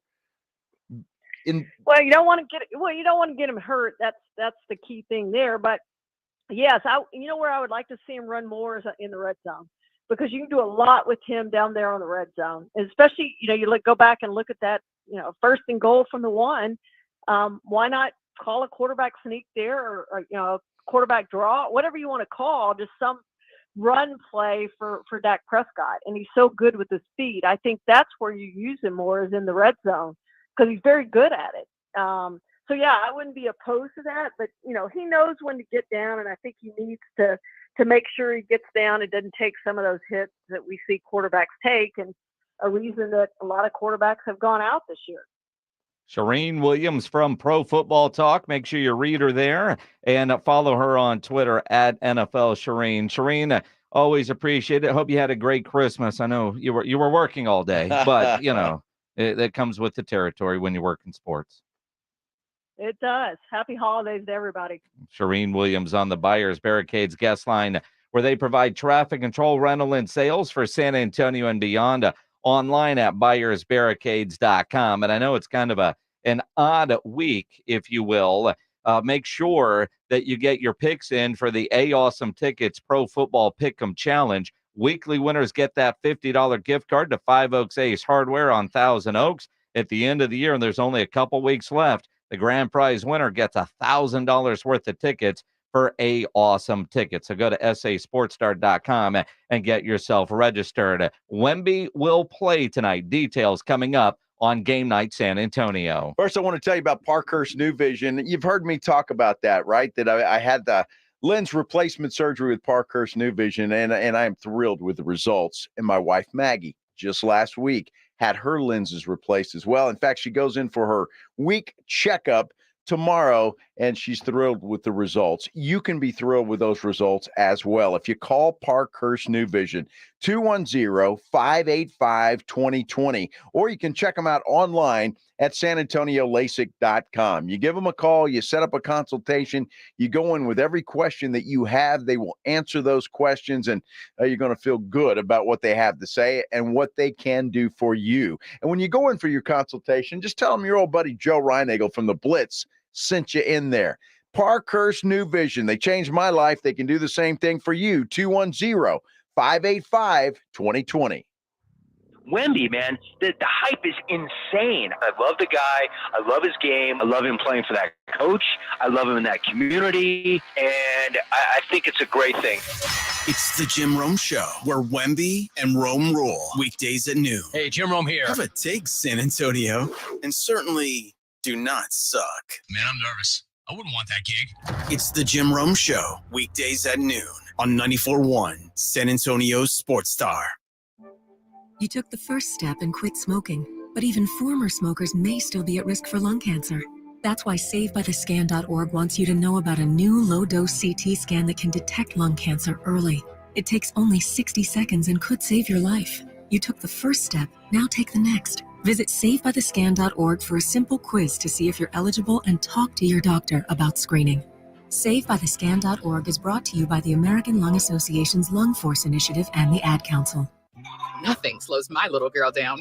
Well, you don't want to get him hurt. That's the key thing there. But yes, where I would like to see him run more is in the red zone, because you can do a lot with him down there on the red zone. And especially, go back and look at that, first and goal from the 1. Why not call a quarterback sneak there, or quarterback draw, whatever you want to call, just some run play for Dak Prescott. And he's so good with his feet. I think that's where you use him more, is in the red zone, because he's very good at it. So yeah, I wouldn't be opposed to that, but he knows when to get down, and I think he needs to make sure he gets down and doesn't take some of those hits that we see quarterbacks take, and a reason that a lot of quarterbacks have gone out this year. Charean Williams from Pro Football Talk. Make sure you read her there and follow her on Twitter at NFL Charean. Charean, always appreciate it. Hope you had a great Christmas. I know you were working all day, but it comes with the territory when you work in sports. It does. Happy holidays to everybody. Charean Williams on the Buyers Barricades guest line, where they provide traffic control, rental, and sales for San Antonio and beyond. Online at buyersbarricades.com. And I know it's kind of an odd week, if you will. Make sure that you get your picks in for the Awesome Tickets Pro Football Pick'em Challenge. Weekly winners get that $50 gift card to Five Oaks Ace Hardware on Thousand Oaks at the end of the year, and there's only a couple weeks left. The grand prize winner gets $1,000 worth of tickets for Awesome Tickets. So go to sasportstar.com and get yourself registered. Wemby will play tonight. Details coming up on Game Night San Antonio. First, I want to tell you about Parkhurst New Vision. You've heard me talk about that, right? That I had the lens replacement surgery with Parkhurst New Vision, and I am thrilled with the results. And my wife, Maggie, just last week, had her lenses replaced as well. In fact, she goes in for her week checkup tomorrow, and she's thrilled with the results. You can be thrilled with those results as well if you call Parkhurst New Vision, 210-585-2020, or you can check them out online at sanantoniolasik.com. You give them a call, you set up a consultation, you go in with every question that you have. They will answer those questions, and you're going to feel good about what they have to say and what they can do for you. And when you go in for your consultation, just tell them your old buddy Joe Reinagel from the Blitz sent you in there. Parkhurst New Vision. They changed my life. They can do the same thing for you. 210-585-2020. Wemby, man, the hype is insane. I love the guy. I love his game. I love him playing for that coach. I love him in that community. And I think it's a great thing. It's the Jim Rome Show, where Wemby and Rome rule. Weekdays at noon. Hey, Jim Rome here. Have a take, San Antonio. And certainly do not suck. Man, I'm nervous. I wouldn't want that gig. It's the Jim Rome Show, weekdays at noon on 94.1 San Antonio Sports Star. You took the first step and quit smoking, but even former smokers may still be at risk for lung cancer. That's why SaveByTheScan.org wants you to know about a new low-dose CT scan that can detect lung cancer early. It takes only 60 seconds and could save your life. You took the first step, now take the next. Visit SaveByTheScan.org for a simple quiz to see if you're eligible and talk to your doctor about screening. SaveByTheScan.org is brought to you by the American Lung Association's Lung Force Initiative and the Ad Council. Nothing slows my little girl down,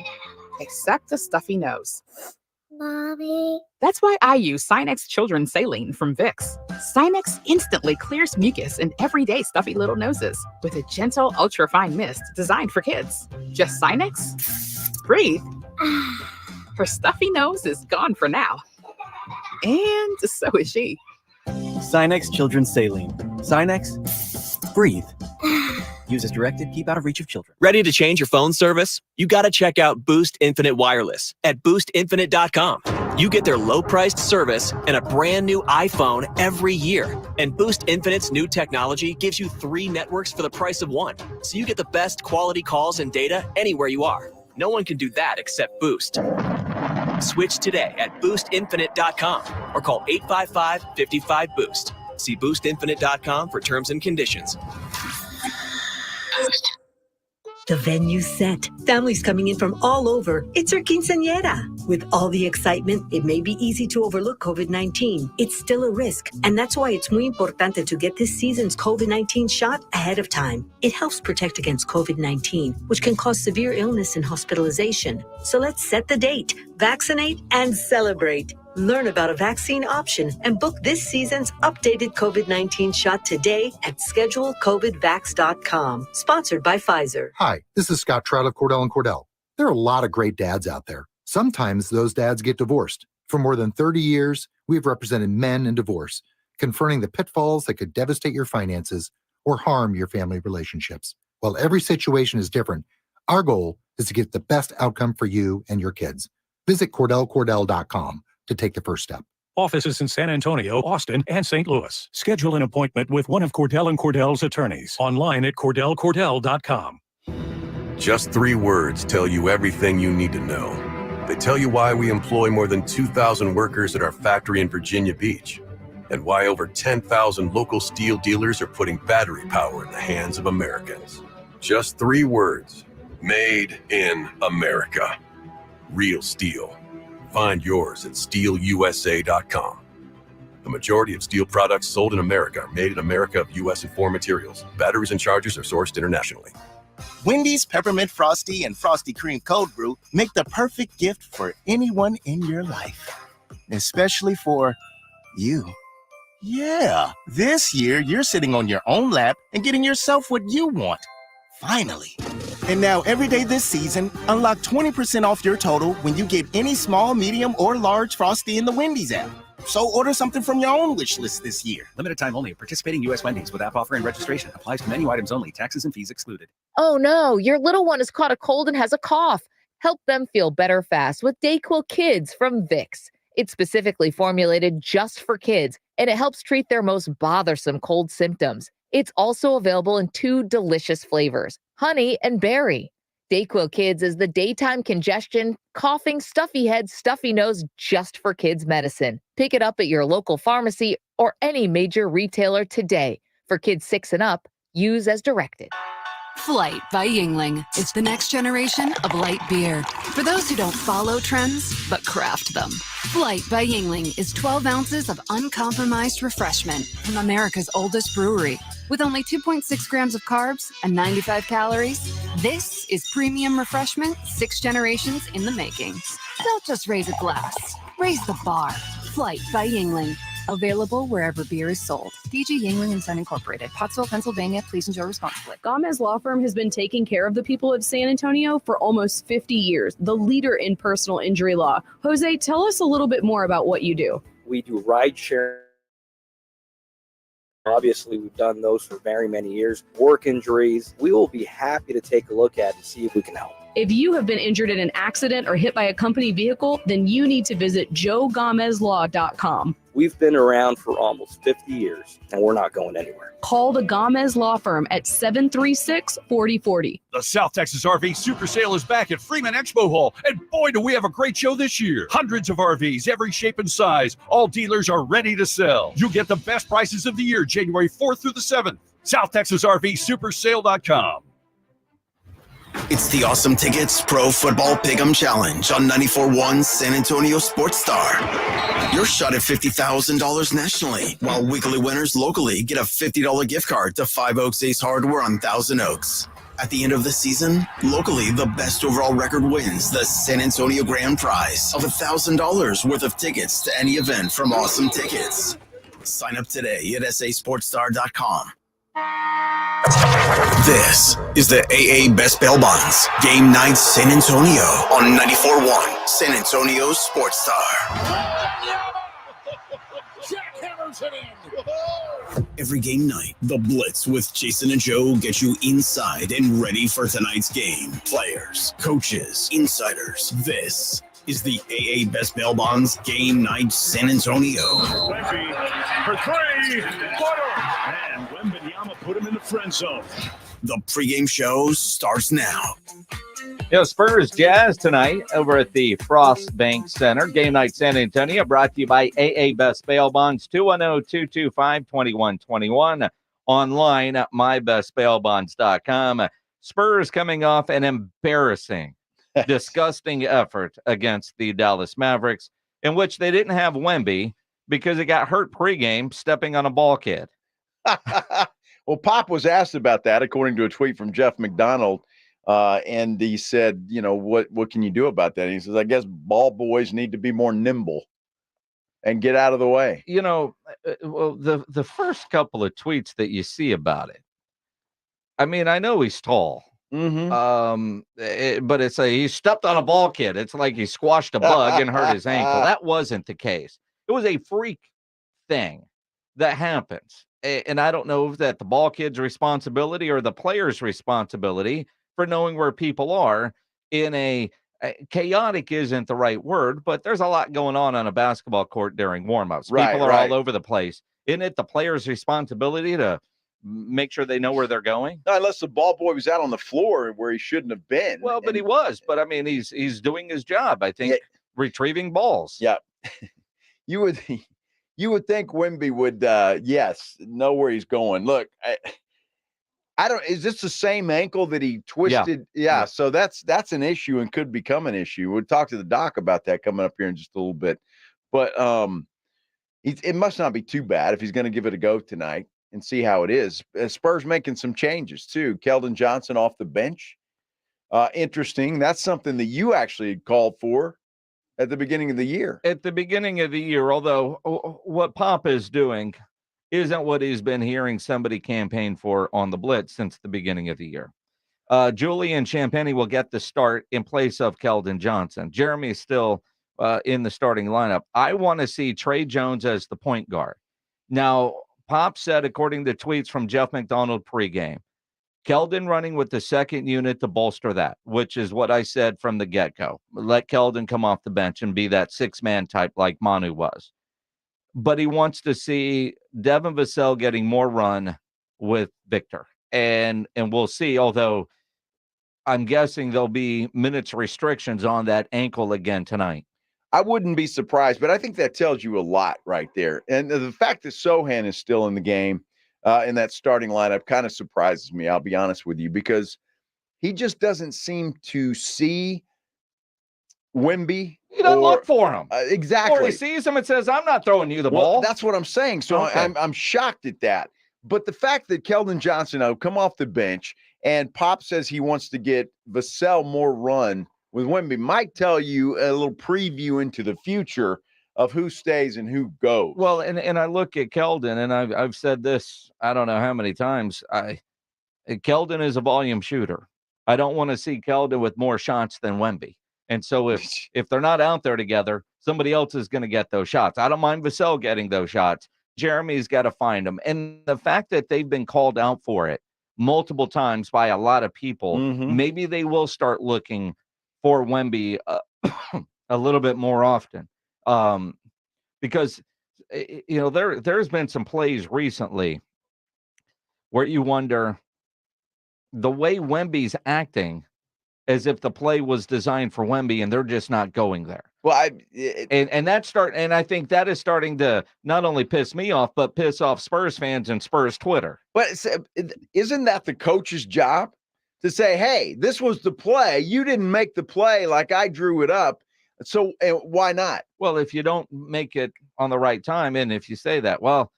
except a stuffy nose. Mommy. That's why I use Sinex Children's Saline from Vicks. Sinex instantly clears mucus in everyday stuffy little noses with a gentle, ultra-fine mist designed for kids. Just Sinex? Breathe. Her stuffy nose is gone for now. And so is she. Sinex Children's Saline. Sinex, breathe. Use as directed. Keep out of reach of children. Ready to change your phone service? You got to check out Boost Infinite Wireless at boostinfinite.com. You get their low-priced service and a brand new iPhone every year. And Boost Infinite's new technology gives you 3 networks for the price of 1. So you get the best quality calls and data anywhere you are. No one can do that except Boost. Switch today at boostinfinite.com or call 855-55-BOOST. See boostinfinite.com for terms and conditions. The venue's set. Families coming in from all over. It's our quinceañera. With all the excitement, it may be easy to overlook COVID-19. It's still a risk, and that's why it's muy importante to get this season's COVID-19 shot ahead of time. It helps protect against COVID-19, which can cause severe illness and hospitalization. So let's set the date, vaccinate, and celebrate. Learn about a vaccine option and book this season's updated COVID-19 shot today at schedulecovidvax.com. Sponsored by Pfizer. Hi, this is Scott Trout of Cordell & Cordell. There are a lot of great dads out there. Sometimes those dads get divorced. For more than 30 years, we've represented men in divorce, confronting the pitfalls that could devastate your finances or harm your family relationships. While every situation is different, our goal is to get the best outcome for you and your kids. Visit CordellCordell.com to take the first step. Offices in San Antonio, Austin, and St. Louis. Schedule an appointment with one of Cordell & Cordell's attorneys online at CordellCordell.com. Just 3 words tell you everything you need to know. They tell you why we employ more than 2,000 workers at our factory in Virginia Beach, and why over 10,000 local steel dealers are putting battery power in the hands of Americans. Just 3 words. Made in America. Real steel. Find yours at steelusa.com. The majority of steel products sold in America are made in America of U.S. and foreign materials. Batteries and chargers are sourced internationally. Wendy's Peppermint Frosty and Frosty Cream Cold Brew make the perfect gift for anyone in your life. Especially for you. Yeah, this year you're sitting on your own lap and getting yourself what you want. Finally. And now every day this season, unlock 20% off your total when you get any small, medium, or large Frosty in the Wendy's app. So order something from your own wish list this year. Limited time only. Participating U.S. Wendy's with app offer and registration. Applies to menu items only. Taxes and fees excluded. Oh no, your little one has caught a cold and has a cough. Help them feel better fast with DayQuil Kids from Vicks. It's specifically formulated just for kids, and it helps treat their most bothersome cold symptoms. It's also available in 2 delicious flavors, honey and berry. DayQuil Kids is the daytime congestion, coughing, stuffy head, stuffy nose, just for kids medicine. Pick it up at your local pharmacy or any major retailer today. For kids 6 and up, use as directed. Flight by Yingling. It's the next generation of light beer. For those who don't follow trends, but craft them. Flight by Yingling is 12 ounces of uncompromised refreshment from America's oldest brewery. With only 2.6 grams of carbs and 95 calories, this is premium refreshment 6 generations in the making. Don't just raise a glass, raise the bar. Flight by Yingling. Available wherever beer is sold. DG Yingling & Son Incorporated, Pottsville, Pennsylvania. Please enjoy responsibly. Gomez Law Firm has been taking care of the people of San Antonio for almost 50 years, the leader in personal injury law. Jose, tell us a little bit more about what you do. We do ride share. Obviously, we've done those for very many years. Work injuries, we will be happy to take a look at and see if we can help. If you have been injured in an accident or hit by a company vehicle, then you need to visit joegomezlaw.com. We've been around for almost 50 years, and we're not going anywhere. Call the Gomez Law Firm at 736-4040. The South Texas RV Super Sale is back at Freeman Expo Hall, and boy, do we have a great show this year. Hundreds of RVs, every shape and size. All dealers are ready to sell. You'll get the best prices of the year, January 4th through the 7th. SouthTexasRVSupersale.com. It's the Awesome Tickets Pro Football Pick'em Challenge on 94.1 San Antonio Sports Star. Your shot at $50,000 nationally, while weekly winners locally get a $50 gift card to 5 Oaks Ace Hardware on Thousand Oaks. At the end of the season, locally, the best overall record wins the San Antonio Grand Prize of $1,000 worth of tickets to any event from Awesome Tickets. Sign up today at sasportstar.com. This is the AA Best Bail Bonds Game Night San Antonio on 94.1 San Antonio Sports Star. Every game night, the Blitz with Jason and Joe get you inside and ready for tonight's game. Players, coaches, insiders. This is the AA Best Bail Bonds Game Night San Antonio. For 3, and Wembanyama put him in the friend zone. The pregame show starts now. Spurs Jazz tonight over at the Frost Bank Center. Game night San Antonio brought to you by AA Best Bail Bonds, 210-225-2121. Online at mybestbailbonds.com. Spurs coming off an embarrassing, disgusting effort against the Dallas Mavericks, in which they didn't have Wemby because he got hurt pregame stepping on a ball kid. Well, Pop was asked about that, according to a tweet from Jeff McDonald. And he said, what can you do about that? And he says, I guess ball boys need to be more nimble and get out of the way. Well, the first couple of tweets that you see about it, I mean, I know he's tall, but it's he stepped on a ball kid. It's like he squashed a bug and hurt his ankle. That wasn't the case. It was a freak thing that happens. And I don't know if that's the ball kid's responsibility or the player's responsibility for knowing where people are in a chaotic isn't the right word, but there's a lot going on a basketball court during warmups. People are all over the place. Isn't it the player's responsibility to make sure they know where they're going? No, unless the ball boy was out on the floor where he shouldn't have been. Well, but he was. But I mean, he's doing his job. I think retrieving balls. Yeah, you would think Wemby would know where he's going. Look, I don't. Is this the same ankle that he twisted? Yeah. So that's an issue and could become an issue. We'll talk to the doc about that coming up here in just a little bit. But it must not be too bad if he's going to give it a go tonight and see how it is. Spurs making some changes too. Keldon Johnson off the bench. Interesting. That's something that you actually called for at the beginning of the year. At the beginning of the year, although what Pop is doing isn't what he's been hearing somebody campaign for on the Blitz since the beginning of the year. Julian Champagny will get the start in place of Keldon Johnson. Jeremy's still in the starting lineup. I want to see Trey Jones as the point guard. Now, Pop said, according to tweets from Jeff McDonald pregame, Keldon running with the second unit to bolster that, which is what I said from the get-go. Let Keldon come off the bench and be that six-man type like Manu was. But he wants to see Devin Vassell getting more run with Victor. And we'll see, although I'm guessing there'll be minutes restrictions on that ankle again tonight. I wouldn't be surprised, but I think that tells you a lot right there. And the fact that Sohan is still in the game in that starting lineup kind of surprises me, I'll be honest with you, because he just doesn't seem to see Wemby. He doesn't look for him. Exactly. Or he sees him and says, I'm not throwing you the ball. That's what I'm saying. So I'm shocked at that. But the fact that Keldon Johnson will come off the bench and Pop says he wants to get Vassell more run with Wemby might tell you a little preview into the future of who stays and who goes. Well, and I look at Keldon, and I've said this I don't know how many times. Keldon is a volume shooter. I don't want to see Keldon with more shots than Wemby. And so if they're not out there together, somebody else is going to get those shots. I don't mind Vassell getting those shots. Jeremy's got to find them. And the fact that they've been called out for it multiple times by a lot of people, maybe they will start looking for Wemby a little bit more often. Because, there's been some plays recently where you wonder the way Wemby's acting as if the play was designed for Wemby and they're just not going there. Well, I think that is starting to not only piss me off, but piss off Spurs fans and Spurs Twitter. But isn't that the coach's job to say, hey, this was the play. You didn't make the play like I drew it up. So why not? Well, if you don't make it on the right time, and if you say that, well,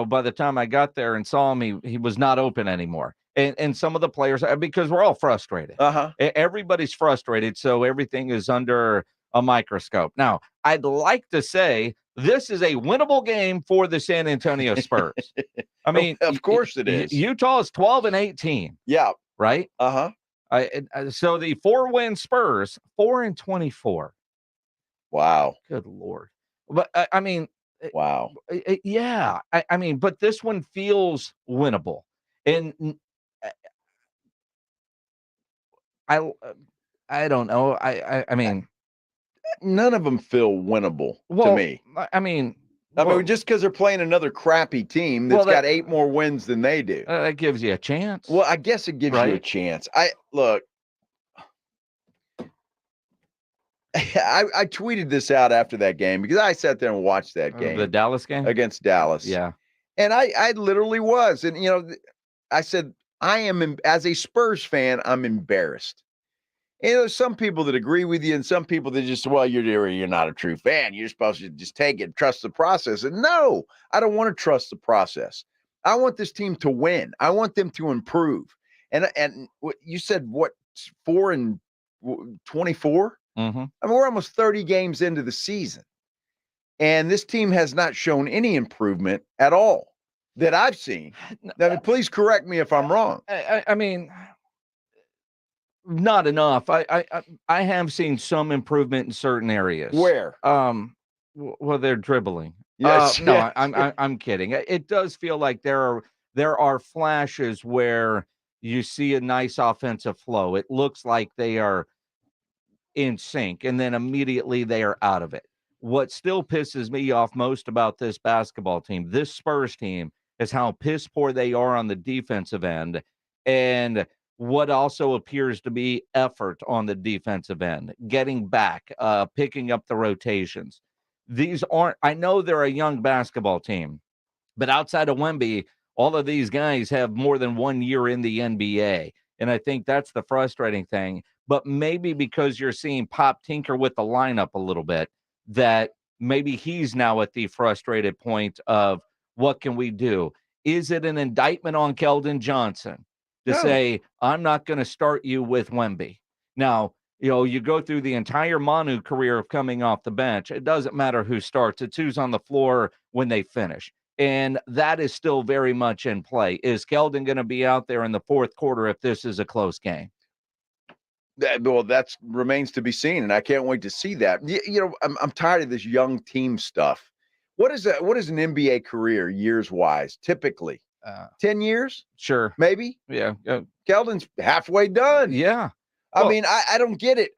by the time I got there and saw him, he was not open anymore. And some of the players, because we're all frustrated. Everybody's frustrated, so everything is under a microscope. Now, I'd like to say this is a winnable game for the San Antonio Spurs. I mean, of course it is. Utah is 12-18. Yeah. Right? So the 4-win Spurs, 4-24. Wow. Good Lord. But I mean, wow. Yeah. I mean, but this one feels winnable. And I don't know. I mean, none of them feel winnable to me. I mean, just because they're playing another crappy team that's got 8 more wins than they do. That gives you a chance. Well, I guess it gives you a chance. Look, I tweeted this out after that game because I sat there and watched that game. The Dallas game? Against Dallas. Yeah. And I literally was. And, I said, as a Spurs fan, I'm embarrassed. And there's some people that agree with you and some people that just, well, you're not a true fan. You're supposed to just take it, trust the process. And no, I don't want to trust the process. I want this team to win. I want them to improve. And what you said, 4-24? Mm-hmm. I mean, we're almost 30 games into the season. And this team has not shown any improvement at all that I've seen. Now, please correct me if I'm wrong. I mean, not enough. I have seen some improvement in certain areas. Where? Well, they're dribbling. Yes. No, yes. I'm kidding. It does feel like there are flashes where you see a nice offensive flow. It looks like they are in sync, and then immediately they are out of it. What still pisses me off most about this basketball team, this Spurs team, is how piss poor they are on the defensive end, and what also appears to be effort on the defensive end, getting back, picking up the rotations. These aren't, I know they're a young basketball team, but outside of Wemby, all of these guys have more than 1 year in the NBA. And I think that's the frustrating thing. But maybe because you're seeing Pop tinker with the lineup a little bit, that maybe he's now at the frustrated point of what can we do? Is it an indictment on Keldon Johnson to say, I'm not going to start you with Wemby? Now, you go through the entire Manu career of coming off the bench. It doesn't matter who starts. It's who's on the floor when they finish. And that is still very much in play. Is Keldon going to be out there in the fourth quarter if this is a close game? That remains to be seen, and I can't wait to see that. I'm tired of this young team stuff. What is an NBA career years-wise, typically? 10 years? Sure. Maybe? Yeah. Keldon's halfway done. Yeah. I mean, I don't get it.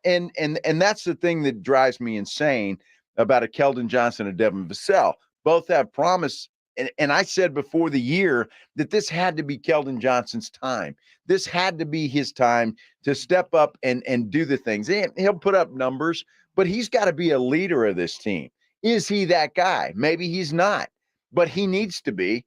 And that's the thing that drives me insane about a Keldon Johnson and Devin Vassell. Both have promise. And I said before the year that this had to be Keldon Johnson's time. This had to be his time to step up and do the things. And he'll put up numbers, but he's got to be a leader of this team. Is he that guy? Maybe he's not, but he needs to be.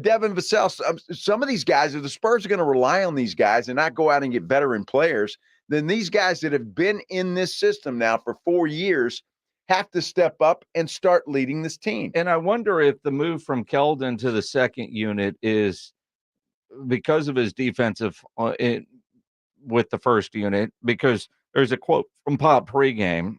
Devin Vassell, some of these guys, if the Spurs are going to rely on these guys and not go out and get veteran players, then these guys that have been in this system now for 4 years have to step up and start leading this team. And I wonder if the move from Keldon to the second unit is because of his defensive with the first unit, because there's a quote from Pop pregame.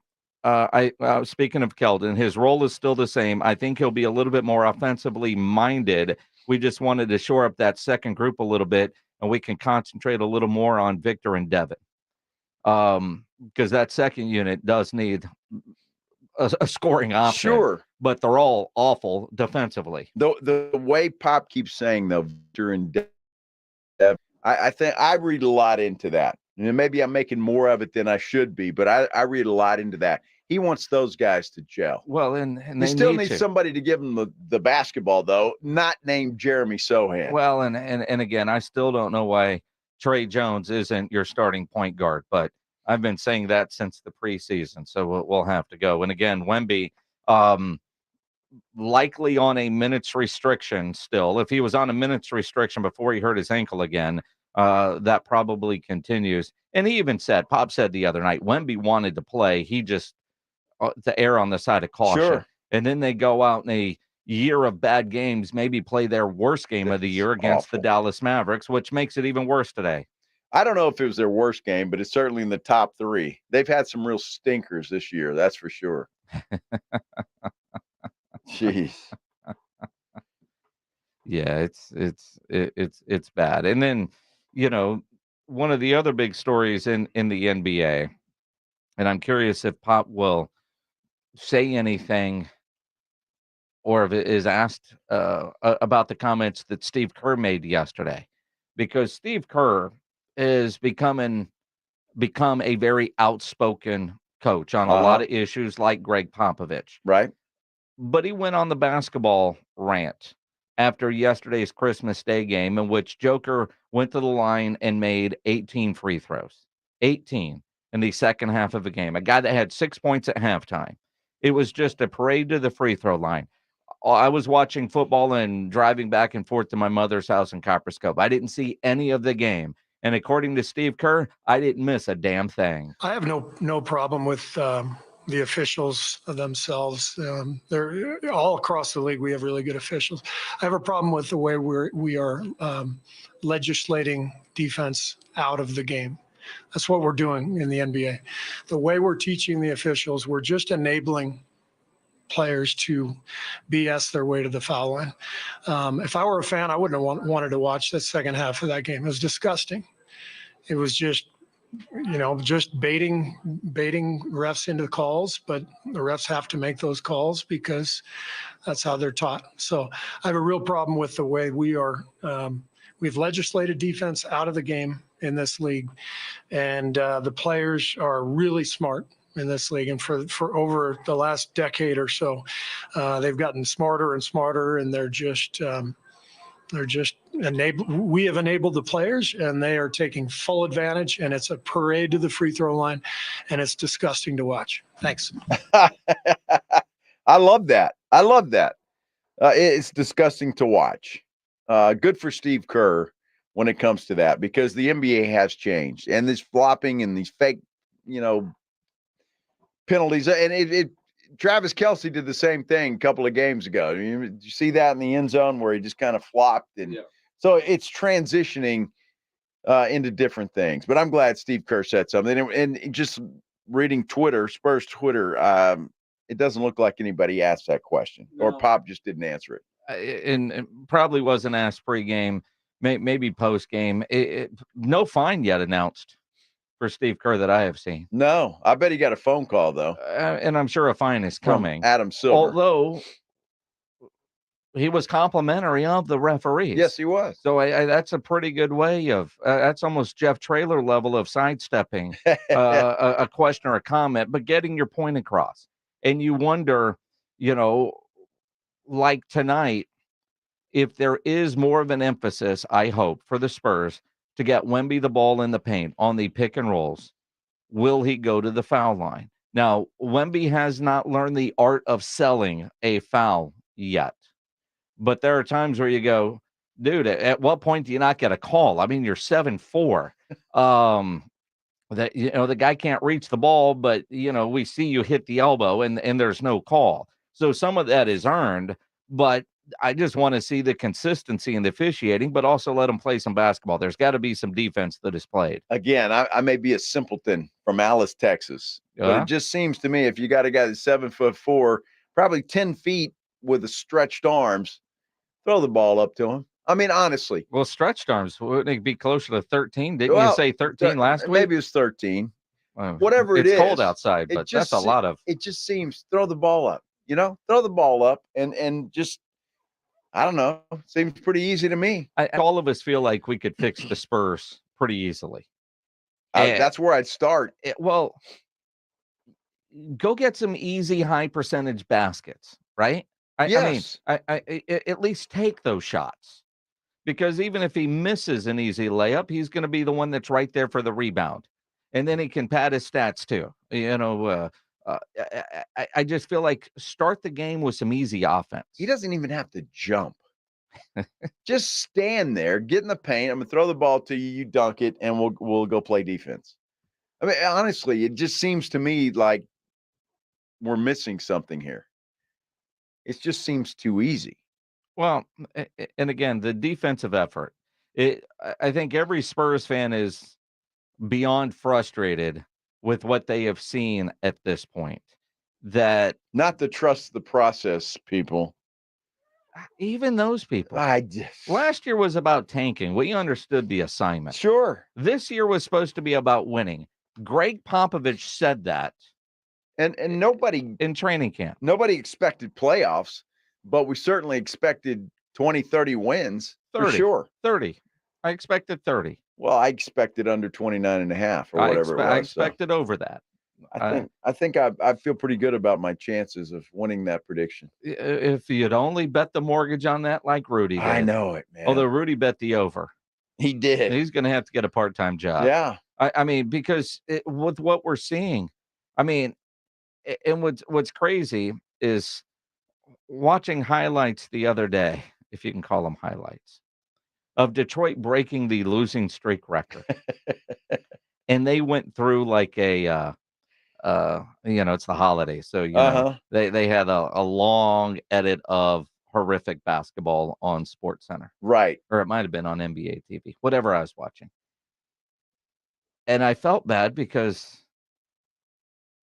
Speaking of Keldon, his role is still the same. I think he'll be a little bit more offensively minded. We just wanted to shore up that second group a little bit, and we can concentrate a little more on Victor and Devin. Because that second unit does need a scoring option. Sure. But they're all awful defensively. The way Pop keeps saying, though, Victor and Devin, I think I read a lot into that. And maybe I'm making more of it than I should be, but I read a lot into that. He wants those guys to gel. Well, and he still needs somebody to give him the basketball, though, not named Jeremy Sohan. Well, and again, I still don't know why Trey Jones isn't your starting point guard, but I've been saying that since the preseason, so we'll have to go. And again, Wemby, likely on a minutes restriction still. If he was on a minutes restriction before he hurt his ankle again, that probably continues. And he even said, Pop said the other night, Wemby wanted to play. He just to err on the side of caution. Sure. And then they go out in a year of bad games, maybe play their worst game of the year against the Dallas Mavericks, which makes it even worse today. I don't know if it was their worst game, but it's certainly in the top 3. They've had some real stinkers this year, that's for sure. Jeez. Yeah, it's bad. And then, one of the other big stories in the NBA, and I'm curious if Pop will say anything or if it is asked about the comments that Steve Kerr made yesterday, because Steve Kerr is become a very outspoken coach on a lot of issues like Greg Popovich. Right. But he went on the basketball rant after yesterday's Christmas Day game, in which Joker went to the line and made 18 free throws. 18. in the second half of a game. A guy that had 6 points at halftime. It was just a parade to the free throw line. I was watching football and driving back and forth to my mother's house in Copper Scope. I didn't see any of the game. And according to Steve Kerr, I didn't miss a damn thing. I have no problem with the officials themselves. They're all across the league. We have really good officials. I have a problem with the way we are legislating defense out of the game. That's what we're doing in the NBA. The way we're teaching the officials, we're just enabling players to BS their way to the foul line. If I were a fan, I wouldn't have wanted to watch the second half of that game. It was disgusting. It was just, just baiting refs into calls, but the refs have to make those calls because that's how they're taught. So I have a real problem with the way we've legislated defense out of the game in this league. And the players are really smart in this league. And for over the last decade or so, they've gotten smarter and smarter, and they're just we have enabled the players, and they are taking full advantage, and it's a parade to the free throw line, and it's disgusting to watch. Thanks. I love that. It's disgusting to watch. Good for Steve Kerr when it comes to that, because the NBA has changed, and this flopping and these fake, penalties. And Travis Kelce did the same thing a couple of games ago. Did you see that in the end zone where he just kind of flopped? And so it's transitioning into different things. But I'm glad Steve Kerr said something. And just reading Twitter, Spurs Twitter, it doesn't look like anybody asked that question, or Pop just didn't answer it. And probably wasn't asked pre-game, maybe post-game. No fine yet announced for Steve Kerr that I have seen. No, I bet he got a phone call, though. And I'm sure a fine is coming. From Adam Silver. Although he was complimentary of the referees. Yes, he was. So that's a pretty good way of that's almost Jeff Traylor level of sidestepping a question or a comment, but getting your point across. And you wonder, like tonight, if there is more of an emphasis, I hope, for the Spurs to get Wemby the ball in the paint on the pick and rolls, will he go to the foul line? Now, Wemby has not learned the art of selling a foul yet. But there are times where you go, dude, at what point do you not get a call? I mean, you're 7'4". The guy can't reach the ball, but we see you hit the elbow and there's no call. So some of that is earned, but I just want to see the consistency in the officiating, but also let them play some basketball. There's got to be some defense that is played. Again, I may be a simpleton from Alice, Texas, but it just seems to me if you got a guy that's 7'4", probably 10 feet with the stretched arms, throw the ball up to him. I mean, honestly. Well, stretched arms, wouldn't it be closer to 13? Didn't you say 13 last week? Maybe it was 13. Whatever it is. It's cold outside, but that's a lot of. It just seems, throw the ball up, throw the ball up and just, I don't know. Seems pretty easy to me. All of us feel like we could fix the Spurs pretty easily. That's where I'd start. Well, go get some easy high percentage baskets, right? Yes. I mean, at least take those shots, because even if he misses an easy layup, he's going to be the one that's right there for the rebound, and then he can pad his stats too. I just feel like start the game with some easy offense. He doesn't even have to jump. Just stand there, get in the paint. I'm gonna throw the ball to you, you dunk it, and we'll go play defense. I mean, honestly, it just seems to me like we're missing something here. It just seems too easy. Well, and again, the defensive effort. I think every Spurs fan is beyond frustrated with what they have seen at this point. That not to trust the process, people. Even those people. Last year was about tanking. We understood the assignment. Sure. This year was supposed to be about winning. Greg Popovich said that. And nobody in training camp. Nobody expected playoffs, but we certainly expected 20, 30 wins. 30, for sure. 30. I expected 30. Well, I expected under 29.5 or whatever it was. I expected over that. I think I feel pretty good about my chances of winning that prediction. If you'd only bet the mortgage on that like Rudy did. I know it, man. Although Rudy bet the over. He did. He's going to have to get a part-time job. Yeah. I mean, because with what we're seeing, I mean, and what's crazy is watching highlights the other day, if you can call them highlights, of Detroit breaking the losing streak record. And they went through like a it's the holidays, so they had a long edit of horrific basketball on SportsCenter, right? Or it might have been on NBA TV, whatever I was watching. And I felt bad because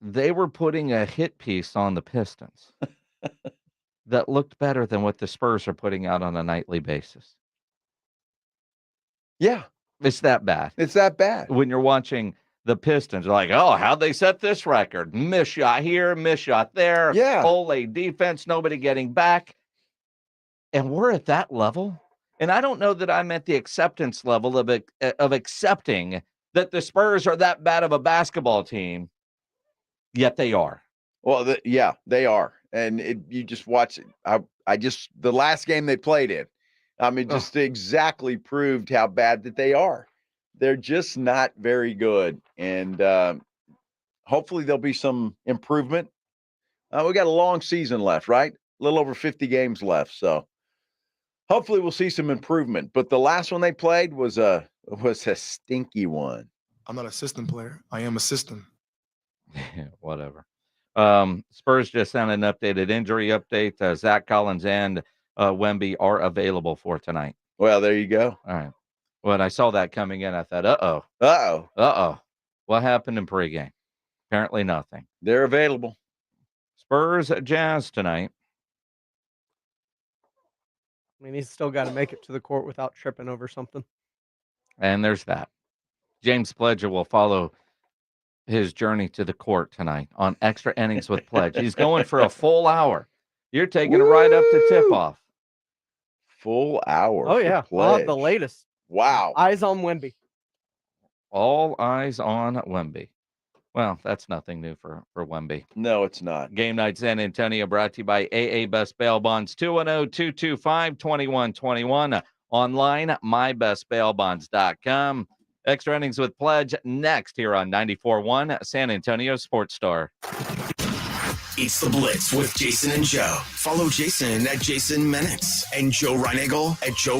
they were putting a hit piece on the Pistons that looked better than what the Spurs are putting out on a nightly basis. Yeah, it's that bad. It's that bad when you're watching. The Pistons are like, oh, how'd they set this record? Miss shot here, miss shot there. Yeah. Ole defense, nobody getting back. And we're at that level. And I don't know that I'm at the acceptance level of accepting that the Spurs are that bad of a basketball team, yet they are. Well, yeah, they are. And you just watch it. The last game they played in, I mean, just exactly proved how bad that they are. They're just not very good. And hopefully there'll be some improvement. We got a long season left, right? A little over 50 games left. So hopefully we'll see some improvement. But the last one they played was a stinky one. I'm not a system player. I am a system. Whatever. Spurs just sent an updated injury update. Zach Collins and Wemby are available for tonight. Well, there you go. All right. When I saw that coming in, I thought, what happened in pregame? Apparently nothing. They're available. Spurs at Jazz tonight. I mean, he's still got to make it to the court without tripping over something. And there's that. James Pledger will follow his journey to the court tonight on Extra Innings with Pledge. He's going for a full hour. You're taking it right up to tip-off. Full hour. Oh, yeah. We'll have the latest. Wow. Eyes on Wemby. All eyes on Wemby. Well, that's nothing new for Wemby. No, it's not. Game Night San Antonio brought to you by AA Best Bail Bonds, 210-225-2121. Online, mybestbailbonds.com. Extra Innings with Pledge next here on 94.1 San Antonio Sports Star. It's the Blitz with Jason and Joe. Follow Jason at Jason Minutes and Joe Reinagle at Joe